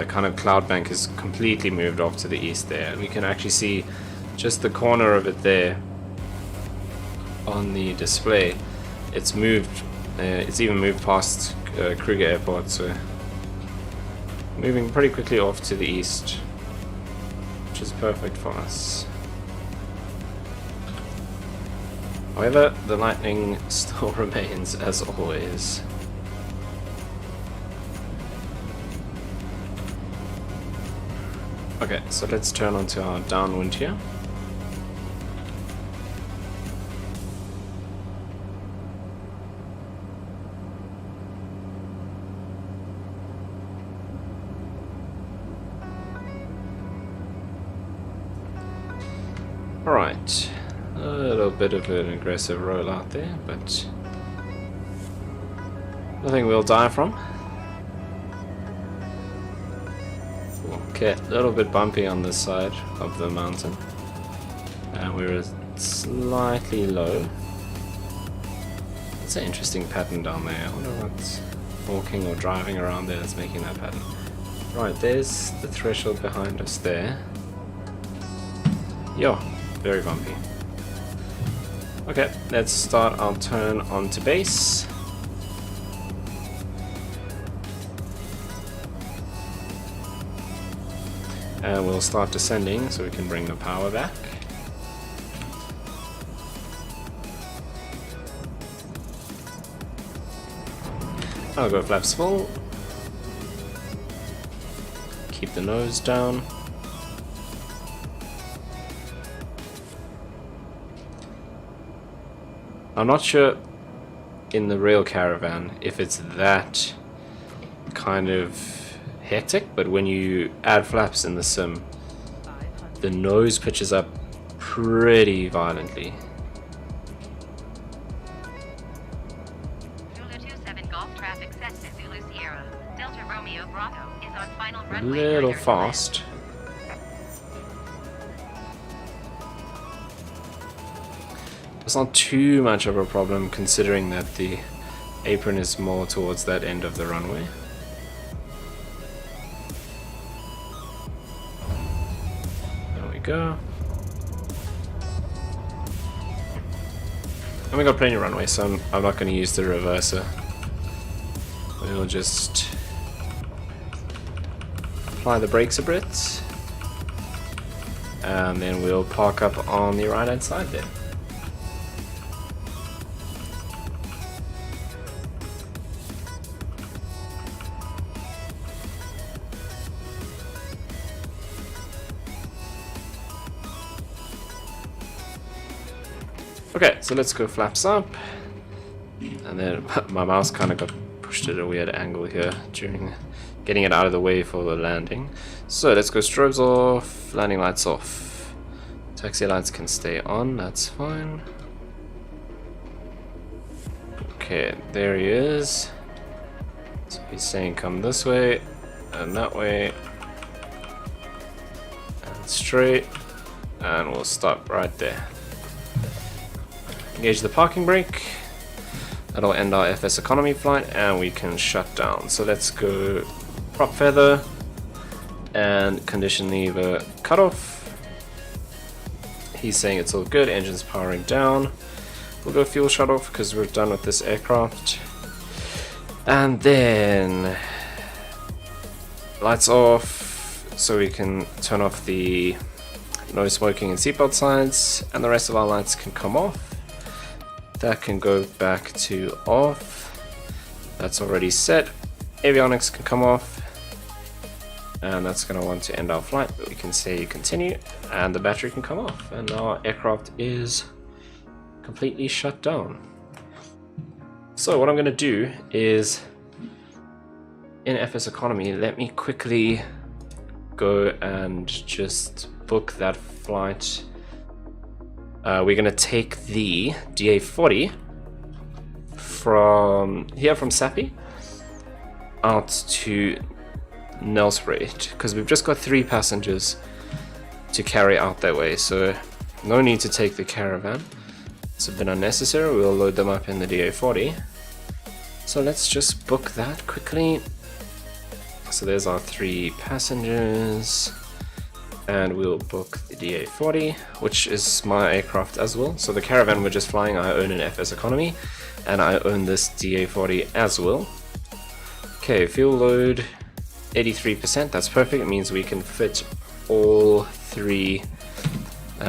kind of cloud bank is completely moved off to the east there, and we can actually see just the corner of it there on the display. It's moved, it's even moved past Kruger Airport, so moving pretty quickly off to the east, which is perfect for us. However, the lightning still remains as always. Okay, so let's turn onto our downwind here. Alright, a little bit of an aggressive rollout there, but nothing we'll die from. Okay, a little bit bumpy on this side of the mountain, and we're slightly low. It's an interesting pattern down there. I wonder what's walking or driving around there that's making that pattern. Right, there's the threshold behind us there. Yo. Very bumpy. Okay, let's start our turn onto base. And we'll start descending so we can bring the power back. I'll go flaps full. Keep the nose down. I'm not sure in the real Caravan if it's that kind of hectic, but when you add flaps in the sim, the nose pitches up pretty violently. Zulu 27 Golf traffic Cessna Zulu Sierra. Delta Romeo Bravo is on final A runway. little 9 fast. It's not too much of a problem considering that the apron is more towards that end of the runway. There we go. And we got plenty of runway, so I'm not going to use the reverser. We'll just apply the brakes a bit, and then we'll park up on the right hand side there. Okay, so let's go flaps up. And then my mouse kind of got pushed at a weird angle here during getting it out of the way for the landing. So let's go strobes off, landing lights off. Taxi lights can stay on, that's fine. Okay, there he is. So he's saying come this way, and that way, and straight, and we'll stop right there. Engage the parking brake. That'll end our FSEconomy flight, and we can shut down. So let's go prop feather and condition lever cutoff. He's saying it's all good, engine's powering down. We'll go fuel shut off because we're done with this aircraft. And then lights off so we can turn off the no smoking and seatbelt signs, and the rest of our lights can come off. That can go back to off. That's already set. Avionics can come off. And that's going to want to end our flight, but we can say continue, and the battery can come off, and our aircraft is completely shut down. So what I'm going to do is, in FSEconomy, let me quickly go and just book that flight. We're going to take the DA40 from here, from Sappy, out to Nelspruit, because we've just got 3 passengers to carry out that way, so no need to take the Caravan. It's a bit unnecessary. We'll load them up in the DA40. So let's just book that quickly. So there's our 3 passengers, and we'll book the DA40, which is my aircraft as well. So the Caravan we're just flying, I own an FSEconomy, and I own this DA40 as well. Okay, fuel load 83%, that's perfect. It means we can fit all 3,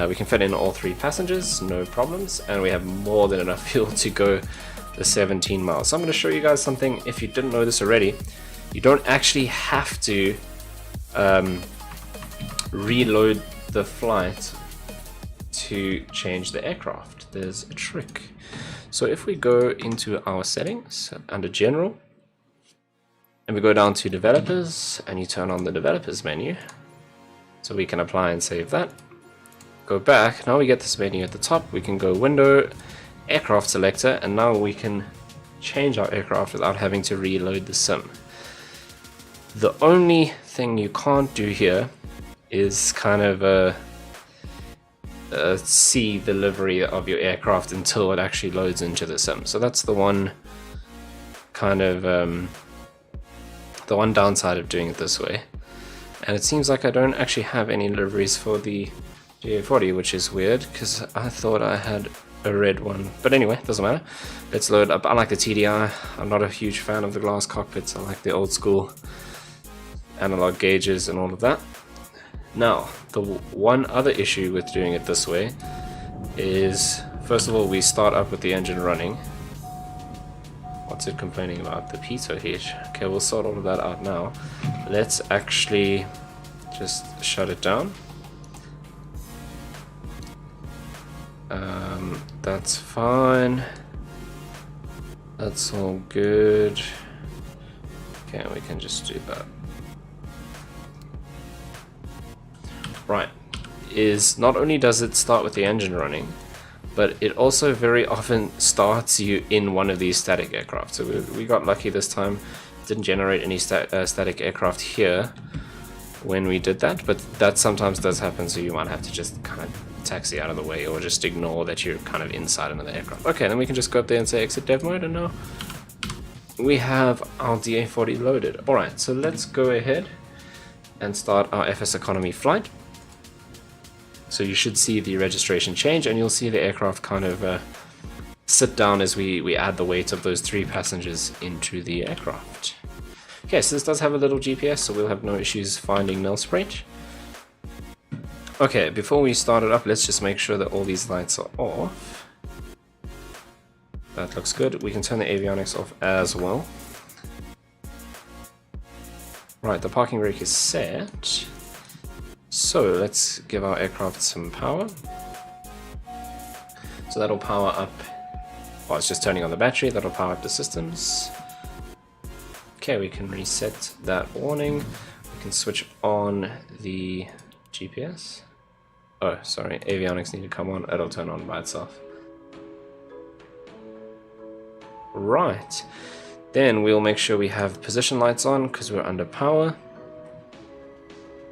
we can fit in all 3 passengers, no problems, and we have more than enough fuel to go the 17 miles. So I'm going to show you guys something. If you didn't know this already, you don't actually have to reload the flight to change the aircraft. There's a trick. So if we go into our settings under general, and we go down to developers, and you turn on the developers menu, so we can apply and save that. Go back, now we get this menu at the top. We can go window, aircraft selector, and now we can change our aircraft without having to reload the sim. The only thing you can't do here is kind of see the livery of your aircraft until it actually loads into the sim. So that's the one kind of the one downside of doing it this way. And it seems like I don't actually have any liveries for the GA40, which is weird because I thought I had a red one. But anyway, doesn't matter. Let's load up. I like the TDI. I'm not a huge fan of the glass cockpits. I like the old school analog gauges and all of that. Now, the one other issue with doing it this way is, first of all, we start up with the engine running. What's it complaining about? The pitot heat. Okay, we'll sort all of that out now. Let's actually just shut it down. That's fine. That's all good. Okay, we can just do that. Right, is not only does it start with the engine running, but it also very often starts you in one of these static aircraft. So we got lucky this time. It didn't generate any static aircraft here when we did that, but that sometimes does happen, so you might have to just kind of taxi out of the way or just ignore that you're kind of inside another aircraft. Okay, then we can just go up there and say exit dev mode, and now we have our DA40 loaded. Alright, so let's go ahead and start our FSEconomy flight. So you should see the registration change, and you'll see the aircraft kind of sit down as we add the weight of those 3 passengers into the aircraft. Okay, so this does have a little GPS, so we'll have no issues finding Nelspruit. Okay, before we start it up, let's just make sure that all these lights are off. That looks good. We can turn the avionics off as well. Right, the parking brake is set. So let's give our aircraft some power. So that'll power up, well, it's just turning on the battery, that'll power up the systems. Okay, we can reset that warning. We can switch on the GPS. Oh, sorry, avionics need to come on, it'll turn on by itself. Right, then we'll make sure we have position lights on because we're under power.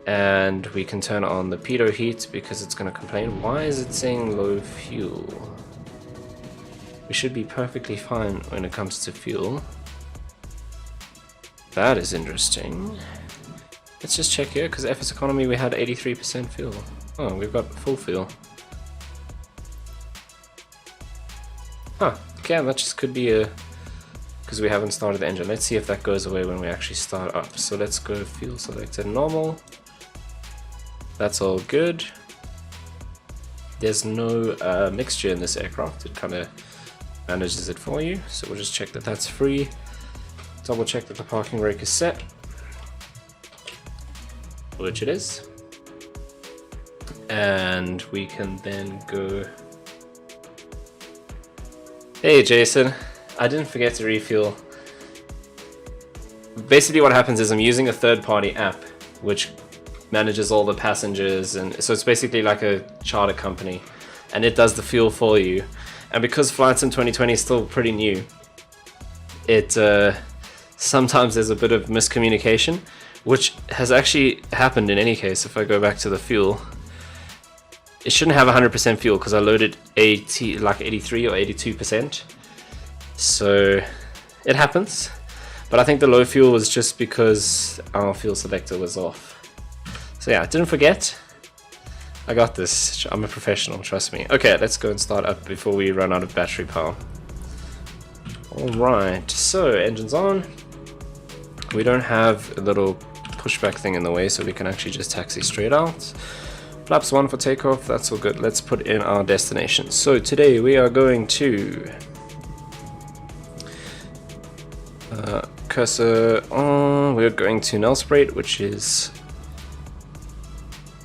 And we can turn on the pitot heat because it's going to complain. Why is it saying low fuel? We should be perfectly fine when it comes to fuel. That is interesting. Let's just check here, because FSEconomy we had 83% fuel. Oh, we've got full fuel. Huh, okay, that just could be a... because we haven't started the engine. Let's see if that goes away when we actually start up. So let's go fuel selected normal. That's all good. There's no mixture in this aircraft. It kind of manages it for you. So we'll just check that that's free. Double check that the parking brake is set, which it is. And we can then go... Hey Jason, I didn't forget to refuel. Basically what happens is I'm using a third-party app which manages all the passengers, and so it's basically like a charter company, and it does the fuel for you. And because flights in 2020 is still pretty new, it sometimes there's a bit of miscommunication, which has actually happened in any case. If I go back to the fuel, it shouldn't have 100% fuel because I loaded like 83 or 82%, so it happens. But I think the low fuel was just because our fuel selector was off. So yeah, didn't forget. I got this. I'm a professional, trust me. Okay, let's go and start up before we run out of battery power. Alright, so engine's on. We don't have a little pushback thing in the way, so we can actually just taxi straight out. Flaps 1 for takeoff, that's all good. Let's put in our destination. So today we are going to... cursor on, we're going to Nelspruit, which is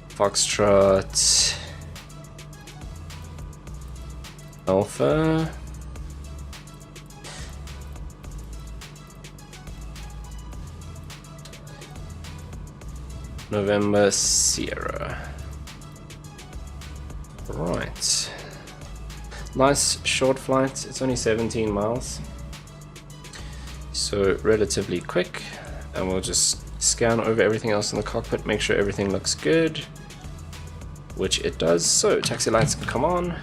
Foxtrot Alpha. November Sierra. Right. Nice short flight. It's only 17 miles. So relatively quick. And we'll just scan over everything else in the cockpit, make sure everything looks good. Which it does. So taxi lights can come on.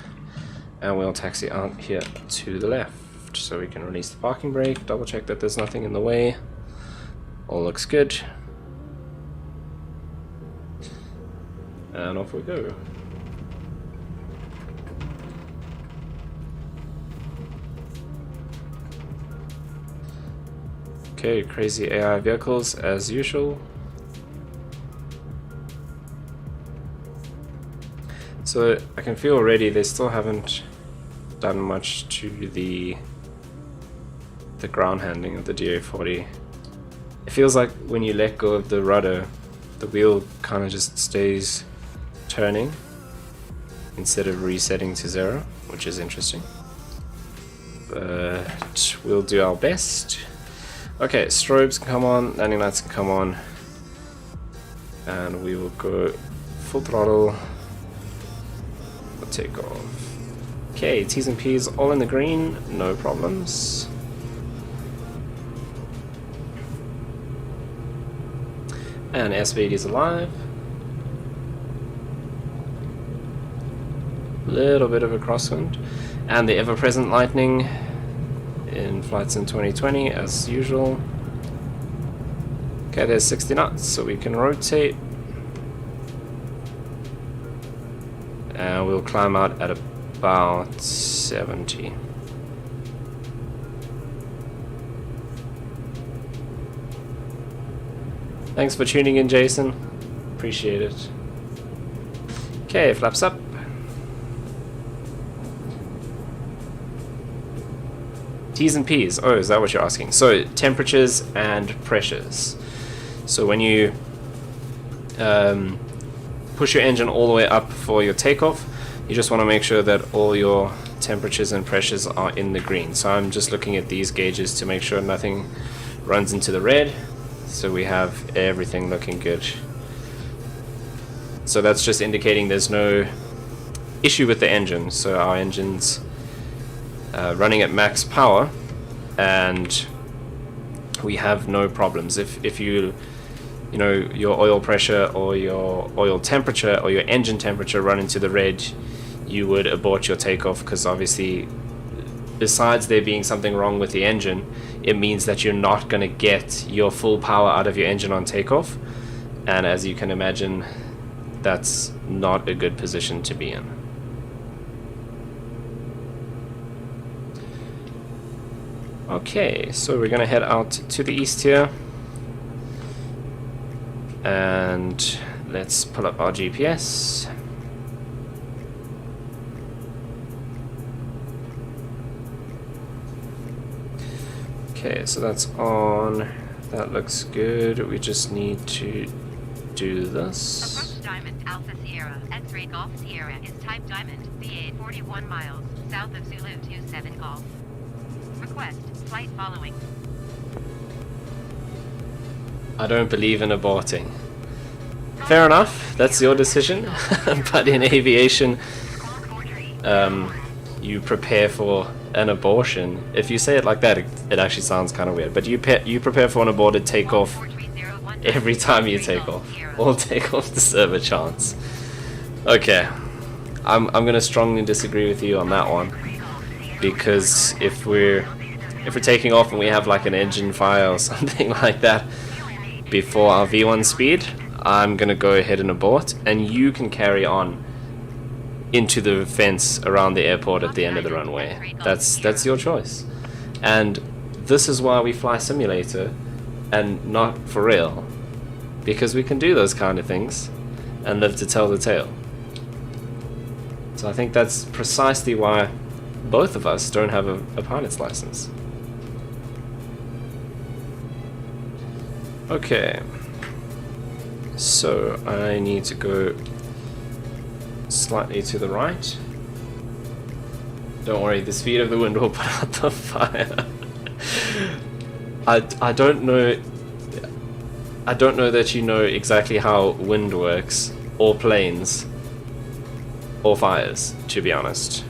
And we'll taxi out here to the left. So we can release the parking brake, double check that there's nothing in the way. All looks good. And off we go. Okay, crazy AI vehicles as usual. So I can feel already they still haven't done much to the ground handling of the DA40. It feels like when you let go of the rudder, the wheel kind of just stays turning instead of resetting to 0, which is interesting. But we'll do our best. Okay, strobes can come on, landing lights can come on, and we will go full throttle. We'll take off. Okay, T's and P's all in the green, no problems. And S-Speed is alive. Little bit of a crosswind. And the ever-present lightning in flights in 2020 as usual. Okay, there's 60 knots, so we can rotate. And we'll climb out at about 70. Thanks for tuning in, Jason. Appreciate it. Okay, flaps up. T's and P's. Oh, is that what you're asking? So, temperatures and pressures. So when you push your engine all the way up for your takeoff, you just want to make sure that all your temperatures and pressures are in the green. So I'm just looking at these gauges to make sure nothing runs into the red. So we have everything looking good. So that's just indicating there's no issue with the engine. So our engine's running at max power and we have no problems. If you know, your oil pressure or your oil temperature or your engine temperature run into the red, you would abort your takeoff, because obviously, besides there being something wrong with the engine, it means that you're not going to get your full power out of your engine on takeoff, and as you can imagine, that's not a good position to be in. Okay, so we're going to head out to the east here, and let's pull up our GPS. Okay, so that's on. That looks good. We just need to do this. Approach Diamond Alpha Sierra, X-Ray Golf Sierra is type Diamond, VA 41 miles, south of Zulu 27 Golf. Request, flight following. I don't believe in aborting. Fair enough, that's your decision. But in aviation, you prepare for an abortion. If you say it like that, it actually sounds kind of weird. But you prepare for an aborted takeoff every time you take off. All takeoffs deserve a chance. Okay, I'm gonna strongly disagree with you on that one, because if we're taking off and we have like an engine fire or something like that before our V1 speed, I'm gonna go ahead and abort, and you can carry on into the fence around the airport at the end of the runway. That's your choice. And this is why we fly simulator and not for real, because we can do those kind of things and live to tell the tale. So I think that's precisely why both of us don't have a pilot's license. Okay, so I need to go slightly to the right. Don't worry, the speed of the wind will put out the fire. I don't know that you know exactly how wind works, or planes, or fires, to be honest.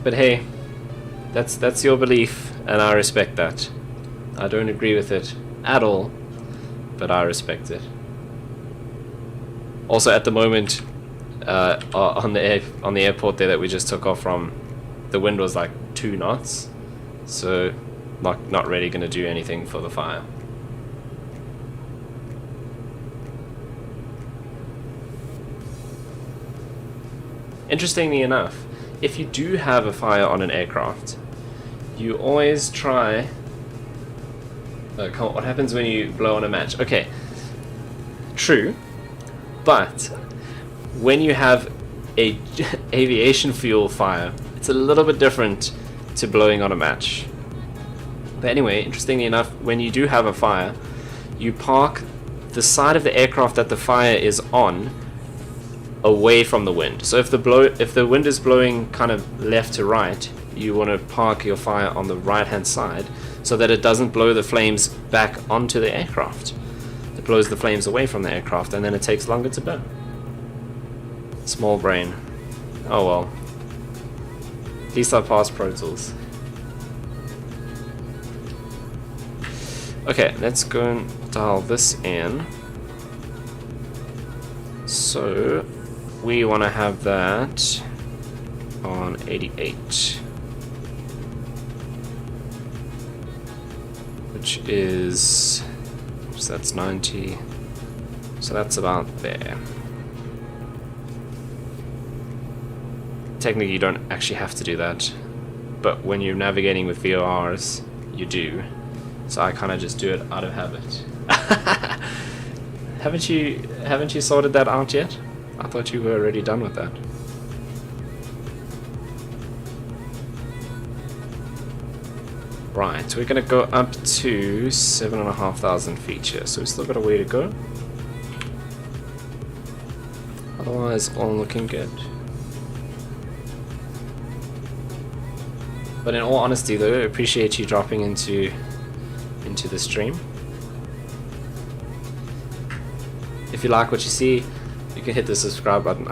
But hey, that's your belief, and I respect that. I don't agree with it at all, but I respect it. Also, at the moment, on the airport there that we just took off from, the wind was like 2 knots, so not really going to do anything for the fire. Interestingly enough, if you do have a fire on an aircraft, you always try... what happens when you blow on a match? Okay, true, but when you have a aviation fuel fire, it's a little bit different to blowing on a match. But anyway, interestingly enough, when you do have a fire, you park the side of the aircraft that the fire is on away from the wind. So if the wind is blowing kind of left to right, you want to park your fire on the right hand side so that it doesn't blow the flames back onto the aircraft. It blows the flames away from the aircraft and then it takes longer to burn. Small brain. Oh well. At least I passed Pro Tools. Okay, let's go and dial this in. So we want to have that on 88, which is, so that's 90, so that's about there. Technically you don't actually have to do that, but when you're navigating with VORs you do, so I kind of just do it out of habit. Haven't you sorted that out yet? I thought you were already done with that. Right, we're gonna go up to 7,500 feet here, so we've still got a way to go. Otherwise, all looking good. But in all honesty though, I appreciate you dropping into the stream. If you like what you see, you can hit the subscribe button.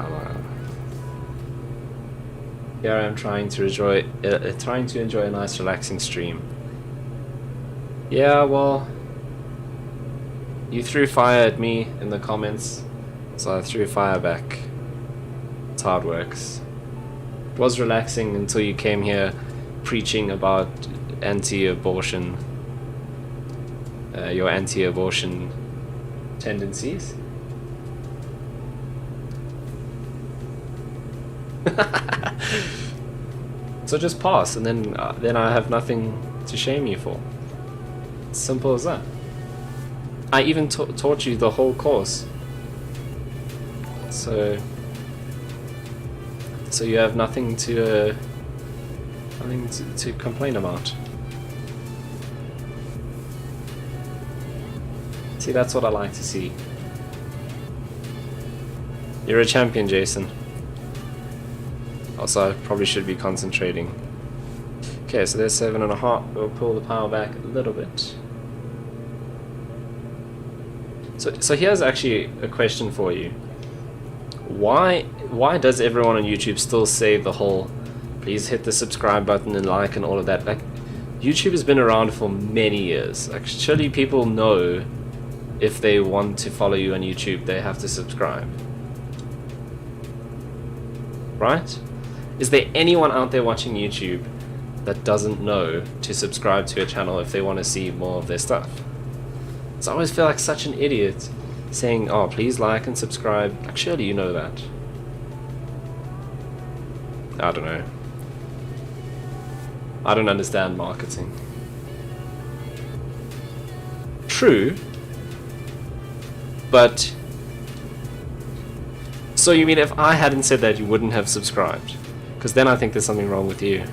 Here I am trying to enjoy a nice relaxing stream. Yeah, well, you threw fire at me in the comments, so I threw fire back. That's how it works. It was relaxing until you came here preaching about anti-abortion, your anti-abortion tendencies. So just pass, and then I have nothing to shame you for. Simple as that. I even taught you the whole course, so you have nothing to complain about. See, that's what I like to see. You're a champion, Jason. Also, I probably should be concentrating. Okay, so there's 7.5. We'll pull the power back a little bit. So here's actually a question for you. Why does everyone on YouTube still say the whole please hit the subscribe button and like and all of that? Like, YouTube has been around for many years. Actually, people know if they want to follow you on YouTube, they have to subscribe. Right? Is there anyone out there watching YouTube that doesn't know to subscribe to a channel if they want to see more of their stuff? So I always feel like such an idiot saying, oh, please like and subscribe. Like, surely you know that. I don't know. I don't understand marketing. True. But so you mean if I hadn't said that, you wouldn't have subscribed? Because then I think there's something wrong with you.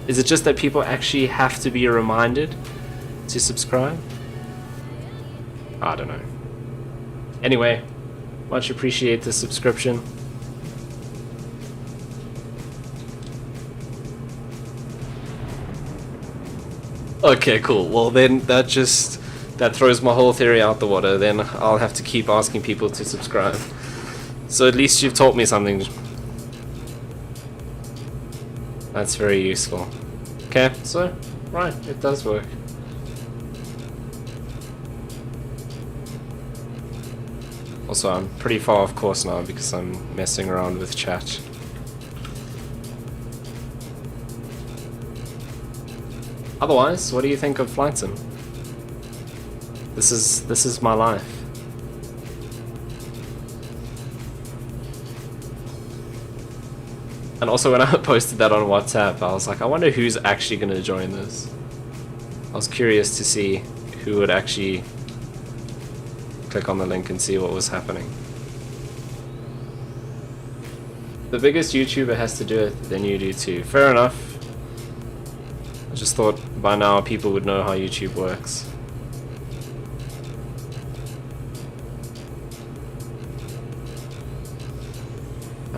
Is it just that people actually have to be reminded to subscribe? I don't know. Anyway, much appreciate the subscription. Okay, cool. Well then that throws my whole theory out the water. Then I'll have to keep asking people to subscribe. So at least you've taught me something. That's very useful. Okay, so, right, it does work. Also, I'm pretty far off course now because I'm messing around with chat. Otherwise, what do you think of Flight Sim? This is my life. And also when I posted that on WhatsApp, I was like, I wonder who's actually going to join this. I was curious to see who would actually click on the link and see what was happening. The biggest YouTuber has to do it, then you do too. Fair enough. I just thought by now people would know how YouTube works.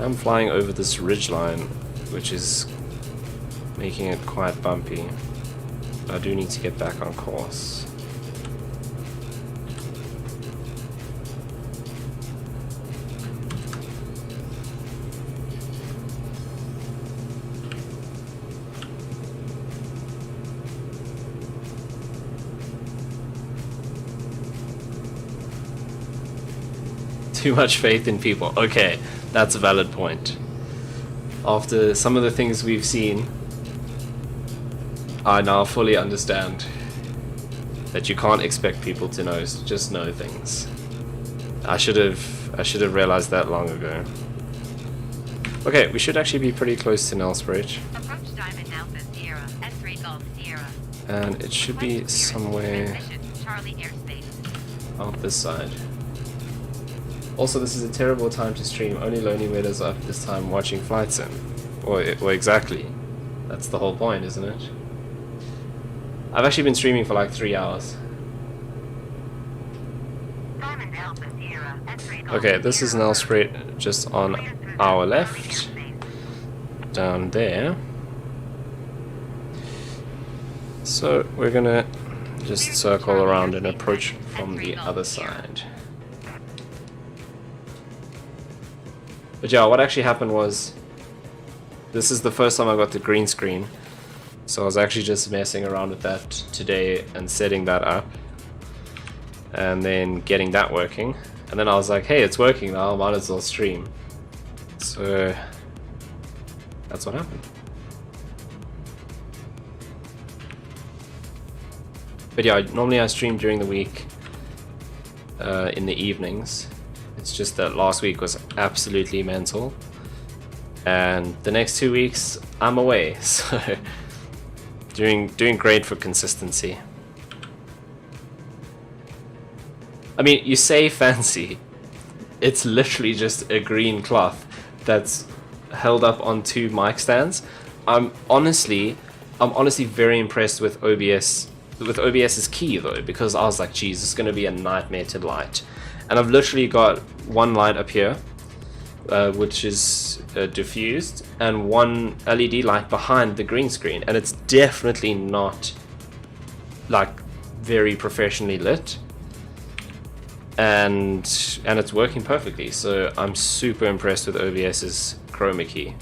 I'm flying over this ridgeline, which is making it quite bumpy. I do need to get back on course. Too much faith in people. Okay, that's a valid point. After some of the things we've seen, I now fully understand that you can't expect people to just know things. I should have realized that long ago. Okay, we should actually be pretty close to Nelspruit. Approach Diamond Alpha Sierra, S3 Golf Sierra. And it should be somewhere Charlie airspace. out this side. Also, this is a terrible time to stream. Only Lonely Meadows up this time watching Flight Sim. Well, exactly. That's the whole point, isn't it? I've actually been streaming for like 3 hours. Diamond Alpha Sierra, S3 Golf Okay, this is Sierra. Nelspruit just on our left. Down there. So we're gonna just circle around and approach from the other side. But yeah, what actually happened was, this is the first time I got the green screen, so I was actually just messing around with that today and setting that up, and then getting that working, and then I was like, hey, it's working now, I might as well stream. So that's what happened. But yeah, normally I stream during the week in the evenings. It's just that last week was absolutely mental, and the next 2 weeks I'm away, so doing great for consistency. I mean, you say fancy, it's literally just a green cloth that's held up on 2 mic stands. I'm honestly very impressed with OBS's key though, because I was like, geez, it's gonna be a nightmare to light. And I've literally got one light up here, which is diffused, and one LED light behind the green screen, and it's definitely not like very professionally lit, and it's working perfectly. So I'm super impressed with OBS's chroma key.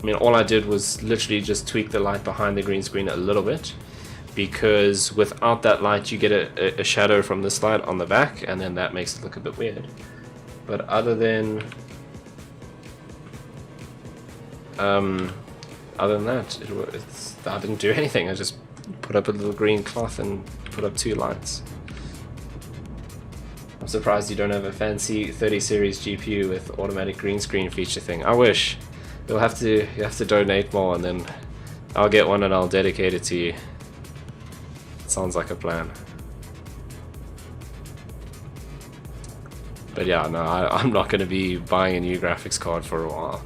I mean, all I did was literally just tweak the light behind the green screen a little bit, because without that light you get a shadow from this light on the back, and then that makes it look a bit weird. But other than that, I didn't do anything. I just put up a little green cloth and put up 2 lights. I'm surprised you don't have a fancy 30 series GPU with automatic green screen feature thing. I wish. You have to donate more, and then I'll get one and I'll dedicate it to you. Sounds like a plan. But yeah, no, I'm not going to be buying a new graphics card for a while.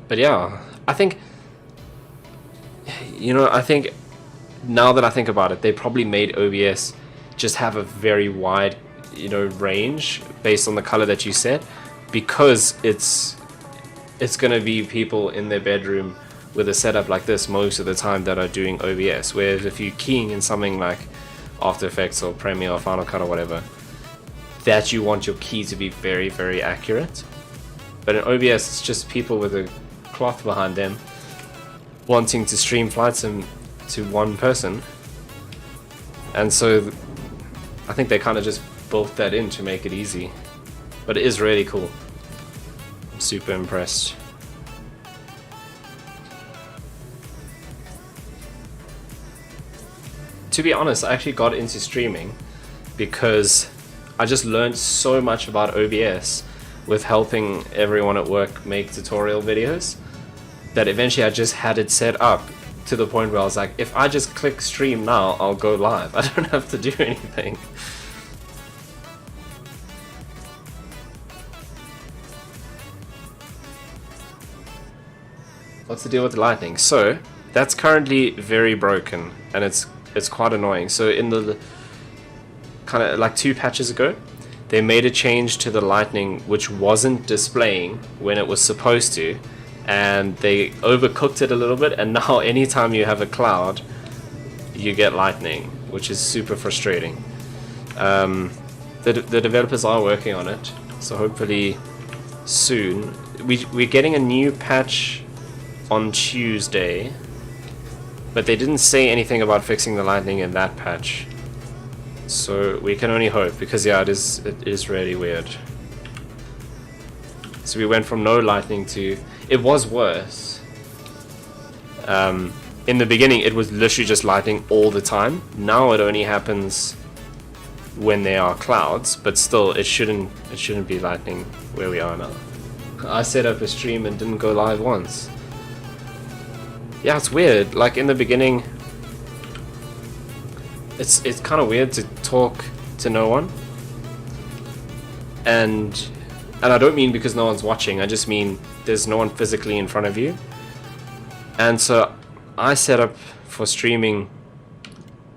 But yeah, I think now that I think about it, they probably made OBS just have a very wide, range based on the color that you set, because it's gonna be people in their bedroom with a setup like this most of the time that are doing OBS. Whereas if you're keying in something like After Effects or Premiere or Final Cut or whatever, that you want your key to be very, very accurate. But in OBS, it's just people with a cloth behind them wanting to stream Flight Sim to one person, and so I think they kind of just built that in to make it easy. But it is really cool. I'm super impressed. To be honest, I actually got into streaming because I just learned so much about OBS with helping everyone at work make tutorial videos, that eventually I just had it set up to the point where I was like, if I just click stream now, I'll go live. I don't have to do anything. What's the deal with the lightning? So that's currently very broken, and it's it's quite annoying. So in the kind of like 2 patches ago, they made a change to the lightning which wasn't displaying when it was supposed to, and they overcooked it a little bit, and now anytime you have a cloud you get lightning, which is super frustrating. The developers are working on it, so hopefully soon. We're getting a new patch on Tuesday, but they didn't say anything about fixing the lightning in that patch, so we can only hope, because yeah, it is really weird. So we went from no lightning to, it was worse. In the beginning it was literally just lightning all the time. Now it only happens when there are clouds, but still it shouldn't be lightning where we are now. I set up a stream and didn't go live once. Yeah, it's weird. Like in the beginning, it's kind of weird to talk to no one, and I don't mean because no one's watching. I just mean there's no one physically in front of you. And so I set up for streaming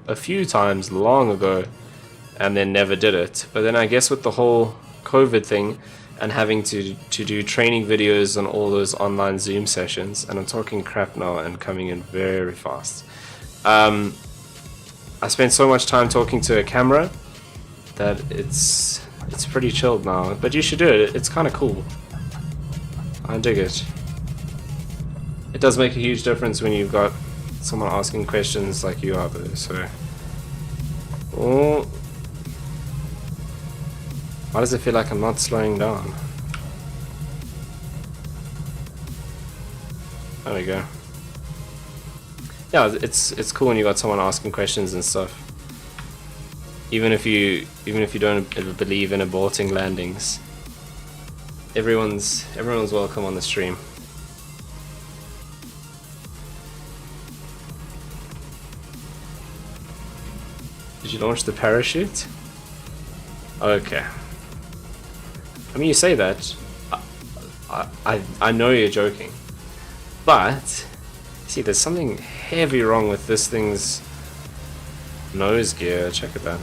a few times long ago, and then never did it. But then I guess with the whole COVID thing and having to do training videos on all those online Zoom sessions, and I'm talking crap now and coming in very fast. I spent so much time talking to a camera that it's pretty chilled now. But you should do it. It's kind of cool. I dig it. It does make a huge difference when you've got someone asking questions like you are though. So, oh, why does it feel like I'm not slowing down? There we go. Yeah, it's cool when you got someone asking questions and stuff. Even if you don't believe in aborting landings, everyone's welcome on the stream. Did you launch the parachute? Okay. I mean, you say that. I know you're joking, but see, there's something heavy wrong with this thing's nose gear. Check it out.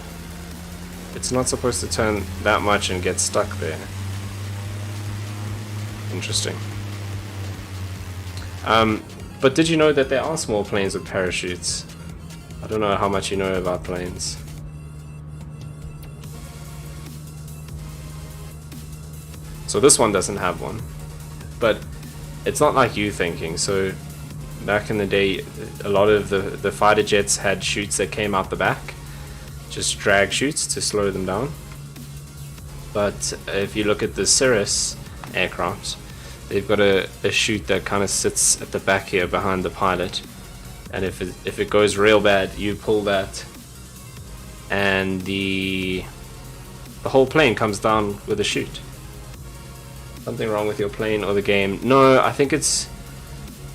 It's not supposed to turn that much and get stuck there. Interesting. But did you know that there are small planes with parachutes? I don't know how much you know about planes. So this one doesn't have one, but it's not like you thinking. So back in the day, a lot of the fighter jets had chutes that came out the back, just drag chutes to slow them down. But if you look at the Cirrus aircraft, they've got a chute that kind of sits at the back here behind the pilot, and if it goes real bad, you pull that, and the whole plane comes down with a chute. Something wrong with your plane or the game? No, I think it's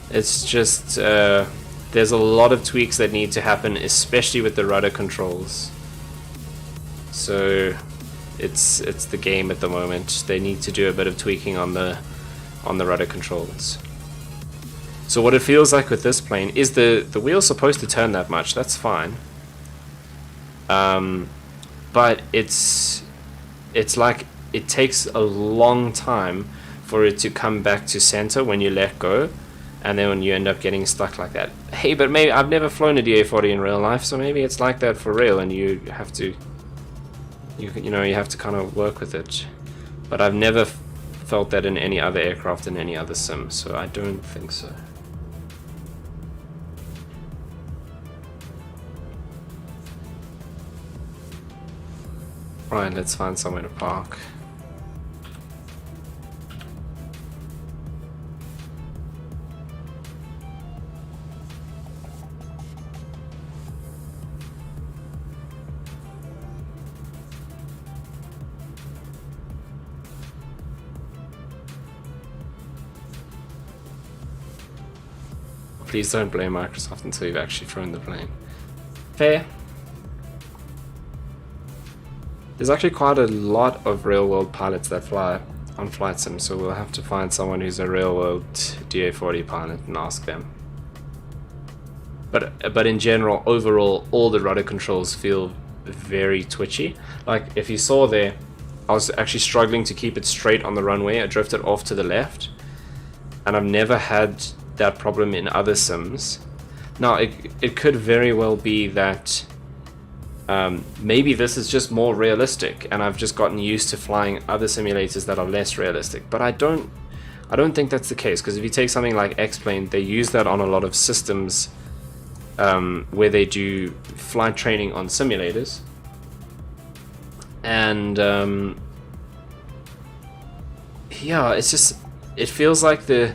just there's a lot of tweaks that need to happen, especially with the rudder controls. So it's the game at the moment. They need to do a bit of tweaking on the rudder controls. So what it feels like with this plane is the wheel's supposed to turn that much. That's fine. But it's like it takes a long time for it to come back to center when you let go, and then when you end up getting stuck like that. Hey, but maybe I've never flown a DA-40 in real life, so maybe it's like that for real, and you have to you have to kind of work with it. But I've never felt that in any other aircraft in any other sim, so I don't think so. Right, let's find somewhere to park. Please don't blame Microsoft until you've actually flown the plane. Fair. There's actually quite a lot of real-world pilots that fly on flight sim, so we'll have to find someone who's a real-world DA-40 pilot and ask them. but in general, overall, all the rudder controls feel very twitchy. Like if you saw there, I was actually struggling to keep it straight on the runway. I drifted off to the left, and I've never had that problem in other sims. Now it could very well be that maybe this is just more realistic and I've just gotten used to flying other simulators that are less realistic, but I don't think that's the case, because if you take something like X-Plane, they use that on a lot of systems where they do flight training on simulators, and yeah, it feels like the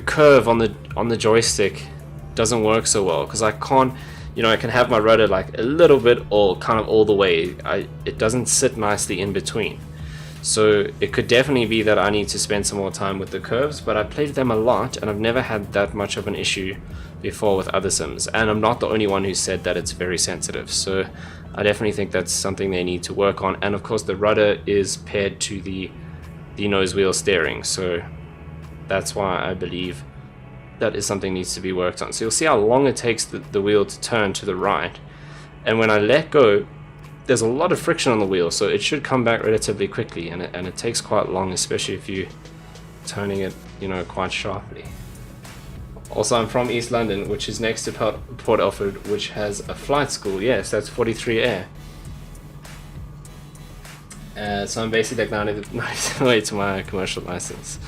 curve on the joystick doesn't work so well, because I can't, I can have my rudder like a little bit or kind of all the way. It doesn't sit nicely in between. So it could definitely be that I need to spend some more time with the curves, but I played them a lot and I've never had that much of an issue before with other sims, and I'm not the only one who said that it's very sensitive. So I definitely think that's something they need to work on. And of course the rudder is paired to the nose wheel steering, so that's why I believe that is something that needs to be worked on. So you'll see how long it takes the wheel to turn to the right, and when I let go, there's a lot of friction on the wheel, so it should come back relatively quickly, and it takes quite long, especially if you're turning it, quite sharply. Also, I'm from East London, which is next to Port Alfred, which has a flight school. Yes, that's 43 Air. So I'm basically like 90 way to my commercial license.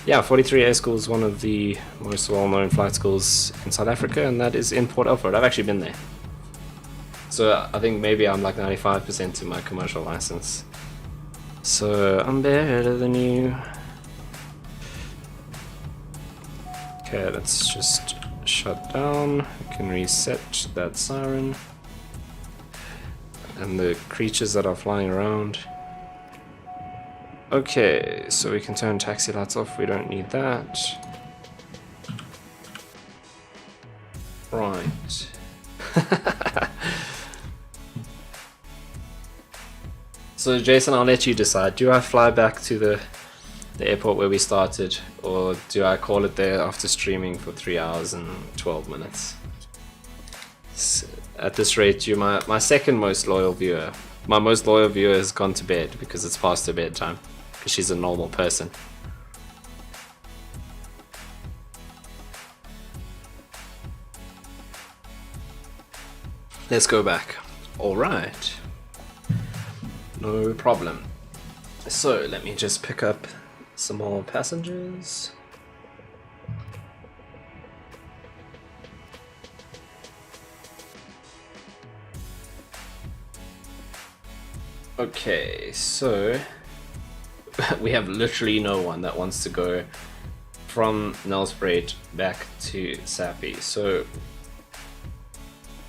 Yeah, 43 Air School is one of the most well-known flight schools in South Africa, and that is in Port Alfred. I've actually been there. So I think maybe I'm like 95% to my commercial license. So I'm better than you. Okay, let's just shut down. I can reset that siren. And the creatures that are flying around. Okay, so we can turn taxi lights off. We don't need that. Right. So Jason, I'll let you decide. Do I fly back to the airport where we started, or do I call it there after streaming for 3 hours and 12 minutes? At this rate, you're my second most loyal viewer. My most loyal viewer has gone to bed because it's past her bedtime, because she's a normal person. Let's go back. Alright. No problem. So let me just pick up some more passengers. Okay, so we have literally no one that wants to go from Nelspruit back to Sappy, so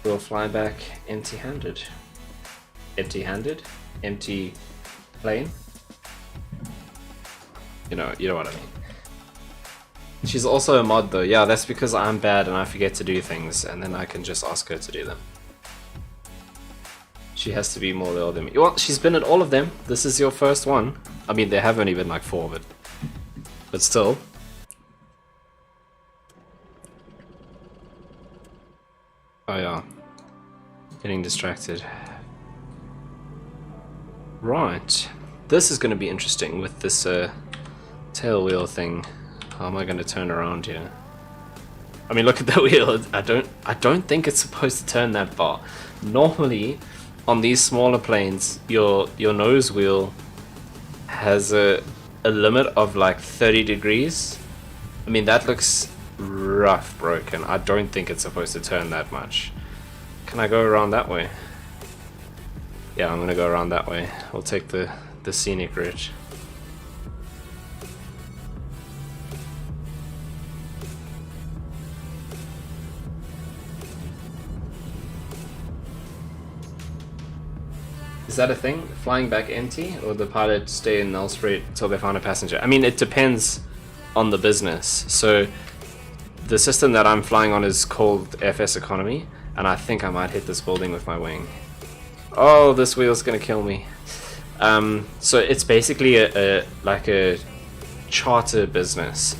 we'll fly back empty-handed. Empty-handed? Empty plane? You know what I mean. She's also a mod though. Yeah, that's because I'm bad and I forget to do things, and then I can just ask her to do them. She has to be more loyal than me. Well, she's been at all of them. This is your first one. I mean, there have only been like 4 of it. But still. Oh yeah. Getting distracted. Right. This is going to be interesting with this tail wheel thing. How am I going to turn around here? I mean, look at the wheel. I don't think it's supposed to turn that far. Normally, on these smaller planes, your nose wheel has a limit of like 30 degrees. I mean, that looks rough broken. I don't think it's supposed to turn that much. Can I go around that way? Yeah, I'm gonna go around that way. We'll take the scenic route. Is that a thing? Flying back empty, or the pilot stay in Nelspruit until they find a passenger? I mean, it depends on the business. So the system that I'm flying on is called FSEconomy, and I think I might hit this building with my wing. Oh, this wheel's gonna kill me. So it's basically like a charter business.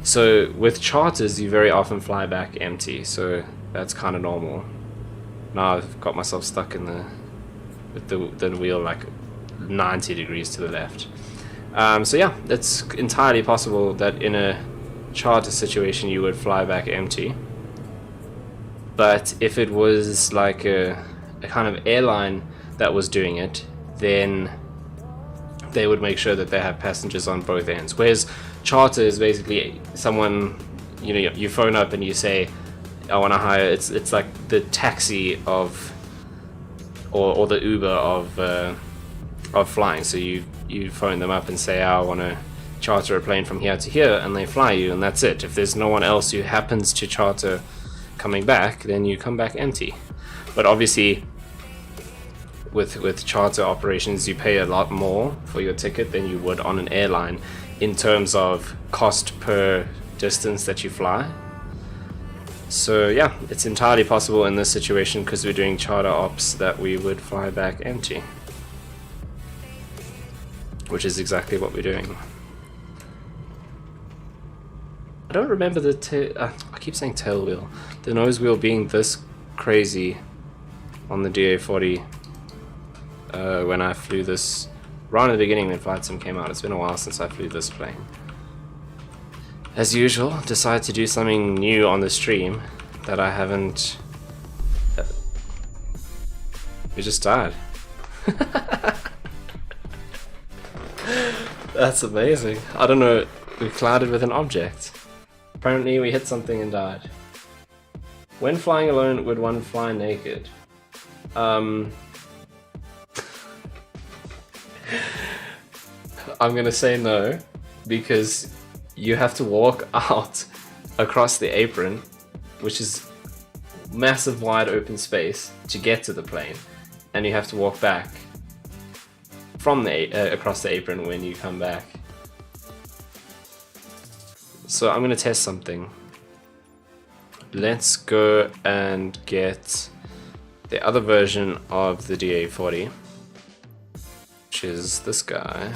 So with charters, you very often fly back empty. So that's kind of normal. Now I've got myself stuck in with the wheel like 90 degrees to the left. So yeah, it's entirely possible that in a charter situation you would fly back empty. But if it was like a kind of airline that was doing it, then they would make sure that they have passengers on both ends. Whereas charter is basically someone, you know, you phone up and you say, I want to hire, it's like the taxi of, or the Uber of flying. So you phone them up and say, I want to charter a plane from here to here, and they fly you, and that's it. If there's no one else who happens to charter coming back, then you come back empty. But obviously with charter operations, you pay a lot more for your ticket than you would on an airline in terms of cost per distance that you fly. So yeah, it's entirely possible in this situation, because we're doing charter ops, that we would fly back empty, which is exactly what we're doing. I don't remember the I keep saying tail wheel, the nose wheel being this crazy on the DA40 when I flew this right at the beginning when Flight Sim came out. It's been a while since I flew this plane. As usual, decided to do something new on the stream that I haven't... We just died. That's amazing. I don't know, we collided with an object. Apparently we hit something and died. When flying alone, would one fly naked? I'm gonna say no, because you have to walk out across the apron, which is massive wide open space, to get to the plane, and you have to walk back from the across the apron when you come back. So I'm gonna test something. Let's go and get the other version of the DA40, which is this guy,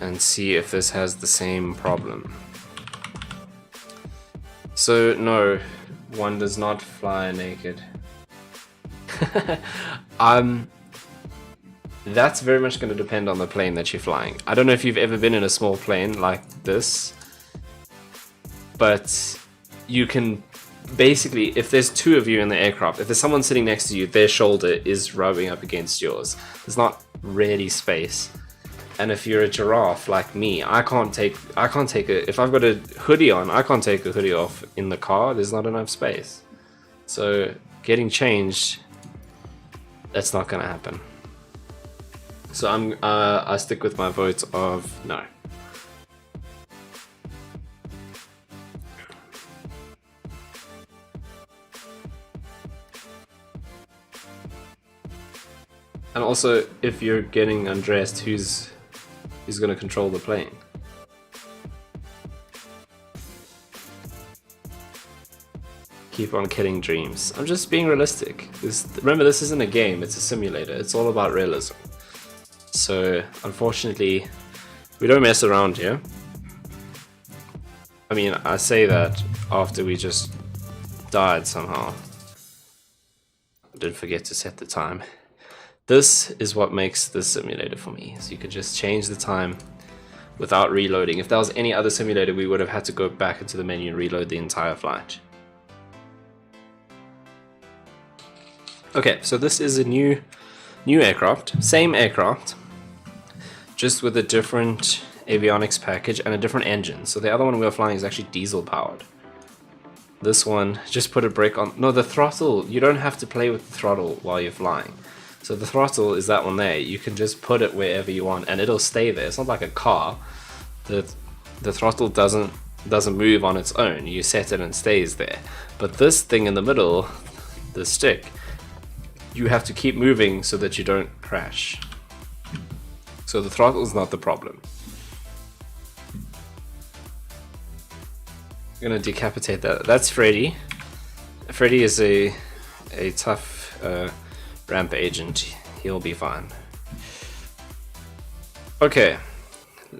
and see if this has the same problem. So no, one does not fly naked. That's very much going to depend on the plane that you're flying. I don't know if you've ever been in a small plane like this, but you can basically, if there's two of you in the aircraft, if there's someone sitting next to you, their shoulder is rubbing up against yours. There's not really space. And if you're a giraffe like me, I can't take if I've got a hoodie on, I can't take a hoodie off in the car. There's not enough space. So getting changed, that's not going to happen. So I stick with my vote of no. And also, if you're getting undressed, who's going to control the plane? Keep on killing dreams. I'm just being realistic. Remember, this isn't a game, it's a simulator. It's all about realism. So, unfortunately, we don't mess around here. I mean, I say that after we just died somehow. I did forget to set the time. This is what makes this simulator for me. So you can just change the time without reloading. If that was any other simulator, we would have had to go back into the menu and reload the entire flight. Okay, so this is a new aircraft, same aircraft, just with a different avionics package and a different engine. So the other one we were flying is actually diesel powered. This one, just put a brake on. No, the throttle, you don't have to play with the throttle while you're flying. So the throttle is that one there. You can just put it wherever you want and it'll stay there. It's not like a car. The throttle doesn't move on its own. You set it and it stays there. But this thing in the middle, the stick, you have to keep moving so that you don't crash. So the throttle is not the problem. I'm gonna decapitate that. That's Freddy. Freddy is a tough ramp agent. He'll be fine. Okay,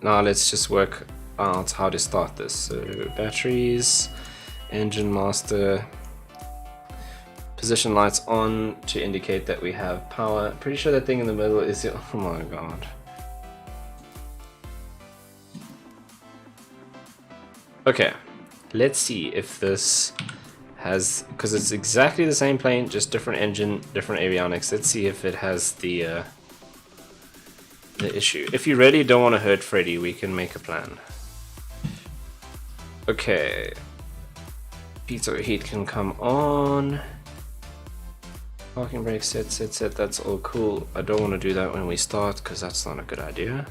now let's just work out how to start this. So batteries, Engine master. Position lights on to indicate that we have power. Pretty sure that thing in the middle is the, oh my god. Okay, let's see if this has, because it's exactly the same plane, just different engine, different avionics. Let's see if it has the issue. If you really don't want to hurt Freddy, we can make a plan. Okay, pizza heat can come on. Parking brake set, that's all cool. I don't want to do that when we start because that's not a good idea.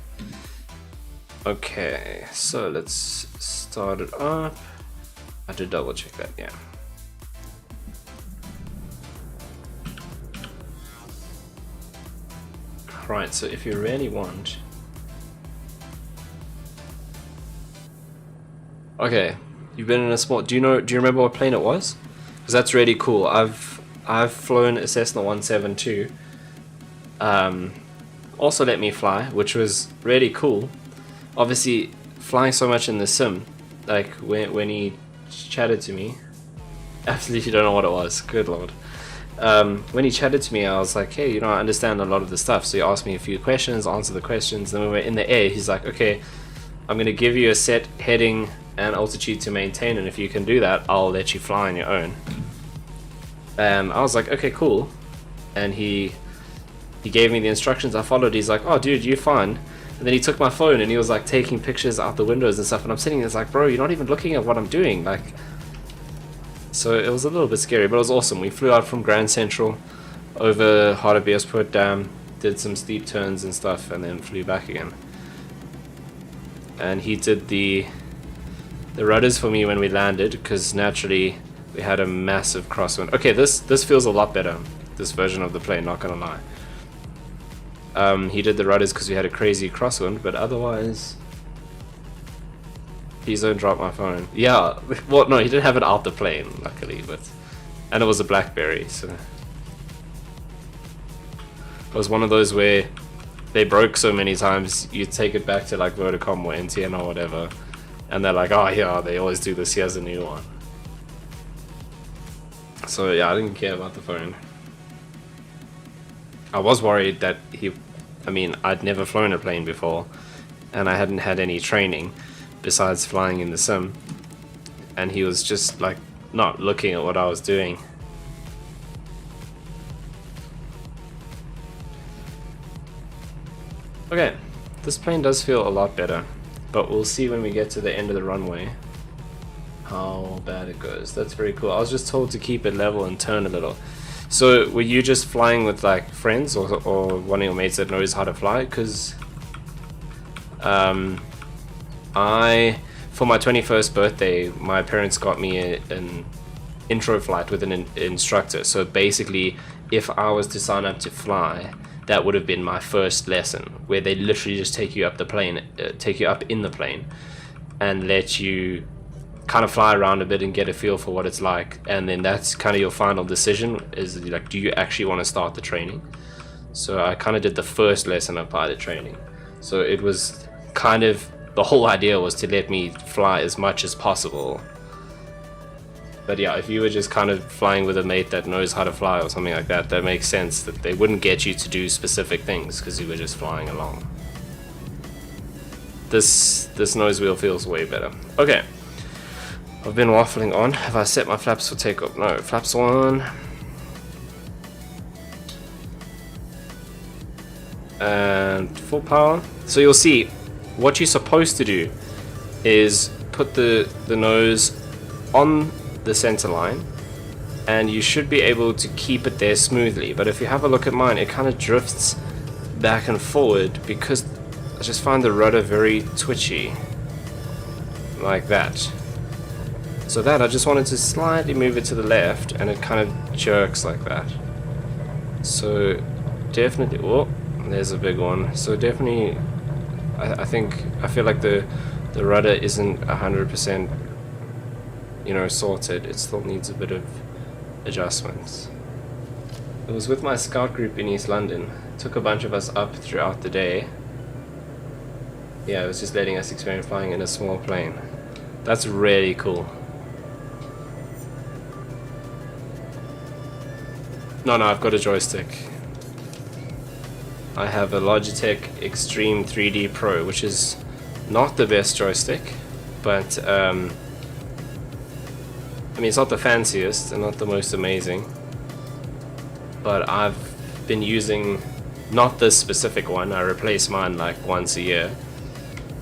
Okay, so let's start it up. I did double check that, yeah. Right, so if you really want... Okay, you've been in a small... Do you remember what plane it was? Because that's really cool. I've flown a Cessna 172. Also let me fly, which was really cool. Obviously, flying so much in the sim, like when he chatted to me, absolutely don't know what it was. Good lord. When he chatted to me, I was like, hey, I understand a lot of the stuff. So he asked me a few questions, answered the questions. Then we were in the air. He's like, okay, I'm going to give you a set heading and altitude to maintain, and if you can do that, I'll let you fly on your own. I was like, okay, cool. And he gave me the instructions. I followed. He's like, oh, dude, you're fine. And then he took my phone and he was like taking pictures out the windows and stuff. And I'm sitting there like, bro, you're not even looking at what I'm doing. Like, so it was a little bit scary, but it was awesome. We flew out from Grand Central over Hardebeestpoort Dam, did some steep turns and stuff, and then flew back again. And he did the rudders for me when we landed, because naturally we had a massive crosswind. Okay, this feels a lot better, this version of the plane, not gonna lie. He did the rudders because we had a crazy crosswind, but otherwise... Please don't drop my phone. Yeah, well, no, he didn't have it out the plane, luckily, but... And it was a BlackBerry, so... It was one of those where they broke so many times, you take it back to like Vodacom or NTN or whatever, and they're like, oh yeah, they always do this, here's a new one. So yeah, I didn't care about the phone. I was worried that I'd never flown a plane before, and I hadn't had any training besides flying in the sim, and he was just like not looking at what I was doing. Okay, this plane does feel a lot better, but we'll see when we get to the end of the runway how bad it goes. That's very cool. I was just told to keep it level and turn a little. So were you just flying with like friends or one of your mates that knows how to fly? Because for my 21st birthday, my parents got me an intro flight with an instructor. So basically, if I was to sign up to fly, that would have been my first lesson, where they literally just take you up the plane, take you up in the plane, and let you kind of fly around a bit and get a feel for what it's like. And then that's kind of your final decision, is like, do you actually want to start the training? So I kind of did the first lesson of pilot training. So it was kind of, the whole idea was to let me fly as much as possible. But yeah, if you were just kind of flying with a mate that knows how to fly or something like that, that makes sense that they wouldn't get you to do specific things because you were just flying along. This nose wheel feels way better. Okay, I've been waffling on. Have I set my flaps for takeoff? No, flaps on. And full power. So you'll see, what you're supposed to do is put the nose on the center line, and you should be able to keep it there smoothly. But if you have a look at mine, it kind of drifts back and forward because I just find the rudder very twitchy, like that. So that, I just wanted to slightly move it to the left, and it kind of jerks like that. So definitely, oh, there's a big one. So definitely, I feel like the rudder isn't 100%, sorted. It still needs a bit of adjustments. It was with my scout group in East London. It took a bunch of us up throughout the day. Yeah, it was just letting us experience flying in a small plane. That's really cool. No, I've got a joystick. I have a Logitech Extreme 3D Pro, which is not the best joystick, but I mean, it's not the fanciest and not the most amazing, but I've been using not this specific one. I replace mine like once a year,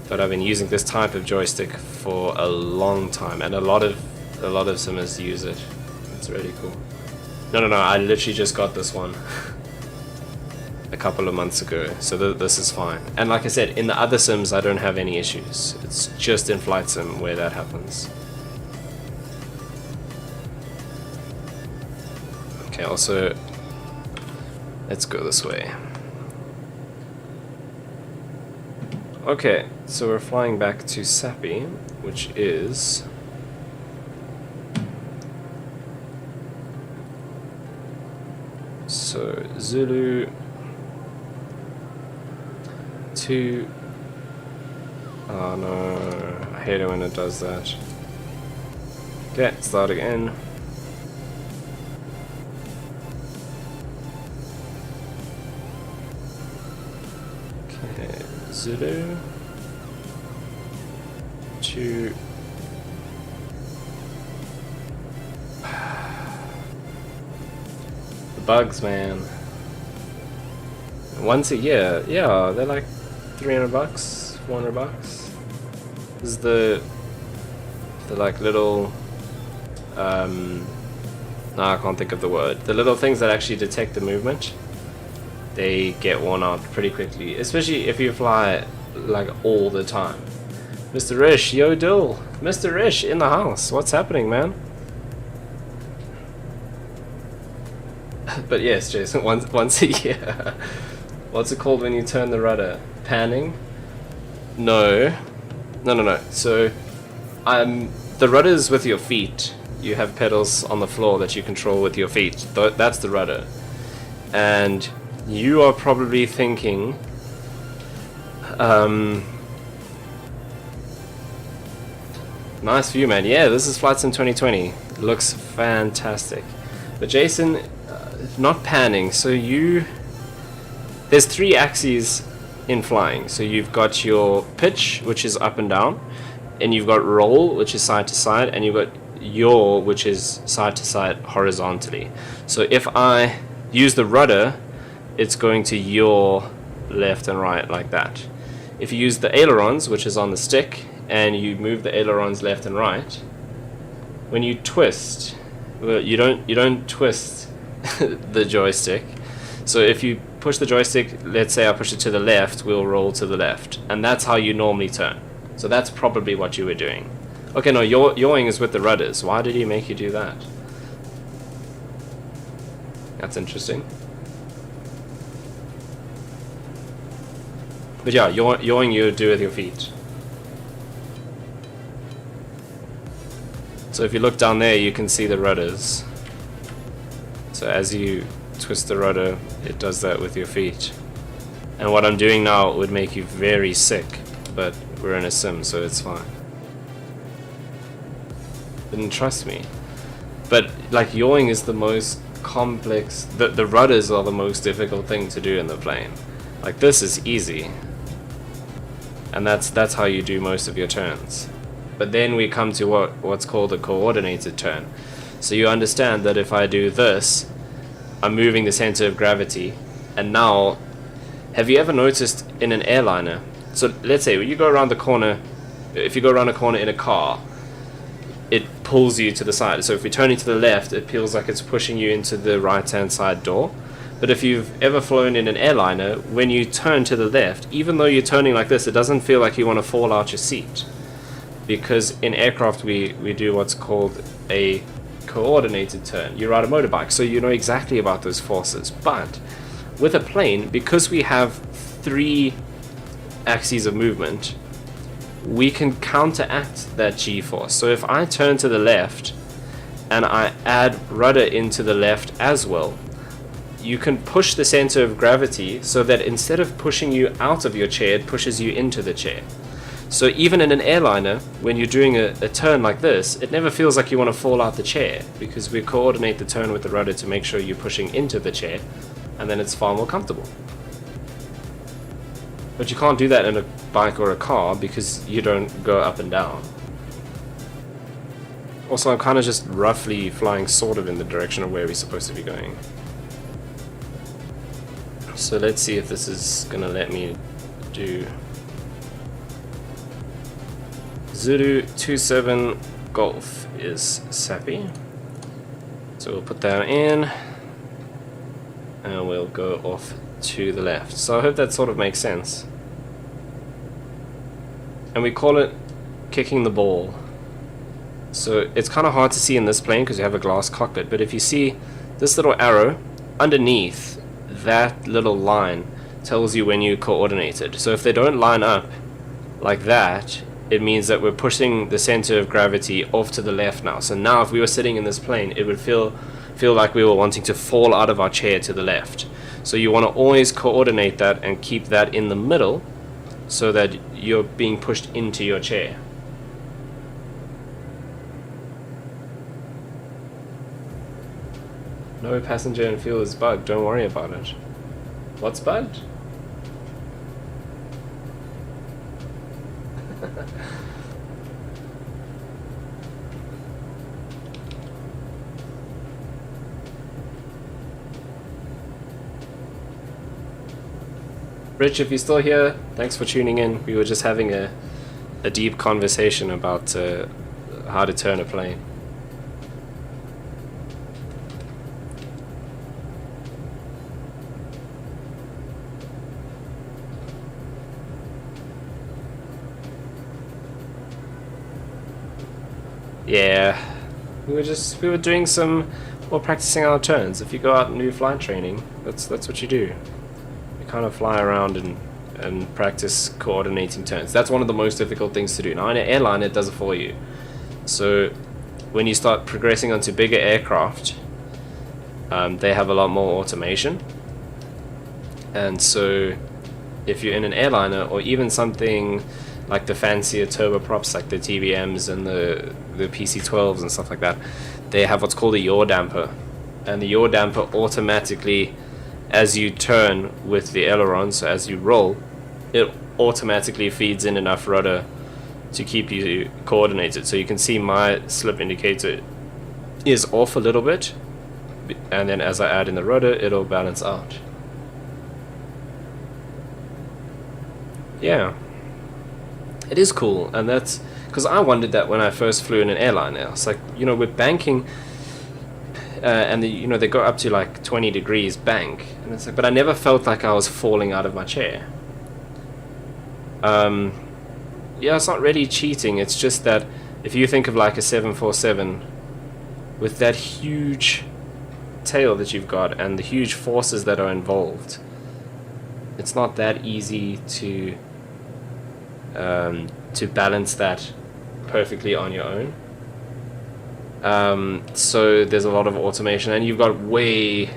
but I've been using this type of joystick for a long time, and a lot of simmers use it. It's really cool. No, I literally just got this one a couple of months ago, so this is fine. And like I said, in the other sims I don't have any issues. It's just in Flight Sim where that happens. Okay, also let's go this way. Okay, so we're flying back to Sappy, which is so Zulu 2. Oh no, I hate it when it does that. Okay, start again. Okay, Zulu 2. The bugs, man. Once a year, yeah, they're like $300, $400. This is the like little no, I can't think of the word. The little things that actually detect the movement, they get worn out pretty quickly, especially if you fly like all the time. Mr. Rish, yo Dill, Mr. Rish in the house. What's happening, man? But yes, Jason, once a year. What's it called when you turn the rudder? Panning? No. So, the rudder is with your feet. You have pedals on the floor that you control with your feet. That's the rudder. And you are probably thinking, nice view, man. Yeah, this is Flight Sim 2020. Looks fantastic. But Jason, not panning. So there's 3 axes in flying. So you've got your pitch, which is up and down, and you've got roll, which is side to side, and you've got yaw, which is side to side horizontally. So if I use the rudder, it's going to yaw left and right like that. If you use the ailerons, which is on the stick, and you move the ailerons left and right, when you twist, well, you don't twist the joystick. So if you push the joystick, let's say I push it to the left, we'll roll to the left, and that's how you normally turn. So that's probably what you were doing. Okay, no, yawing is with the rudders. Why did he make you do that? That's interesting. But yeah, yawing you do with your feet. So if you look down there, you can see the rudders. So as you twist the rudder, it does that with your feet. And what I'm doing now would make you very sick, but we're in a sim, so it's fine. Didn't trust me. But like, yawing is the most complex. The rudders are the most difficult thing to do in the plane. Like, this is easy, and that's how you do most of your turns. But then we come to what's called a coordinated turn. So you understand that if I do this, I'm moving the center of gravity. And now, have you ever noticed in an airliner, so let's say when you go around the corner, if you go around a corner in a car, it pulls you to the side. So if you're turning to the left, it feels like it's pushing you into the right hand side door. But if you've ever flown in an airliner, when you turn to the left, even though you're turning like this, it doesn't feel like you want to fall out your seat. Because in aircraft we do what's called a coordinated turn. You ride a motorbike, so you know exactly about those forces. But with a plane, because we have 3 axes of movement, we can counteract that g-force. So if I turn to the left and I add rudder into the left as well, you can push the center of gravity so that instead of pushing you out of your chair, it pushes you into the chair. So even in an airliner, when you're doing a turn like this, it never feels like you want to fall out the chair, because we coordinate the turn with the rudder to make sure you're pushing into the chair, and then it's far more comfortable. But you can't do that in a bike or a car because you don't go up and down. Also, I'm kind of just roughly flying sort of in the direction of where we're supposed to be going. So let's see if this is gonna let me do Zulu 27 Golf is sappy. So we'll put that in and we'll go off to the left. So I hope that sort of makes sense. And we call it kicking the ball. So it's kind of hard to see in this plane because you have a glass cockpit, but if you see this little arrow underneath that little line tells you when you coordinated. So if they don't line up like that, it means that we're pushing the center of gravity off to the left now. So now if we were sitting in this plane, it would feel like we were wanting to fall out of our chair to the left. So you want to always coordinate that and keep that in the middle so that you're being pushed into your chair. No passenger and fuel is bugged, don't worry about it. What's bugged? Rich, if you're still here, thanks for tuning in. We were just having a deep conversation about how to turn a plane. Yeah, we were doing some more practicing our turns. If you go out and do flight training, that's what you do. You kind of fly around and practice coordinating turns. That's one of the most difficult things to do. Now in an airline, it does it for you. So when you start progressing onto bigger aircraft, they have a lot more automation. And so if you're in an airliner or even something like the fancier turboprops like the TBMs and the PC-12s and stuff like that, they have what's called a yaw damper. And the yaw damper automatically, as you turn with the ailerons, so as you roll, it automatically feeds in enough rudder to keep you coordinated. So you can see my slip indicator is off a little bit, and then as I add in the rudder, it'll balance out. Yeah. It is cool, and that's because I wondered that when I first flew in an airliner. It's like, you know, with banking, and they go up to like 20 degrees bank, and it's like, but I never felt like I was falling out of my chair. Yeah, it's not really cheating. It's just that if you think of like a 747 with that huge tail that you've got and the huge forces that are involved, it's not that easy to balance that perfectly on your own. So there's a lot of automation, and you've got way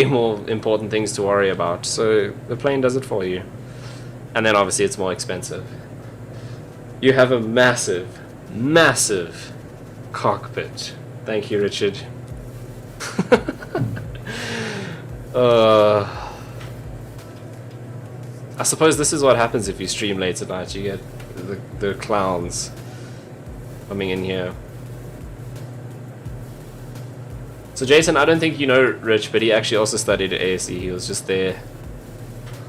more important things to worry about. So the plane does it for you. And then obviously it's more expensive. You have a massive cockpit. Thank you, Richard. I suppose this is what happens if you stream late at night. You get the clowns coming in here. So Jason, I don't think you know Rich, but he actually also studied at ASE. He was just there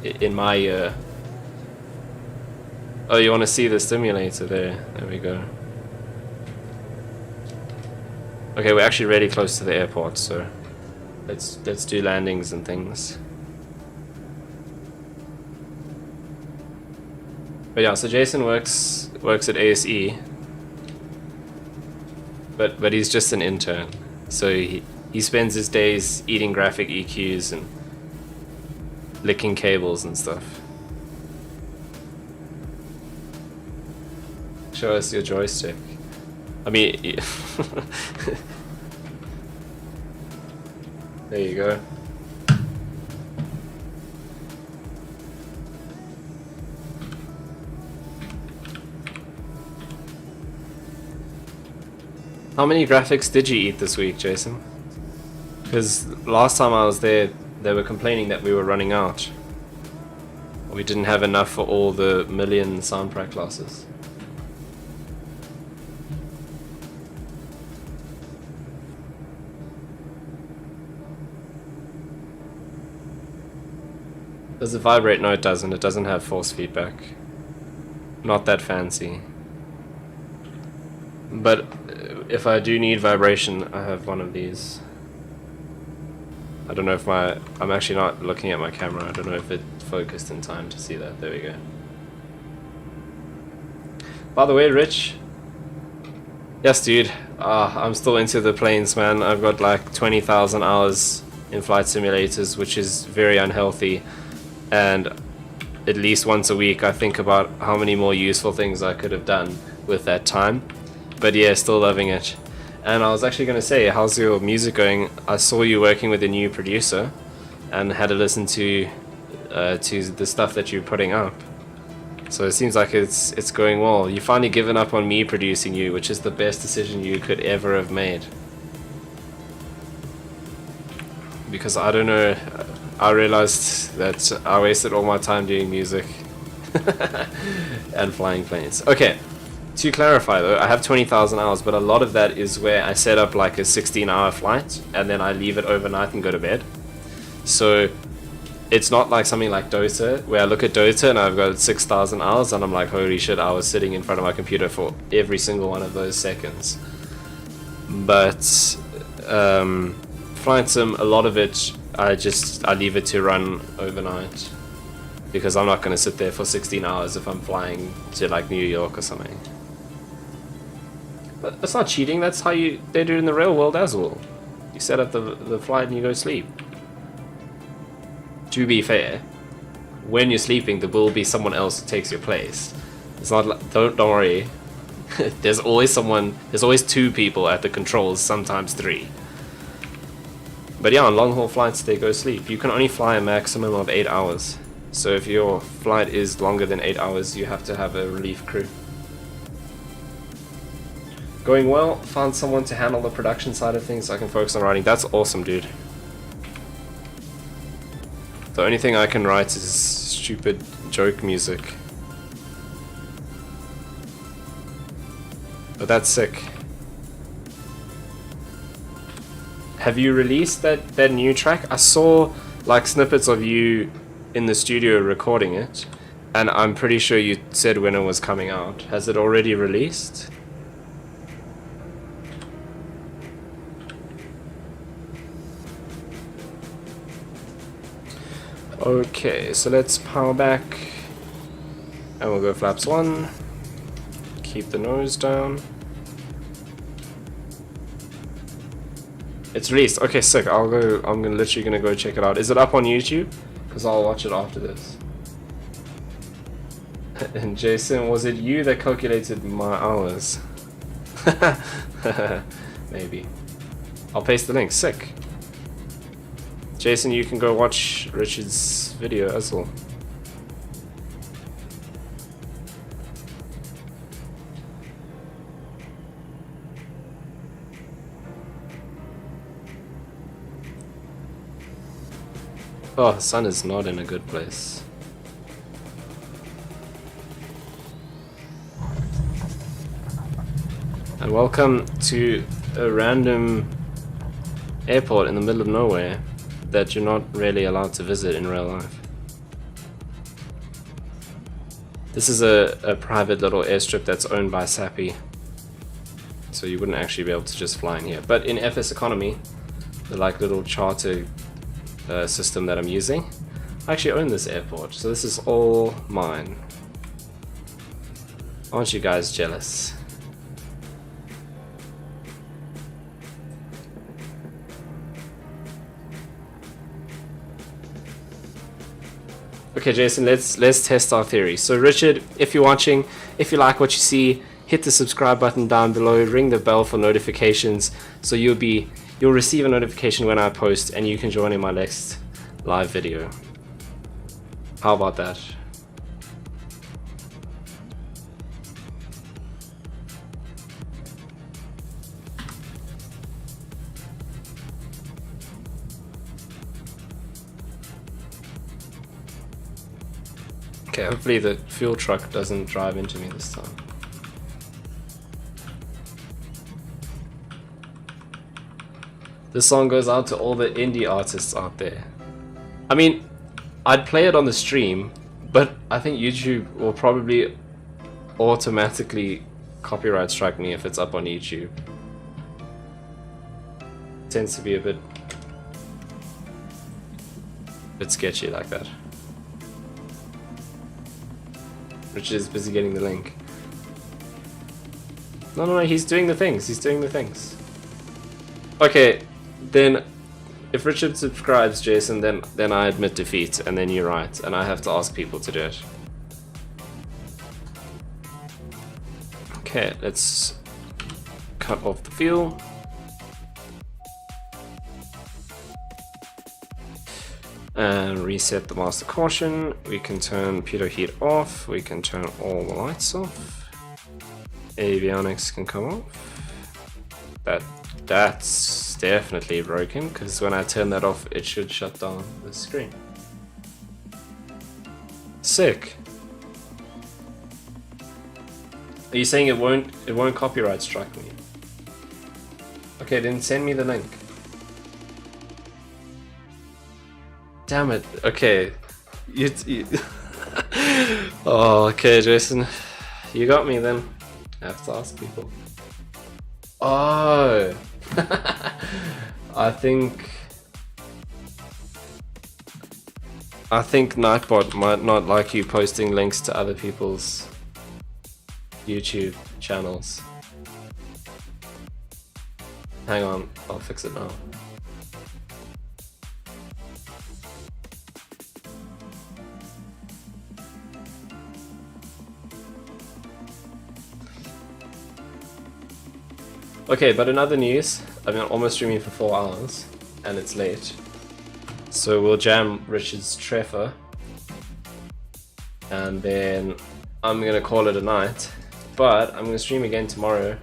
in my year. Oh, you want to see the simulator there? There we go. Okay, we're actually really close to the airport, so let's do landings and things. But yeah, so Jason works at ASE, but he's just an intern. So he spends his days eating graphic EQs and licking cables and stuff. Show us your joystick. I mean, there you go. How many graphics did you eat this week, Jason? Because last time I was there, they were complaining that we were running out. We didn't have enough for all the million soundtrack classes. Does it vibrate? No, it doesn't. It doesn't have force feedback. Not that fancy. But if I do need vibration, I have one of these. I don't know if I'm actually not looking at my camera. I don't know if it focused in time to see that. There we go. By the way, Rich. Yes, dude. I'm still into the planes, man. I've got like 20,000 hours in flight simulators, which is very unhealthy. And at least once a week, I think about how many more useful things I could have done with that time. But yeah, still loving it. And I was actually going to say, how's your music going? I saw you working with a new producer and had to listen to the stuff that you're putting up. So it seems like it's going well. You finally given up on me producing you, which is the best decision you could ever have made. Because I don't know, I realized that I wasted all my time doing music and flying planes. Okay. To clarify though, I have 20,000 hours, but a lot of that is where I set up like a 16-hour flight and then I leave it overnight and go to bed. So it's not like something like Dota, where I look at Dota and I've got 6,000 hours and I'm like, holy shit, I was sitting in front of my computer for every single one of those seconds. But Flight Sim, a lot of it, I leave it to run overnight. Because I'm not going to sit there for 16 hours if I'm flying to like New York or something. But that's not cheating, that's how they do it in the real world as well. You set up the flight and you go sleep. To be fair, when you're sleeping, there will be someone else who takes your place. It's not like, don't worry. There's always two people at the controls, sometimes 3. But yeah, on long haul flights, they go sleep. You can only fly a maximum of 8 hours. So if your flight is longer than 8 hours, you have to have a relief crew. Going well, found someone to handle the production side of things so I can focus on writing. That's awesome, dude. The only thing I can write is stupid joke music. But that's sick. Have you released that new track? I saw like snippets of you in the studio recording it, and I'm pretty sure you said when it was coming out. Has it already released? Okay, so let's power back and we'll go flaps 1. Keep the nose down. It's released. Okay, sick. I'm literally gonna go check it out. Is it up on YouTube? Because I'll watch it after this. And Jason, was it you that calculated my hours? Maybe. I'll paste the link. Sick. Jason, you can go watch Richard's video as well. Oh, the sun is not in a good place. And welcome to a random airport in the middle of nowhere that you're not really allowed to visit in real life. This is a private little airstrip that's owned by Sappy, so you wouldn't actually be able to just fly in here. But in FSEconomy, the like little charter system that I'm using, I actually own this airport, so this is all mine. Aren't you guys jealous? Okay, Jason, let's test our theory. So Richard, if you're watching, if you like what you see, hit the subscribe button down below, ring the bell for notifications, so you'll receive a notification when I post, and you can join in my next live video. How about that? Okay, hopefully the fuel truck doesn't drive into me this time. This song goes out to all the indie artists out there. I mean, I'd play it on the stream, but I think YouTube will probably automatically copyright strike me if it's up on YouTube. It tends to be a bit sketchy like that. Richard is busy getting the link. No, he's doing the things. He's doing the things. Okay, then if Richard subscribes, Jason, then I admit defeat, and then you're right, and I have to ask people to do it. Okay, let's cut off the fuel. And reset the master caution. We can turn pitot heat off. We can turn all the lights off. Avionics can come off. That's definitely broken, because when I turn that off, it should shut down the screen. Sick. Are you saying it won't copyright strike me? Okay, then send me the link. Damn it. Okay. You Oh, okay, Jason. You got me then. I have to ask people. Oh. I think Nightbot might not like you posting links to other people's YouTube channels. Hang on, I'll fix it now. Okay, but in other news, I've been almost streaming for 4 hours, and it's late. So we'll jam Richard's Treffer, and then I'm gonna call it a night. But I'm gonna stream again tomorrow.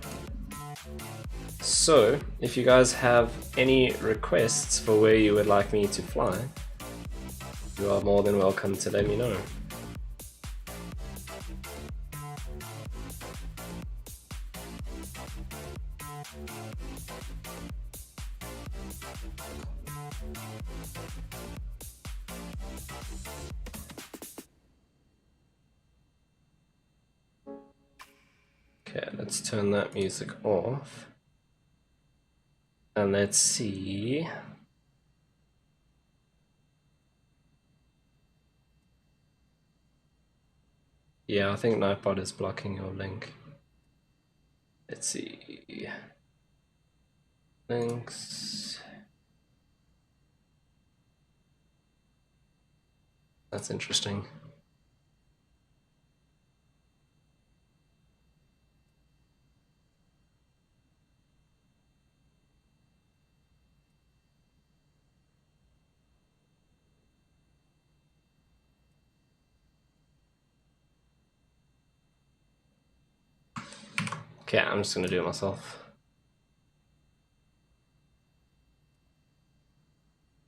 So, if you guys have any requests for where you would like me to fly, you are more than welcome to let me know. Okay, let's turn that music off. And let's see. Yeah, I think Nightbot is blocking your link. Let's see. Links. That's interesting. Okay, I'm just gonna do it myself.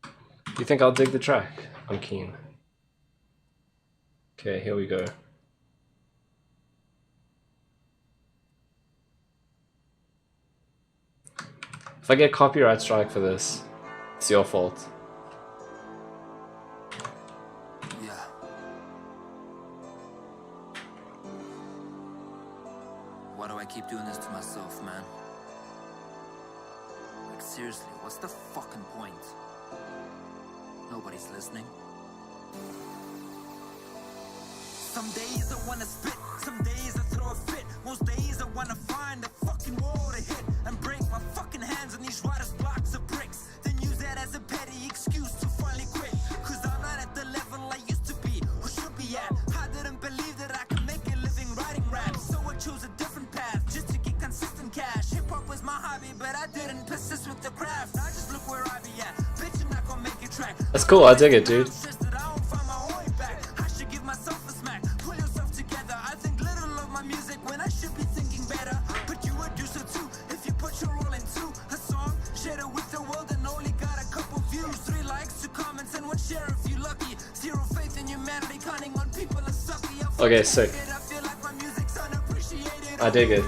Do you think I'll dig the track? I'm keen. Okay, here we go. If I get copyright strike for this, it's your fault. Why do I keep doing this to myself, man? Like, seriously, what's the fucking point? Nobody's listening. Some days I wanna spit, some days I throw a fit. Most days I wanna find a fucking wall to hit and break my fucking hands on these writer's blocks of bricks. Then use that as a petty excuse to finally quit. Cause I'm not at the level I used to be, or should be at. I didn't believe that I could make a living writing rap, so I chose a different path just to get consistent cash. Hip-hop was my hobby, but I didn't persist with the craft. Now just look where I be at. Bitch, you're not gonna make a track. That's cool, I dig it, dude. Share if you lucky. Zero faith in humanity, counting on people as suck. Okay, sick. I dig it.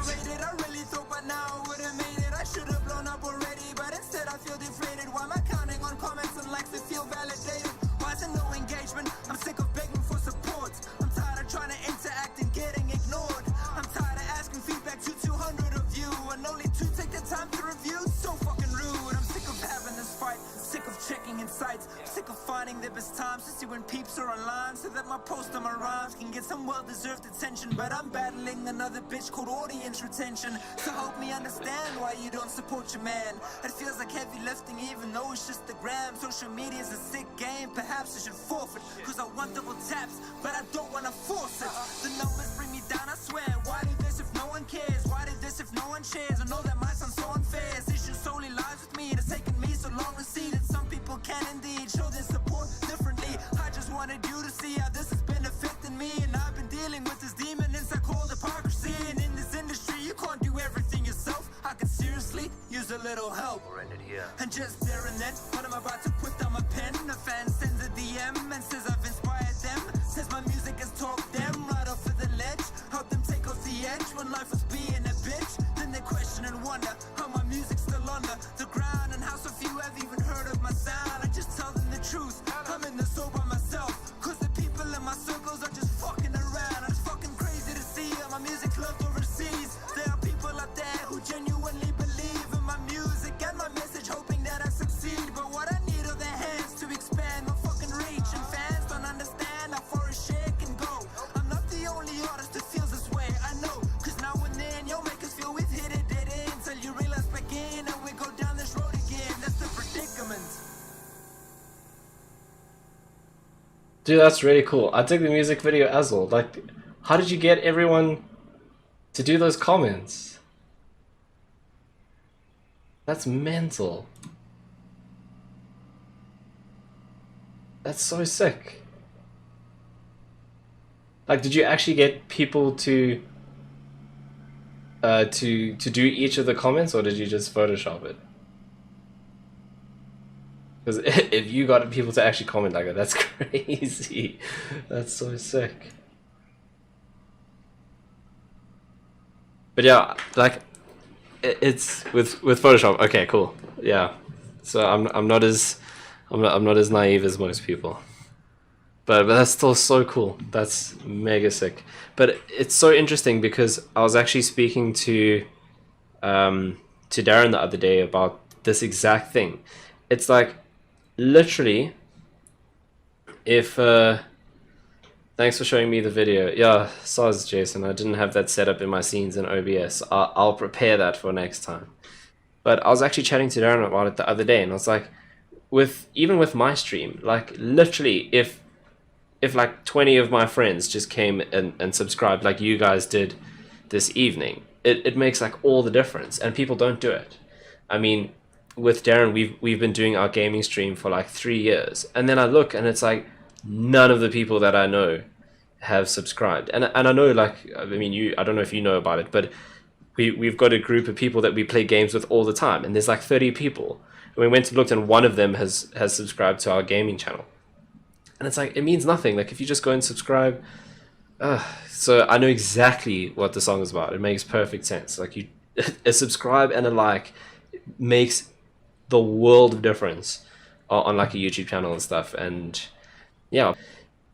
Sick of finding the best times to see when peeps are online, so that my post on my rhymes can get some well-deserved attention. But I'm battling another bitch called audience retention. So help me understand why you don't support your man. It feels like heavy lifting even though it's just the gram. Social media is a sick game, perhaps I should forfeit, cause I want double taps, but I don't wanna force it. The numbers bring me down, I swear. Why do this if no one cares? Why did this if no one shares? I know that might sound so unfair. This issue solely lies with me. It's taken me so long to see that some people can indeed show their support differently. I just wanted you to see how this has been affecting me, and I've been dealing with this demon inside called hypocrisy. And in this industry you can't do everything yourself. I could seriously use a little help. We'll end it here. And just there and then, when I'm about to put down my pen, a fan sends a DM and says I've inspired them. Says my music has talked them right off of the ledge, help them take off the edge when life was being a bitch. Then they question and wonder how my music's still under the ground, and how so few have even heard of my sound. I just tell them the truth, I'm in this all by myself, cause the people in my circles are just fucking around. I'm just fucking crazy to see how my music loved overseas. There are people out there who genuinely believe in my music and my message, hoping that I succeed. But what I need are their hands to expand my fucking reach, and fans don't understand how far a share can go. I'm not the only artist that feels this way, I know, cause now and then you'll make us feel we've hit a dead end, till you realize back in and we go down this road again. That's the predicament. Dude, that's really cool. I dig the music video as well. Like, how did you get everyone to do those comments? That's mental. That's so sick. Like, did you actually get people to do each of the comments, or did you just Photoshop it? Because if you got people to actually comment like that, that's crazy. That's so sick. But yeah, like it's with Photoshop. Okay, cool. Yeah. So I'm not as naive as most people. But that's still so cool. That's mega sick. But it's so interesting because I was actually speaking to Darren the other day about this exact thing. It's like, literally, if thanks for showing me the video. Yeah, soz, Jason. I didn't have that set up in my scenes in OBS. I'll prepare that for next time. But I was actually chatting to Darren about it the other day, and I was like, even with my stream, like literally, if like 20 of my friends just came and subscribed like you guys did this evening, it makes like all the difference, and people don't do it. I mean, with Darren, we've been doing our gaming stream for like 3 years, and then I look and it's like none of the people that I know have subscribed, and I know, like, I mean, I don't know if you know about it, but we've got a group of people that we play games with all the time, and there's like 30 people, and we went and looked, and one of them has subscribed to our gaming channel, and it's like, it means nothing. Like, if you just go and subscribe, so I know exactly what the song is about. It makes perfect sense. Like, a subscribe and a like makes the world of difference on like a YouTube channel and stuff. And yeah,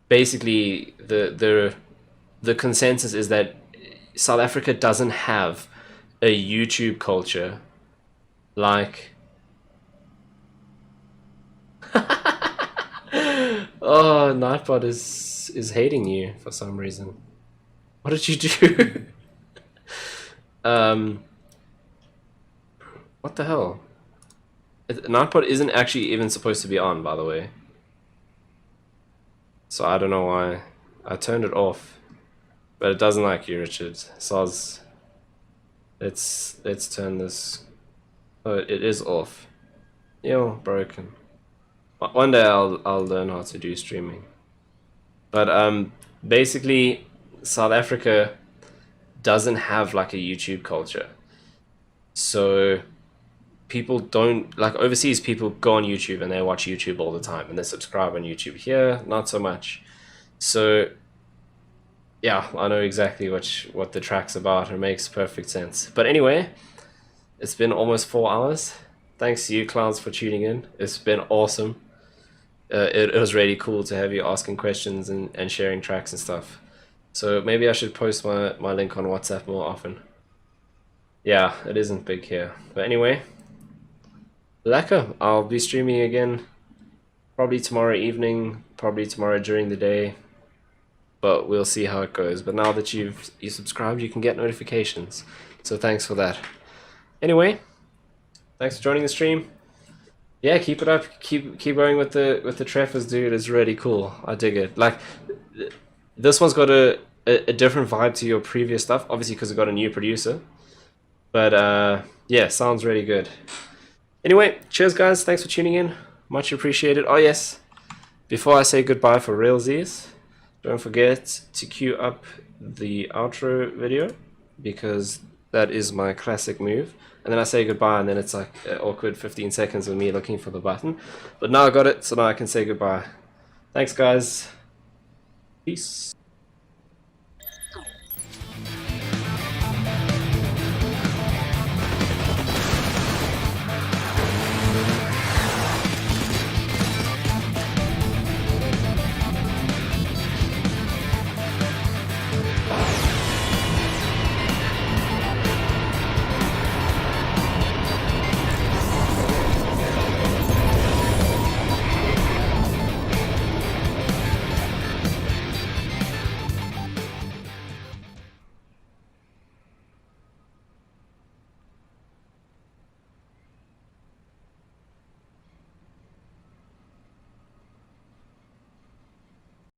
basically the consensus is that South Africa doesn't have a YouTube culture like oh, Nightbot is hating you for some reason. What did you do? What the hell? Nightbot isn't actually even supposed to be on, by the way. So I don't know why. I turned it off. But it doesn't like you, Richard. Soz. Let's turn this. Oh, it is off. Yo, broken. One day I'll learn how to do streaming. But basically, South Africa doesn't have like a YouTube culture. So people don't, like, overseas people go on YouTube and they watch YouTube all the time and they subscribe on YouTube. Here, not so much. So yeah, I know exactly what the track's about. It makes perfect sense. But anyway, it's been almost 4 hours. Thanks to you clowns for tuning in. It's been awesome. It was really cool to have you asking questions and sharing tracks and stuff. So maybe I should post my link on WhatsApp more often. Yeah, it isn't big here. But anyway, lekker. I'll be streaming again probably tomorrow evening, probably tomorrow during the day. But we'll see how it goes. But now that you subscribed, you can get notifications. So thanks for that. Anyway, thanks for joining the stream. Yeah, keep it up. Keep going with the Treffers, dude. It's really cool. I dig it. Like, this one's got a different vibe to your previous stuff, obviously because it got a new producer. But yeah, sounds really good. Anyway, cheers, guys. Thanks for tuning in. Much appreciated. Oh yes, before I say goodbye for realsies, don't forget to queue up the outro video, because that is my classic move. And then I say goodbye, and then it's like an awkward 15 seconds of me looking for the button. But now I got it, so now I can say goodbye. Thanks, guys. Peace.